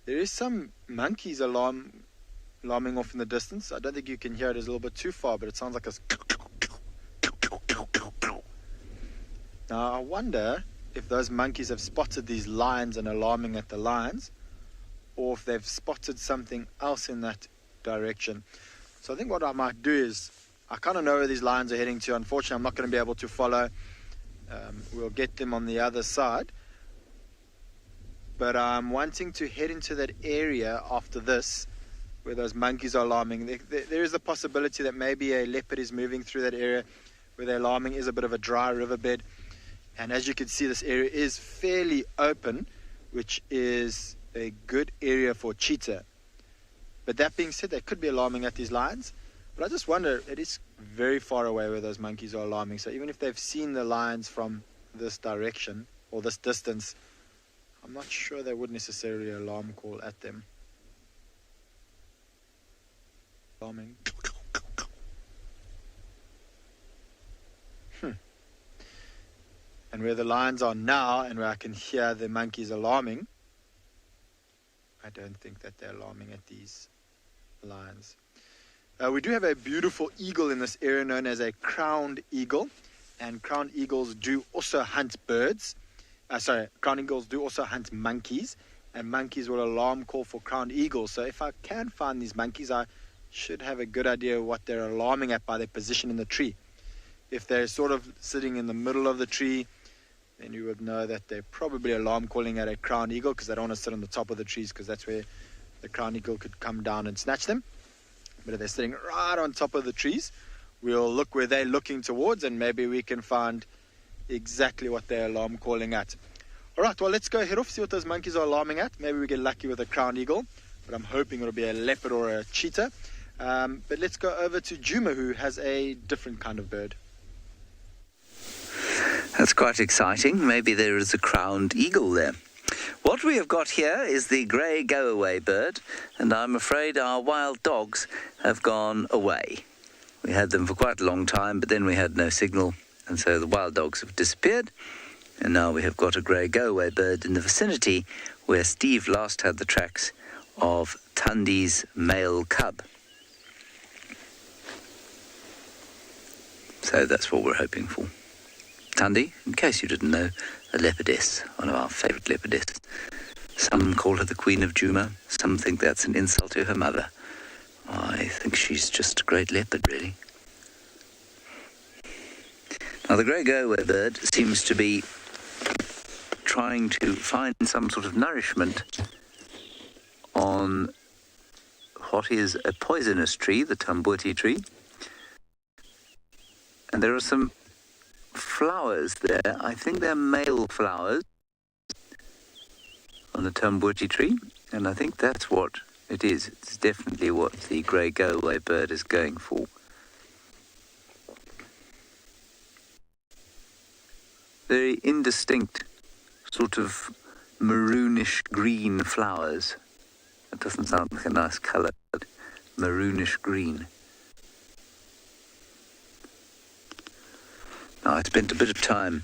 There is some monkeys alarming off in the distance. I don't think you can hear it, it's a little bit too far, but it sounds like a... Now I wonder if those monkeys have spotted these lions and alarming at the lions, or if they've spotted something else in that direction. So I think what I might do is, I kind of know where these lions are heading to. Unfortunately, I'm not going to be able to follow. We'll get them on the other side. But I'm wanting to head into that area after this, where those monkeys are alarming. There is a possibility that maybe a leopard is moving through that area where they're alarming. Is a bit of a dry riverbed. And as you can see, this area is fairly open, which is a good area for cheetah. But that being said, they could be alarming at these lions. But I just wonder, it is very far away where those monkeys are alarming. So even if they've seen the lions from this direction or this distance, I'm not sure they would necessarily alarm call at them. Alarming. And where the lions are now, and where I can hear the monkeys alarming, I don't think that they're alarming at these lions. We do have a beautiful eagle in this area known as a crowned eagle. And crowned eagles do also hunt birds. Crowned eagles do also hunt monkeys. And monkeys will alarm call for crowned eagles. So if I can find these monkeys, I should have a good idea of what they're alarming at by their position in the tree. If they're sort of sitting in the middle of the tree, then you would know that they're probably alarm calling at a crowned eagle, because they don't want to sit on the top of the trees, because that's where the crowned eagle could come down and snatch them. But if they're sitting right on top of the trees, we'll look where they're looking towards, and maybe we can find exactly what they're alarm calling at. All right, well, let's go head off, see what those monkeys are alarming at. Maybe we get lucky with a crowned eagle, but I'm hoping it'll be a leopard or a cheetah. But let's go over to Juma, who has a different kind of bird. That's quite exciting. Maybe there is a crowned eagle there. What we have got here is the grey go-away bird, and I'm afraid our wild dogs have gone away. We had them for quite a long time, but then we had no signal, and so the wild dogs have disappeared. And now we have got a grey go-away bird in the vicinity where Steve last had the tracks of Tundi's male cub. So that's what we're hoping for. Tundi, in case you didn't know, a leopardess, one of our favourite leopardesses. Some call her the Queen of Juma, some think that's an insult to her mother. I think she's just a great leopard, really. Now, the grey go-away bird seems to be trying to find some sort of nourishment on what is a poisonous tree, the tamboti tree. And there are some flowers there. I think they're male flowers on the tamboti tree, and I think that's what it is. It's definitely what the grey go-away bird is going for. Very indistinct, sort of maroonish green flowers. That doesn't sound like a nice colour, but maroonish green. Now, I spent a bit of time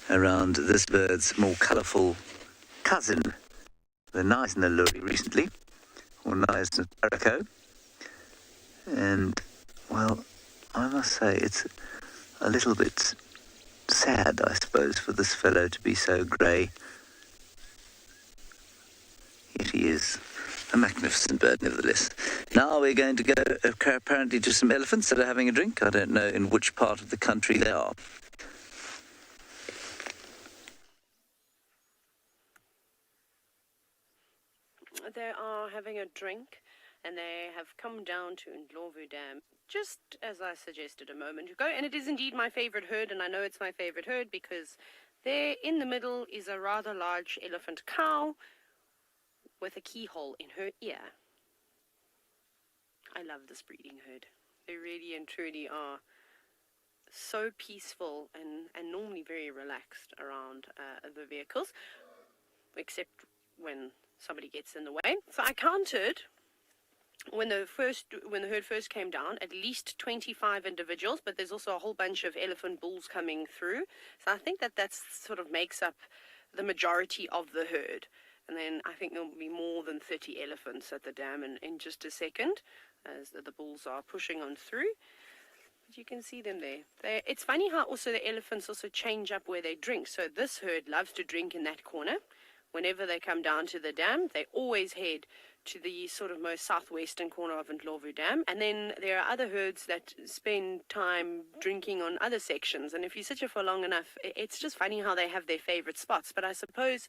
around this bird's more colourful cousin, the Naisenaluri, recently, or Naisenaluri. And, well, I must say it's a little bit sad, I suppose, for this fellow to be so grey. Yet he is a magnificent bird, nevertheless. Now we're going to go, apparently, to some elephants that are having a drink. I don't know in which part of the country they are. They are having a drink, and they have come down to Ndlovu Dam, just as I suggested a moment ago. And it is indeed my favourite herd, and I know it's my favourite herd because there in the middle is a rather large elephant cow with a keyhole in her ear. I love this breeding herd. They really and truly are so peaceful and normally very relaxed around the vehicles, except when somebody gets in the way. So I counted when the herd first came down, at least 25 individuals, but there's also a whole bunch of elephant bulls coming through. So I think that sort of makes up the majority of the herd. And then I think there'll be more than 30 elephants at the dam in just a second, as the bulls are pushing on through. But you can see them there. It's funny how also the elephants also change up where they drink. So this herd loves to drink in that corner. Whenever they come down to the dam, they always head to the sort of most southwestern corner of Ndlovu Dam. And then there are other herds that spend time drinking on other sections. And if you sit here for long enough, it's just funny how they have their favorite spots. But I suppose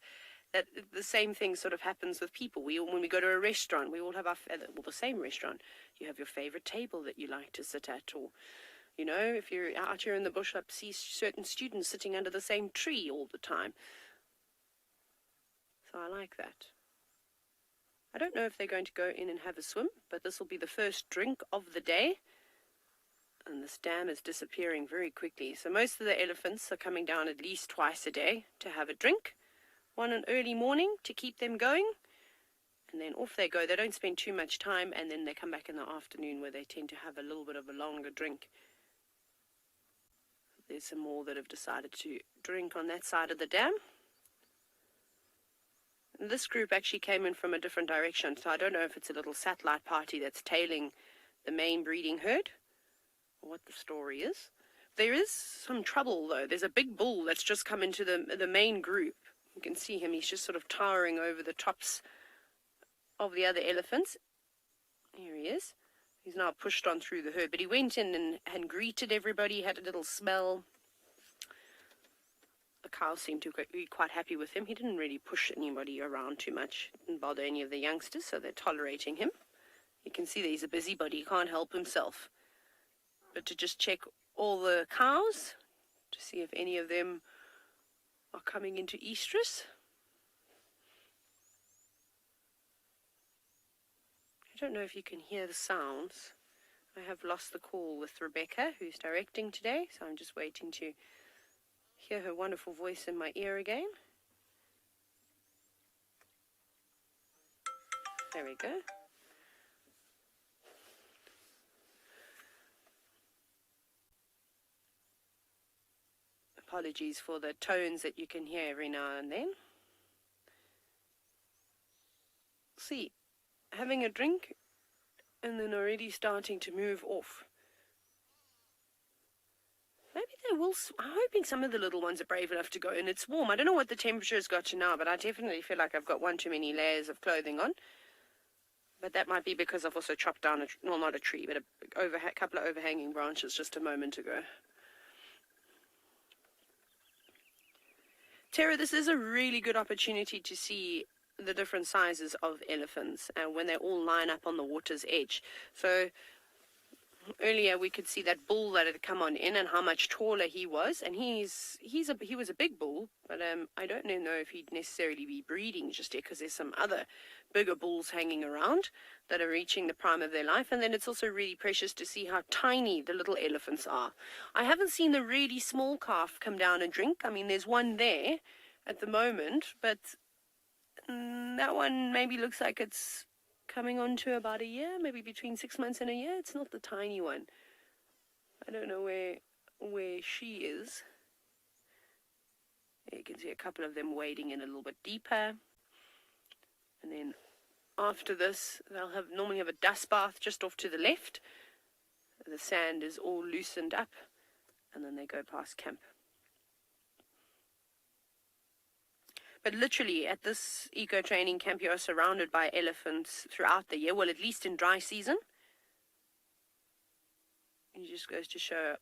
that the same thing sort of happens with people. When we go to a restaurant, we all have the same restaurant. You have your favorite table that you like to sit at, or, you know, if you're out here in the bush, I see certain students sitting under the same tree all the time. So I like that. I don't know if they're going to go in and have a swim, but this will be the first drink of the day. And this dam is disappearing very quickly. So most of the elephants are coming down at least twice a day to have a drink. One in early morning to keep them going. And then off they go. They don't spend too much time, and then they come back in the afternoon where they tend to have a little bit of a longer drink. There's some more that have decided to drink on that side of the dam. This group actually came in from a different direction, so I don't know if it's a little satellite party that's tailing the main breeding herd, or what the story is. There is some trouble, though. There's a big bull that's just come into the main group. You can see him. He's just sort of towering over the tops of the other elephants. Here he is. He's now pushed on through the herd, but he went in and greeted everybody, had a little smell. The cows seemed to be quite happy with him. He didn't really push anybody around too much. Didn't bother any of the youngsters, so they're tolerating him. You can see that he's a busybody. He can't help himself. But to just check all the cows, to see if any of them are coming into estrus. I don't know if you can hear the sounds. I have lost the call with Rebecca, who's directing today, so I'm just waiting to hear her wonderful voice in my ear again. There we go. Apologies for the tones that you can hear every now and then. See, having a drink and then already starting to move off. Maybe they will. I'm hoping some of the little ones are brave enough to go, and it's warm. I don't know what the temperature has got to now, but I definitely feel like I've got one too many layers of clothing on. But that might be because I've also chopped down well, not a tree, but a couple of overhanging branches just a moment ago. Tara, this is a really good opportunity to see the different sizes of elephants and when they all line up on the water's edge. So earlier we could see that bull that had come on in and how much taller he was, and he was a big bull, but I don't know if he'd necessarily be breeding just yet because there's some other bigger bulls hanging around that are reaching the prime of their life. And then it's also really precious to see how tiny the little elephants are. I haven't seen the really small calf come down and drink. I mean, there's one there at the moment, but that one maybe looks like it's coming on to about a year, maybe between 6 months and a year. It's not the tiny one. I don't know where she is. You can see a couple of them wading in a little bit deeper. And then after this, they'll normally have a dust bath just off to the left. The sand is all loosened up, and then they go past camp. But literally, at this eco-training camp, you are surrounded by elephants throughout the year, well, at least in dry season. It just goes to show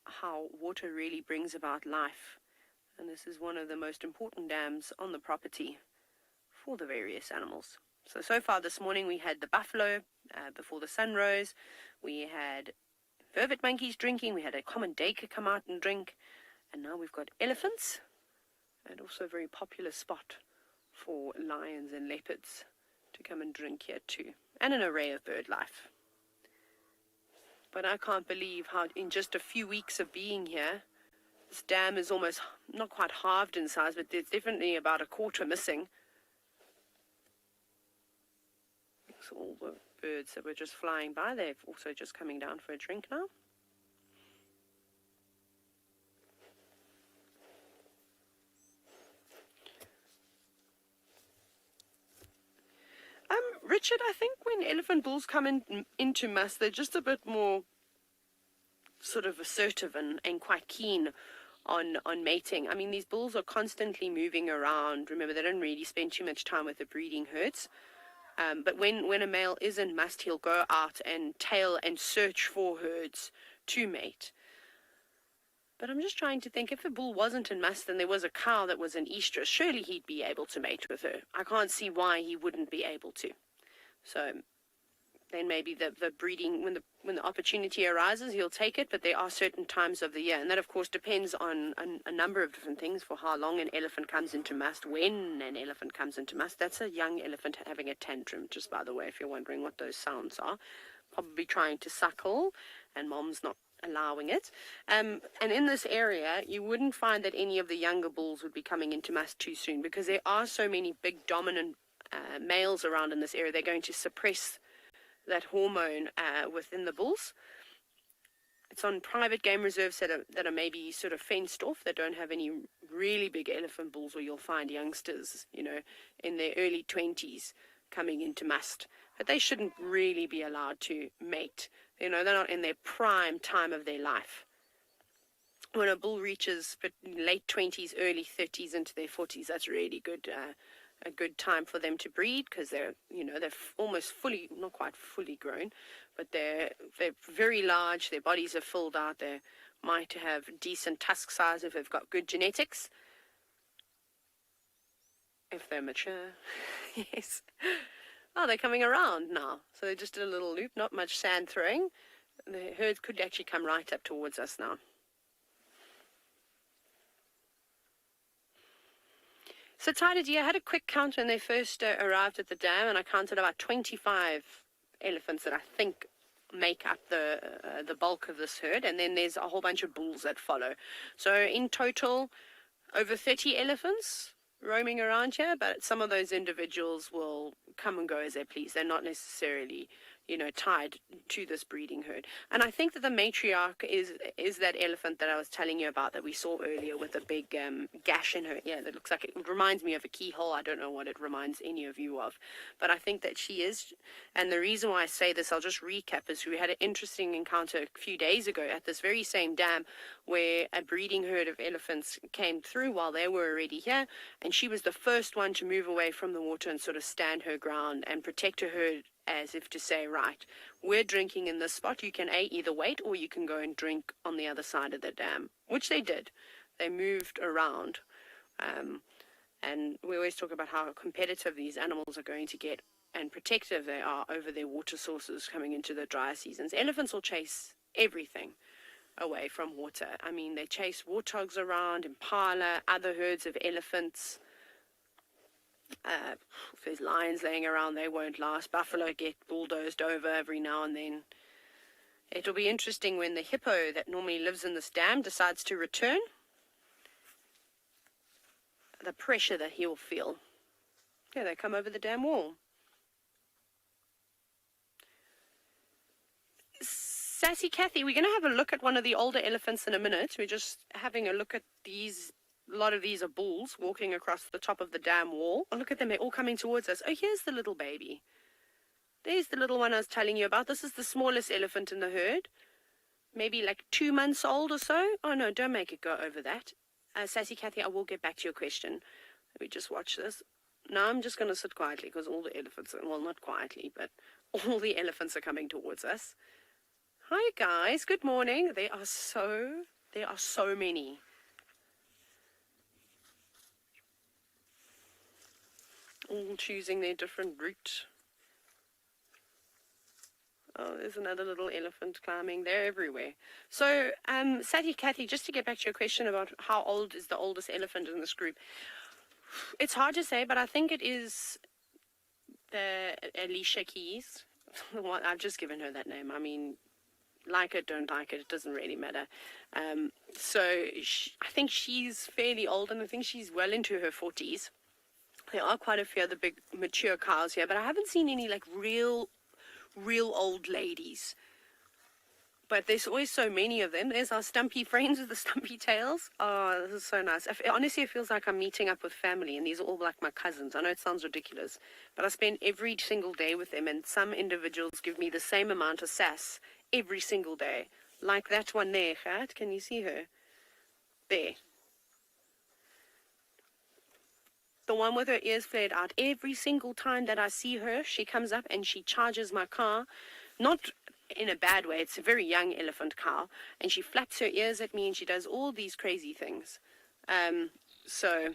how water really brings about life. And this is one of the most important dams on the property for the various animals. So far this morning we had the buffalo before the sun rose. We had vervet monkeys drinking. We had a common duiker come out and drink. And now we've got elephants. And also a very popular spot for lions and leopards to come and drink here too. And an array of bird life. But I can't believe how in just a few weeks of being here, this dam is almost not quite halved in size, but there's definitely about a quarter missing. So all the birds that were just flying by, they're also just coming down for a drink now. Richard, I think when elephant bulls come into must, they're just a bit more sort of assertive and quite keen on mating. I mean, these bulls are constantly moving around. Remember, they don't really spend too much time with the breeding herds. But when a male is in must, he'll go out and tail and search for herds to mate. But I'm just trying to think, if a bull wasn't in must and there was a cow that was in estrus, surely he'd be able to mate with her. I can't see why he wouldn't be able to. So then maybe the breeding, when the opportunity arises, he'll take it, but there are certain times of the year. And that, of course, depends on a number of different things, for how long an elephant comes into must, when an elephant comes into must. That's a young elephant having a tantrum, just by the way, if you're wondering what those sounds are. Probably trying to suckle, and mom's not allowing it. And in this area, you wouldn't find that any of the younger bulls would be coming into must too soon, because there are so many big dominant males around in this area. They're going to suppress that hormone within the bulls. It's on private game reserves that are maybe sort of fenced off, that don't have any really big elephant bulls, where you'll find youngsters, in their early 20s coming into must. but they shouldn't really be allowed to mate. You know, they're not in their prime time of their life. When a bull reaches late 20s, early 30s into their 40s, that's really good, a good time for them to breed, because they're almost fully, not quite fully grown, but they're very large. Their bodies are filled out. They might have decent tusk size if they've got good genetics. If they're mature, yes. Oh, they're coming around now. So they just did a little loop, not much sand throwing. The herd could actually come right up towards us now. So Tidy Deer had a quick count when they first arrived at the dam, and I counted about 25 elephants that I think make up the bulk of this herd, and then there's a whole bunch of bulls that follow. So in total, over 30 elephants roaming around here, but some of those individuals will come and go as they please. They're not necessarily, tied to this breeding herd. And I think that the matriarch is that elephant that I was telling you about that we saw earlier with a big gash in her ear that looks like it reminds me of a keyhole. I don't know what it reminds any of you of, but I think that she is. And the reason why I say this, I'll just recap, is we had an interesting encounter a few days ago at this very same dam where a breeding herd of elephants came through while they were already here, and she was the first one to move away from the water and sort of stand her ground and protect her herd, as if to say, right, we're drinking in this spot. You can either wait or you can go and drink on the other side of the dam, which they did. They moved around. And we always talk about how competitive these animals are going to get and protective they are over their water sources coming into the dry seasons. Elephants will chase everything away from water. I mean, they chase warthogs around, impala, other herds of elephants. If there's lions laying around, they won't last. Buffalo get bulldozed over every now and then. It'll be interesting when the hippo that normally lives in this dam decides to return. The pressure that he'll feel. Yeah, they come over the dam wall. Sassy Kathy, we're going to have a look at one of the older elephants in a minute. We're just having a look at these. A lot of these are bulls walking across the top of the dam wall. Oh, look at them. They're all coming towards us. Oh, here's the little baby. There's the little one I was telling you about. This is the smallest elephant in the herd. Maybe like 2 months old or so. Oh, no, don't make it go over that. Sassy Kathy, I will get back to your question. Let me just watch this. Now I'm just going to sit quietly because all the elephants, well, not quietly, but all the elephants are coming towards us. Hi, guys. Good morning. There are so many. All choosing their different route. Oh, there's another little elephant climbing. They're everywhere. So, Sassy Kathy, just to get back to your question about how old is the oldest elephant in this group, it's hard to say, but I think it is the Alicia Keys. Well, I've just given her that name. I mean, like it, don't like it, it doesn't really matter. So I think she's fairly old, and I think she's well into her 40s. There are quite a few other big mature cows here, but I haven't seen any like real old ladies. But there's always so many of them. There's our stumpy friends with the stumpy tails. Oh, this is so nice. Honestly, it feels like I'm meeting up with family, and these are all like my cousins. I know it sounds ridiculous, but I spend every single day with them, and some individuals give me the same amount of sass every single day. Like that one there, Gert. Can you see her? There. The one with her ears flared out. Every single time that I see her, she comes up and she charges my car. Not in a bad way. It's a very young elephant cow. And she flaps her ears at me and she does all these crazy things. So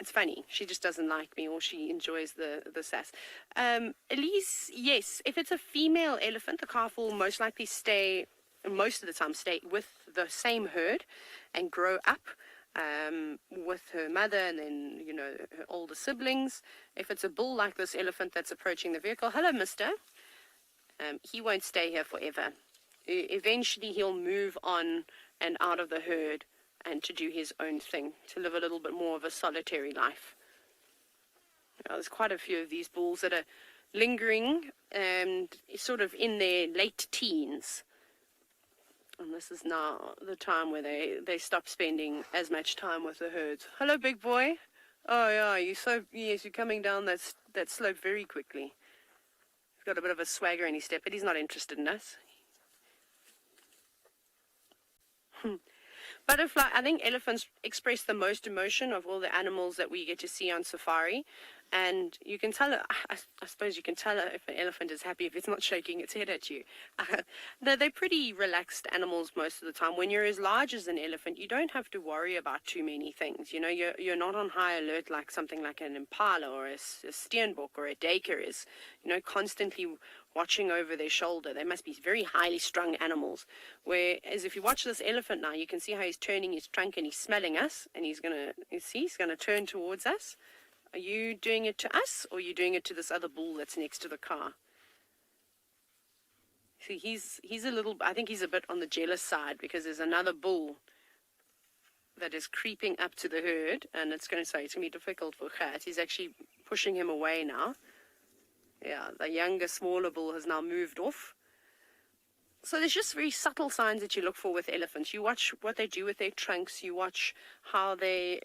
it's funny. She just doesn't like me, or she enjoys the sass. Elise, yes. If it's a female elephant, the calf will most likely most of the time stay with the same herd and grow up. With her mother and then, her older siblings. If it's a bull like this elephant that's approaching the vehicle, hello, mister. He won't stay here forever. Eventually he'll move on and out of the herd and to do his own thing, to live a little bit more of a solitary life. There's quite a few of these bulls that are lingering and sort of in their late teens. And this is now the time where they stop spending as much time with the herds. Hello, big boy. Oh, yeah, you're coming down that slope very quickly. got a bit of a swagger in his step, but he's not interested in us. Butterfly, I think elephants express the most emotion of all the animals that we get to see on safari. And you can tell, I suppose you can tell if an elephant is happy if it's not shaking its head at you. They're pretty relaxed animals most of the time. When you're as large as an elephant, you don't have to worry about too many things. You know, you're not on high alert like something like an impala or a steenbok or a duiker is, you know, constantly watching over their shoulder. They must be very highly strung animals. Whereas if you watch this elephant now, you can see how he's turning his trunk and he's smelling us, and he's gonna turn towards us. Are you doing it to us, or are you doing it to this other bull that's next to the car? See, he's a little, I think he's a bit on the jealous side, because there's another bull that is creeping up to the herd, and it's going to be difficult for Gert. He's actually pushing him away now. Yeah, the younger, smaller bull has now moved off. So there's just very subtle signs that you look for with elephants. You watch what they do with their trunks. You watch how they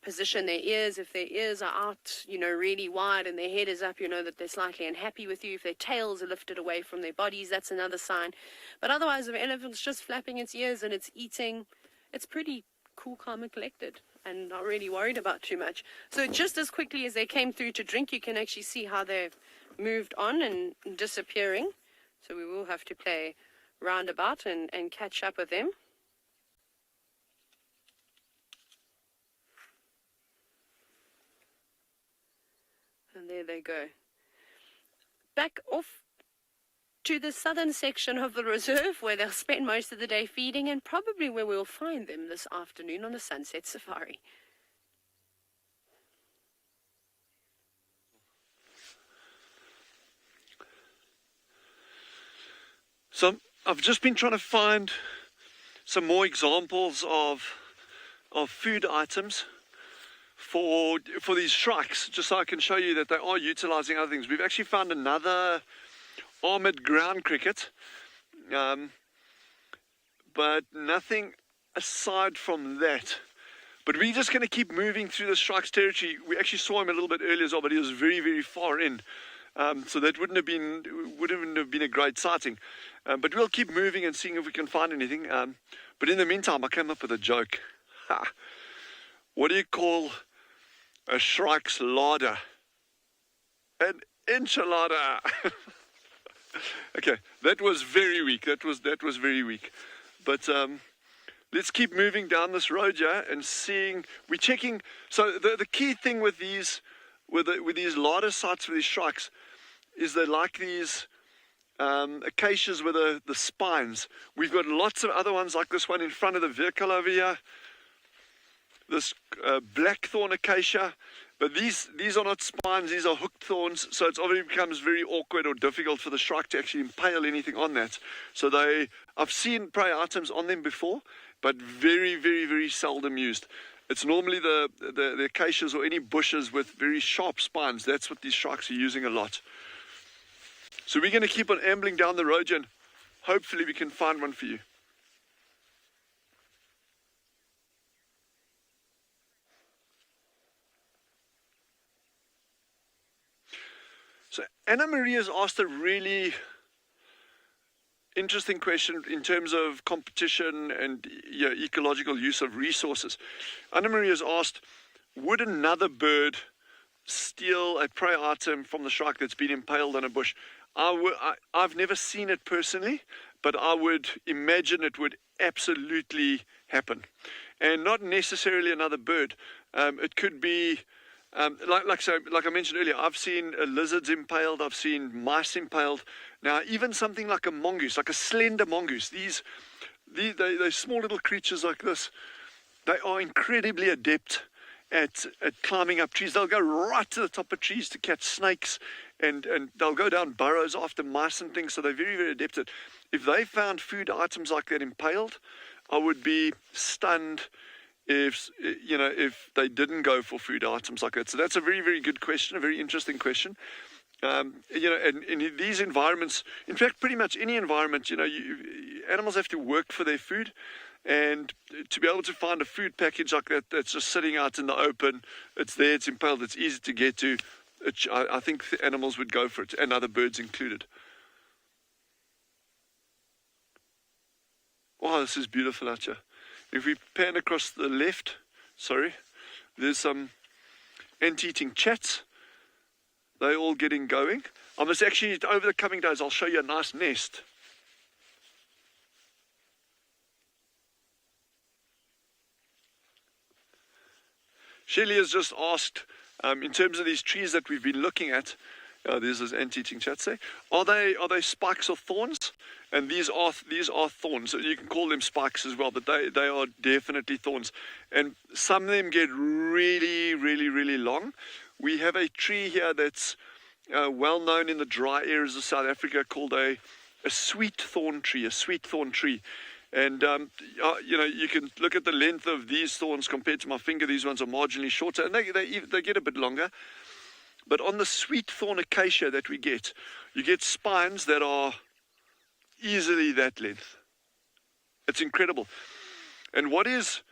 position their ears. If their ears are out, you know, really wide and their head is up, you know that they're slightly unhappy with you. If their tails are lifted away from their bodies, that's another sign. But otherwise, if an elephant's just flapping its ears and it's eating, it's pretty cool, calm, and collected, and not really worried about too much. So just as quickly as they came through to drink, you can actually see how they've moved on and disappearing. So we will have to play roundabout and catch up with them. And there they go. Back off to the southern section of the reserve, where they'll spend most of the day feeding, and probably where we'll find them this afternoon on the sunset safari. So I've just been trying to find some more examples of food items for these shrikes, just so I can show you that they are utilizing other things. We've actually found another armored ground cricket, but nothing aside from that. But we're just going to keep moving through the shrike's territory. We actually saw him a little bit earlier as well, but he was very, very far in. So that wouldn't have been a great sighting. But we'll keep moving and seeing if we can find anything. But in the meantime, I came up with a joke. What do you call a shrike's larder? An enchilada. Okay, that was very weak. That was very weak. But let's keep moving down this road here and seeing. We're checking. So the key thing with these larder sites for these shrikes is they like these acacias with the spines. We've got lots of other ones like this one in front of the vehicle over here. This blackthorn acacia. But these are not spines, these are hooked thorns, so it obviously becomes very awkward or difficult for the shrike to actually impale anything on that. So I've seen prey items on them before, but very, very, very seldom used. It's normally the acacias or any bushes with very sharp spines. That's what these shrikes are using a lot. So we're going to keep on ambling down the road and hopefully we can find one for you. So Anna Maria has asked a really interesting question in terms of competition and ecological use of resources. Anna Maria has asked, would another bird steal a prey item from the shrike that's been impaled on a bush? I've never seen it personally, but I would imagine it would absolutely happen. And not necessarily another bird. It could be like I mentioned earlier, I've seen lizards impaled, I've seen mice impaled. Now, even something like a mongoose, like a slender mongoose, they're small little creatures like this. They are incredibly adept at climbing up trees. They'll go right to the top of trees to catch snakes, and they'll go down burrows after mice and things. So they're very, very adept at. If they found food items like that impaled, I would be stunned if they didn't go for food items like that. So that's a very, very good question, a very interesting question. And in these environments, in fact, pretty much any environment, animals have to work for their food, and to be able to find a food package like that that's just sitting out in the open, it's there, it's impaled, it's easy to get to, I think the animals would go for it, and other birds included. Oh, this is beautiful out here. If we pan across the left, there's some ant-eating chats. They're all getting going. I must actually, over the coming days, I'll show you a nice nest. Shelley has just asked, in terms of these trees that we've been looking at, there's those ant-eating chats there. Are they spikes or thorns? And these are thorns. So you can call them spikes as well, but they are definitely thorns. And some of them get really, really, really long. We have a tree here that's well known in the dry areas of South Africa called a sweet thorn tree. And you can look at the length of these thorns compared to my finger. These ones are marginally shorter, and they get a bit longer. But on the sweet thorn acacia that we get, you get spines that are easily that length. It's incredible. And what is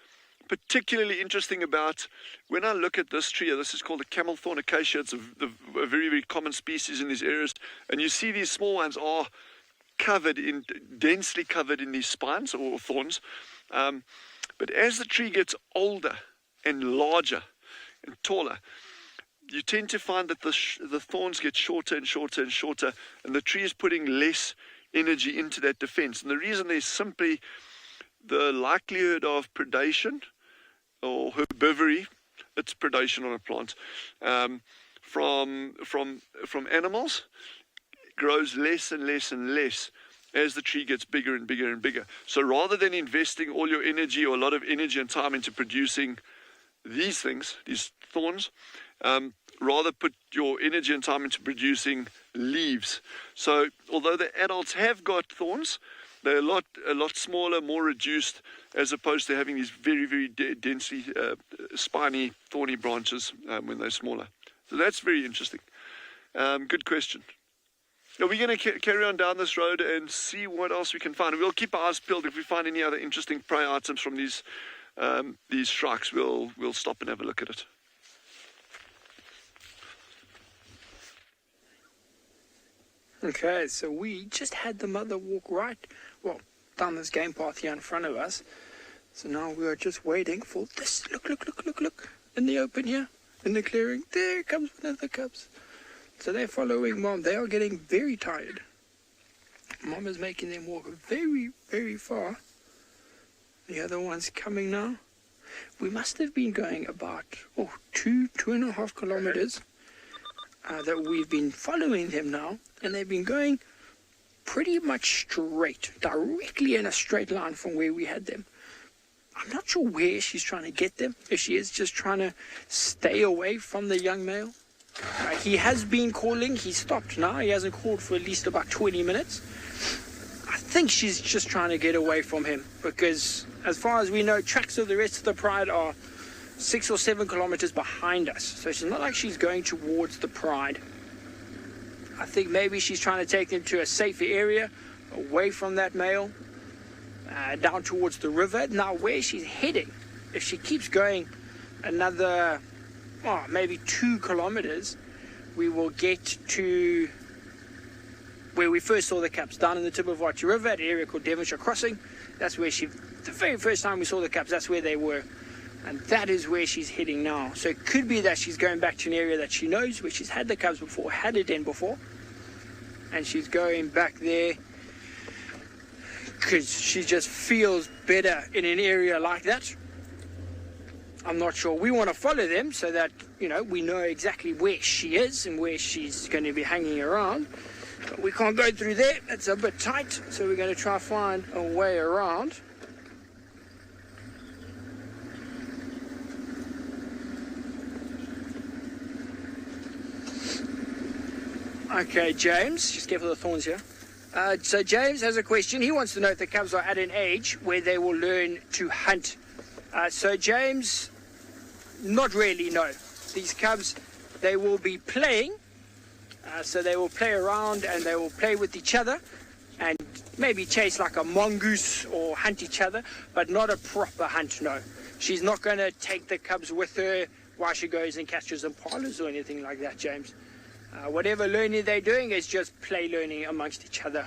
particularly interesting about, when I look at this tree, this is called a camel thorn acacia. It's a very, very common species in these areas. And you see these small ones are densely covered in these spines or thorns. But as the tree gets older and larger and taller, you tend to find that the thorns get shorter and shorter and shorter, and the tree is putting less energy into that defense. And the reason is simply the likelihood of predation or herbivory, it's predation on a plant, from animals grows less and less and less as the tree gets bigger and bigger and bigger. So rather than investing all your energy or a lot of energy and time into producing these things, these thorns, rather put your energy and time into producing leaves. So although the adults have got thorns, they're a lot smaller, more reduced, as opposed to having these very, very densely spiny, thorny branches when they're smaller. So that's very interesting. Good question. Now we're going to carry on down this road and see what else we can find. We'll keep our eyes peeled. If we find any other interesting prey items from these shrikes, we'll stop and have a look at it. Okay, so we just had the mother walk down this game path here in front of us. So now we are just waiting for this. Look, in the open here, in the clearing. There comes one of the cubs. So they're following Mom. They are getting very tired. Mom is making them walk very, very far. The other one's coming now. We must have been going about 2.5 kilometers. That we've been following them now, and they've been going pretty much straight, directly in a straight line from where we had them. I'm not sure where she's trying to get them, if she is just trying to stay away from the young male. He has been calling. He stopped now. He hasn't called for at least about 20 minutes. I think she's just trying to get away from him, because as far as we know, tracks of the rest of the pride are 6 or 7 kilometers behind us. So it's not like she's going towards the pride. I think maybe she's trying to take them to a safer area, away from that male, down towards the river. Now where she's heading, if she keeps going another, maybe 2 kilometers, we will get to where we first saw the cubs, down in the Tibuwachi River at an area called Devonshire Crossing. That's where the very first time we saw the cubs, that's where they were. And that is where she's heading now. So it could be that she's going back to an area that she knows, where she's had the cubs before, had a den before. And she's going back there because she just feels better in an area like that. I'm not sure. We want to follow them so that, we know exactly where she is and where she's going to be hanging around. But we can't go through there. It's a bit tight. So we're going to try find a way around. Okay, James, just careful of the thorns here. So James has a question. He wants to know if the cubs are at an age where they will learn to hunt. So James, not really, no. These cubs, they will be playing. So they will play around and they will play with each other and maybe chase like a mongoose or hunt each other, but not a proper hunt, no. She's not going to take the cubs with her why she goes and catches impalas or anything like that, James. Whatever learning they're doing is just play learning amongst each other.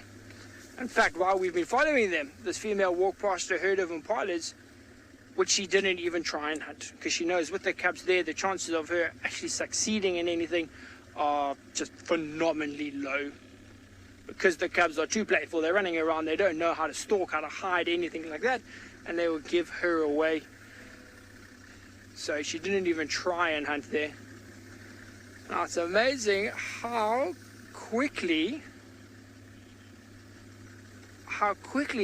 In fact, while we've been following them, this female walked past a herd of impalas, which she didn't even try and hunt, because she knows with the cubs there, the chances of her actually succeeding in anything are just phenomenally low. Because the cubs are too playful, they're running around, they don't know how to stalk, how to hide, anything like that, and they will give her away. So she didn't even try and hunt there. Now it's amazing how quickly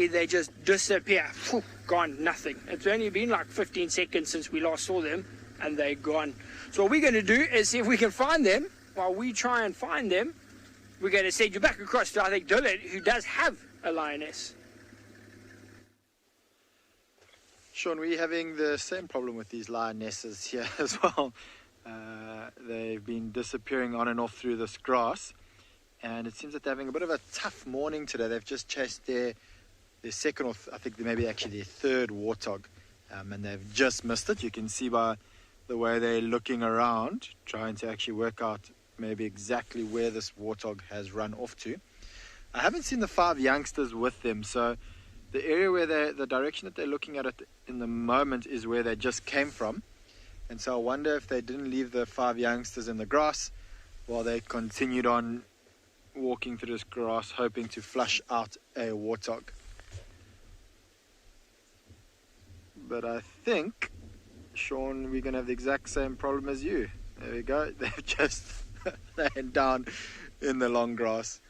they just disappear. Phew, gone, nothing. It's only been like 15 seconds since we last saw them, and they're gone. So what we're going to do is see if we can find them. While we try and find them, we're going to send you back across to, I think, Dylan, who does have a lioness. Sean, we're having the same problem with these lionesses here as well. They've been disappearing on and off through this grass, and it seems that they're having a bit of a tough morning today. They've just chased their second, or I think maybe actually their third warthog, and they've just missed it. You can see by the way they're looking around, trying to actually work out maybe exactly where this warthog has run off to. I haven't seen the 5 youngsters with them, so the area where the direction that they're looking at it in the moment is where they just came from. And so I wonder if they didn't leave the 5 youngsters in the grass while they continued on walking through this grass, hoping to flush out a warthog. But I think, Sean, we're going to have the exact same problem as you. There we go. They've just lain down in the long grass.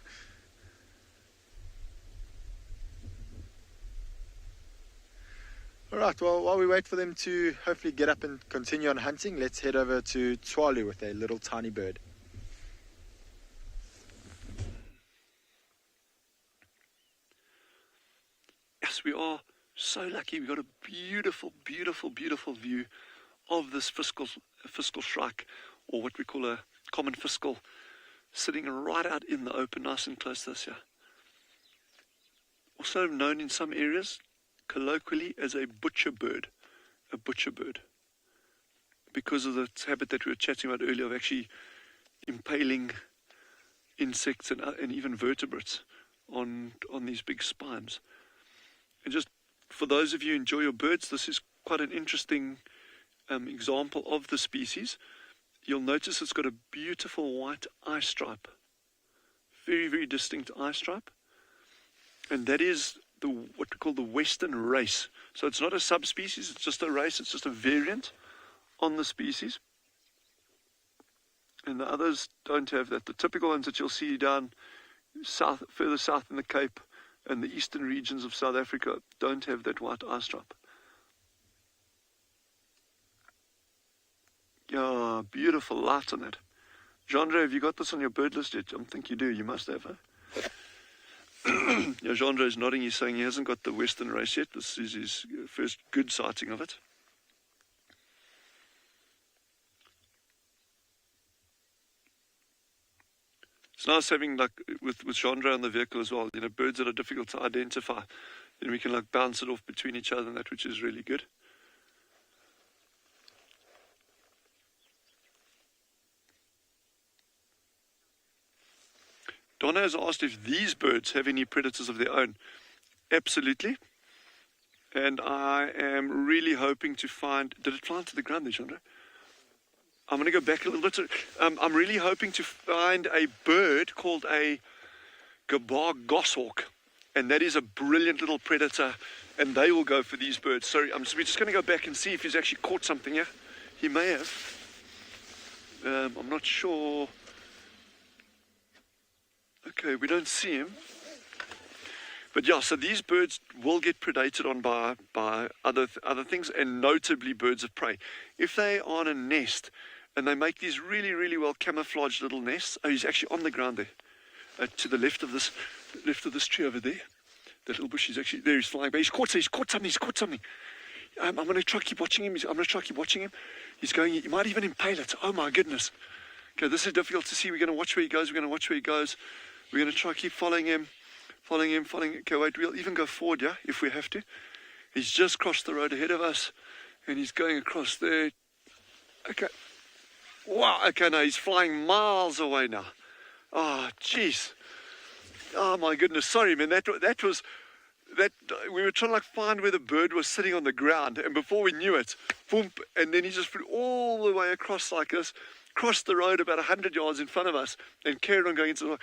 All right, well, while we wait for them to hopefully get up and continue on hunting, let's head over to Tswalu with a little tiny bird. Yes, we are so lucky. We've got a beautiful, beautiful, beautiful view of this fiscal shrike, or what we call a common fiscal, sitting right out in the open, nice and close to us here. Also known in some areas colloquially as a butcher bird, because of the habit that we were chatting about earlier of actually impaling insects and even vertebrates on these big spines. And just for those of you who enjoy your birds, this is quite an interesting example of the species. You'll notice it's got a beautiful white eye stripe, very, very distinct eye stripe, and that is what we call the western race. So it's not a subspecies, it's just a race, it's just a variant on the species. And the others don't have that. The typical ones that you'll see down south, further south in the Cape and the eastern regions of South Africa don't have that white eye stripe. Yeah, beautiful light on it. Jean-Andre, have you got this on your bird list yet? I think you do, you must have, huh? Yeah, Jean-Andre is nodding, he's saying he hasn't got the western race yet. This is his first good sighting of it. It's nice having, like, with Jean-Andre on the vehicle as well, birds that are difficult to identify. Then we can, bounce it off between each other and that, which is really good. Donna has asked if these birds have any predators of their own. Absolutely. And I am really hoping to find... Did it fly into the ground there, Chandra? I'm going to go back a little bit. I'm really hoping to find a bird called a gabar goshawk. And that is a brilliant little predator. And they will go for these birds. Sorry, we're just going to go back and see if he's actually caught something here. He may have. I'm not sure... Okay, we don't see him. But yeah, so these birds will get predated on by other things, and notably birds of prey. If they are on a nest, and they make these really, really well camouflaged little nests. Oh, he's actually on the ground there, to the left of this tree over there. That little bush is actually there. He's flying, but he's caught something. I'm going to try to keep watching him. He's going. He might even impale it. Oh my goodness. Okay, this is difficult to see. We're going to watch where he goes. We're going to try to keep following him. Okay, wait, we'll even go forward, yeah, if we have to. He's just crossed the road ahead of us, and he's going across there. Okay, Wow, okay, no, he's flying miles away now. Oh, jeez. Oh, my goodness. Sorry, man. That we were trying to find where the bird was sitting on the ground, and before we knew it, boom, and then he just flew all the way across like this, crossed the road about 100 yards in front of us, and carried on going into the...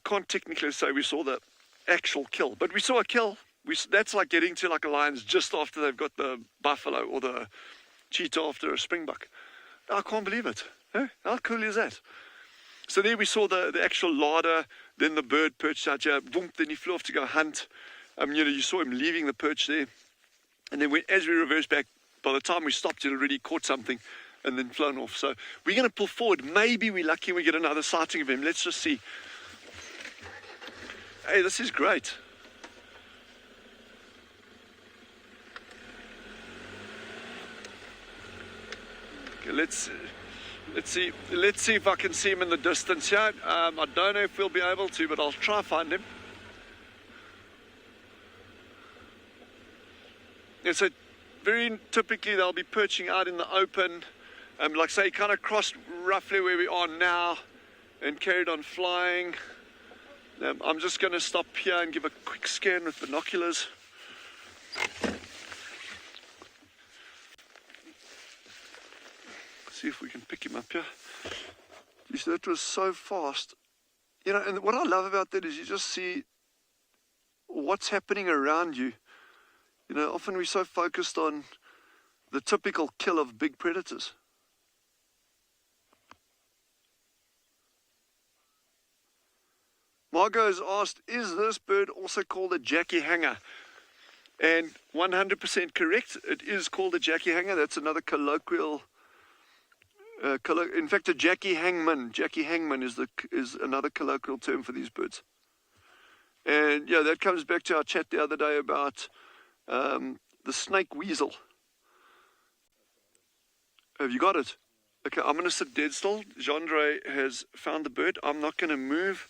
Can't technically say we saw the actual kill, but we saw a kill. That's like getting to like a lion's just after they've got the buffalo or the cheetah after a springbok. I can't believe it. Huh? How cool is that? So there we saw the actual larder, then the bird perched out here, boom, then he flew off to go hunt. You saw him leaving the perch there. And then as we reversed back, by the time we stopped, he'd already caught something and then flown off. So we're going to pull forward. Maybe we're lucky we get another sighting of him. Let's just see. Hey, this is great. Okay, let's see if I can see him in the distance here. I don't know if we'll be able to, but I'll try find him. And so very typically they'll be perching out in the open. Like say, he kind of crossed roughly where we are now and carried on flying. I'm just going to stop here and give a quick scan with binoculars. See if we can pick him up here. You see, that was so fast. And what I love about that is you just see what's happening around you. Often we're so focused on the typical kill of big predators. Margot has asked, is this bird also called a Jackie hanger? And 100% correct, it is called a Jackie hanger. That's another colloquial... in fact, a Jackie hangman. Jackie hangman is another colloquial term for these birds. And yeah, that comes back to our chat the other day about the snake weasel. Have you got it? Okay, I'm going to sit dead still. Jean-Dre has found the bird. I'm not going to move.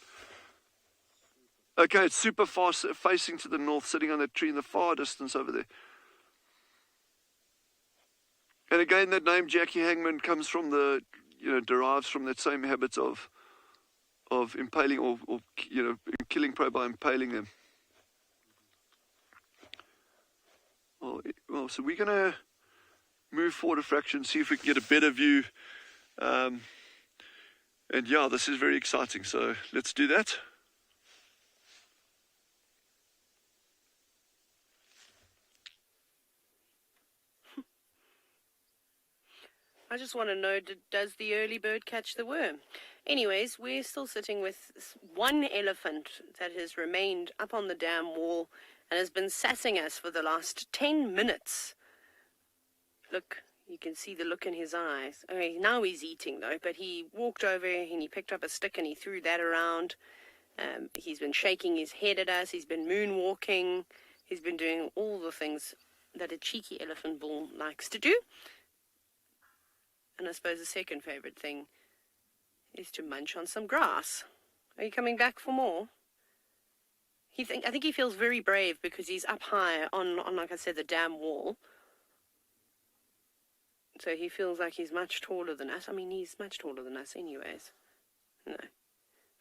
Okay, it's super fast, facing to the north, sitting on that tree in the far distance over there. And again, that name Jackie Hangman comes from derives from that same habit of impaling or killing prey by impaling them. Well, so we're going to move forward a fraction, see if we can get a better view. And yeah, this is very exciting. So let's do that. I just want to know, does the early bird catch the worm? Anyways, we're still sitting with one elephant that has remained up on the dam wall and has been sassing us for the last 10 minutes. Look, you can see the look in his eyes. Okay, now he's eating though, but he walked over and he picked up a stick and he threw that around. He's been shaking his head at us. He's been moonwalking. He's been doing all the things that a cheeky elephant bull likes to do. And I suppose the second favorite thing is to munch on some grass. Are you coming back for more? I think he feels very brave because he's up high on, like I said, the dam wall. So he feels like he's much taller than us. I mean, he's much taller than us anyways. No.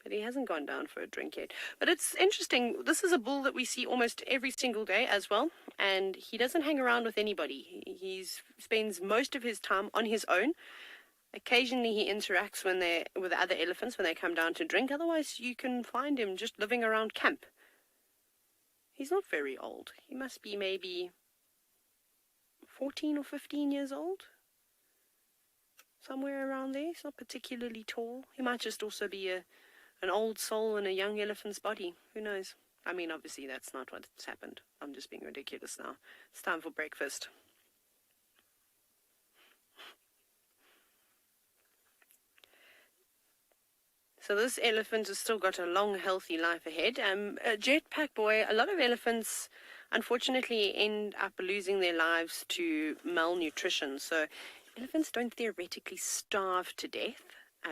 But he hasn't gone down for a drink yet. But it's interesting. This is a bull that we see almost every single day as well. And he doesn't hang around with anybody. He spends most of his time on his own. Occasionally he interacts with other elephants when they come down to drink. Otherwise you can find him just living around camp. He's not very old. He must be maybe 14 or 15 years old. Somewhere around there. He's not particularly tall. He might just also be an old soul in a young elephant's body. Who knows? I mean, obviously that's not what's happened. I'm just being ridiculous now. It's time for breakfast. So this elephant has still got a long, healthy life ahead. Jetpack boy, a lot of elephants, unfortunately, end up losing their lives to malnutrition. So elephants don't theoretically starve to death.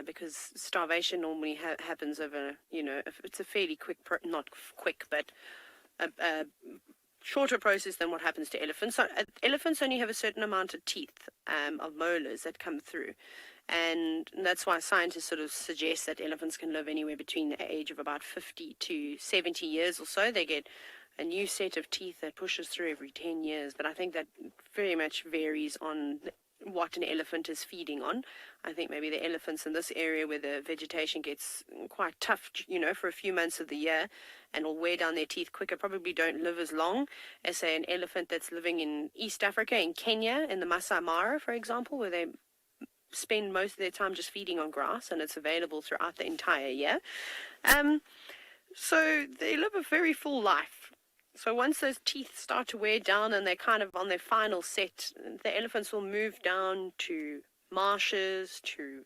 Because starvation normally happens over, if it's a fairly quick, not quick, but a shorter process than what happens to elephants. So elephants only have a certain amount of teeth, of molars that come through. And that's why scientists sort of suggest that elephants can live anywhere between the age of about 50 to 70 years or so. They get a new set of teeth that pushes through every 10 years. But I think that very much varies on what an elephant is feeding on. I think maybe the elephants in this area where the vegetation gets quite tough, for a few months of the year and will wear down their teeth quicker, probably don't live as long as, say, an elephant that's living in East Africa, in Kenya, in the Masai Mara, for example, where they spend most of their time just feeding on grass and it's available throughout the entire year. So they live a very full life. So once those teeth start to wear down and they're kind of on their final set, the elephants will move down to marshes, to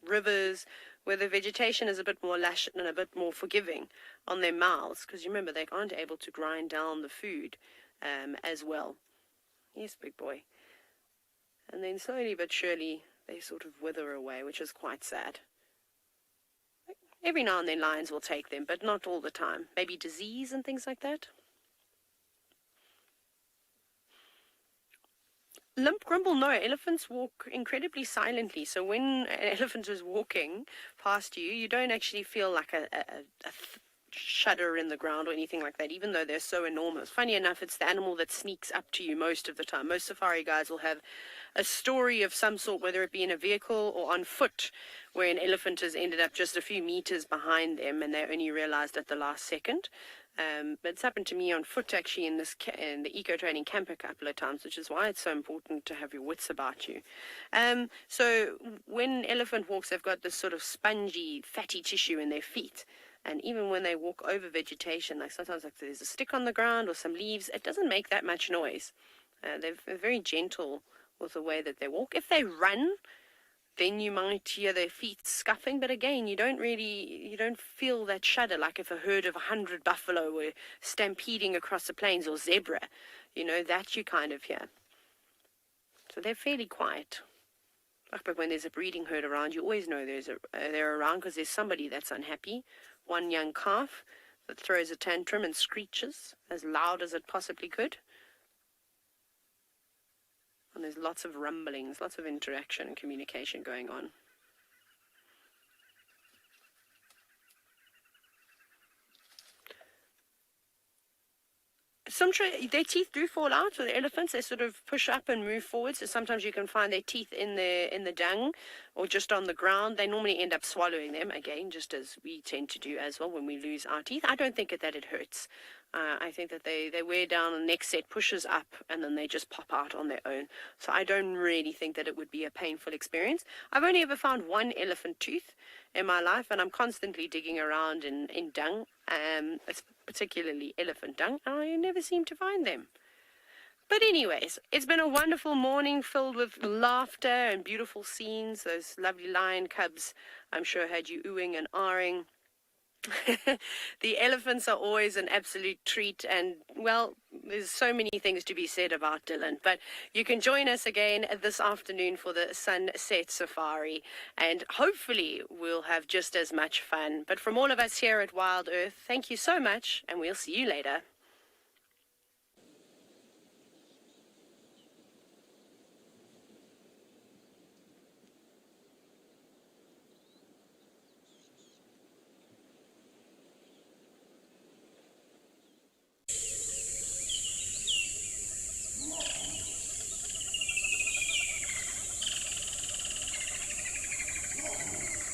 rivers, where the vegetation is a bit more lush and a bit more forgiving on their mouths, because remember, they aren't able to grind down the food as well. Yes, big boy. And then slowly but surely, they sort of wither away, which is quite sad. Every now and then lions will take them, but not all the time. Maybe disease and things like that. Limp Grumble, no. Elephants walk incredibly silently. So when an elephant is walking past you, you don't actually feel like a shudder in the ground or anything like that, even though they're so enormous. Funny enough, it's the animal that sneaks up to you most of the time. Most safari guides will have a story of some sort, whether it be in a vehicle or on foot, where an elephant has ended up just a few meters behind them and they only realized at the last second. But it's happened to me on foot, actually, in the eco-training camp a couple of times, which is why it's so important to have your wits about you. So when an elephant walks, they've got this sort of spongy, fatty tissue in their feet. And even when they walk over vegetation, like sometimes like there's a stick on the ground or some leaves, it doesn't make that much noise. They're very gentle with the way that they walk. If they run, then you might hear their feet scuffing, but again, you don't feel that shudder like if a herd of 100 buffalo were stampeding across the plains, or zebra, that you kind of hear. So they're fairly quiet. But when there's a breeding herd around, you always know they're around, because there's somebody that's unhappy. One young calf that throws a tantrum and screeches as loud as it possibly could. And there's lots of rumblings, lots of interaction and communication going on. Their teeth do fall out with the elephants. They sort of push up and move forward. So sometimes you can find their teeth in the dung or just on the ground. They normally end up swallowing them, again, just as we tend to do as well when we lose our teeth. I don't think that it hurts. I think that they wear down, the next set pushes up, and then they just pop out on their own. So I don't really think that it would be a painful experience. I've only ever found one elephant tooth in my life, and I'm constantly digging around in dung, it's particularly elephant dung, and I never seem to find them. But anyways, it's been a wonderful morning filled with laughter and beautiful scenes. Those lovely lion cubs, I'm sure, had you oohing and ahhing. The elephants are always an absolute treat, and well, there's so many things to be said about Dylan, but you can join us again this afternoon for the sunset safari, and hopefully we'll have just as much fun. But from all of us here at Wild Earth, thank you so much, and we'll see you later.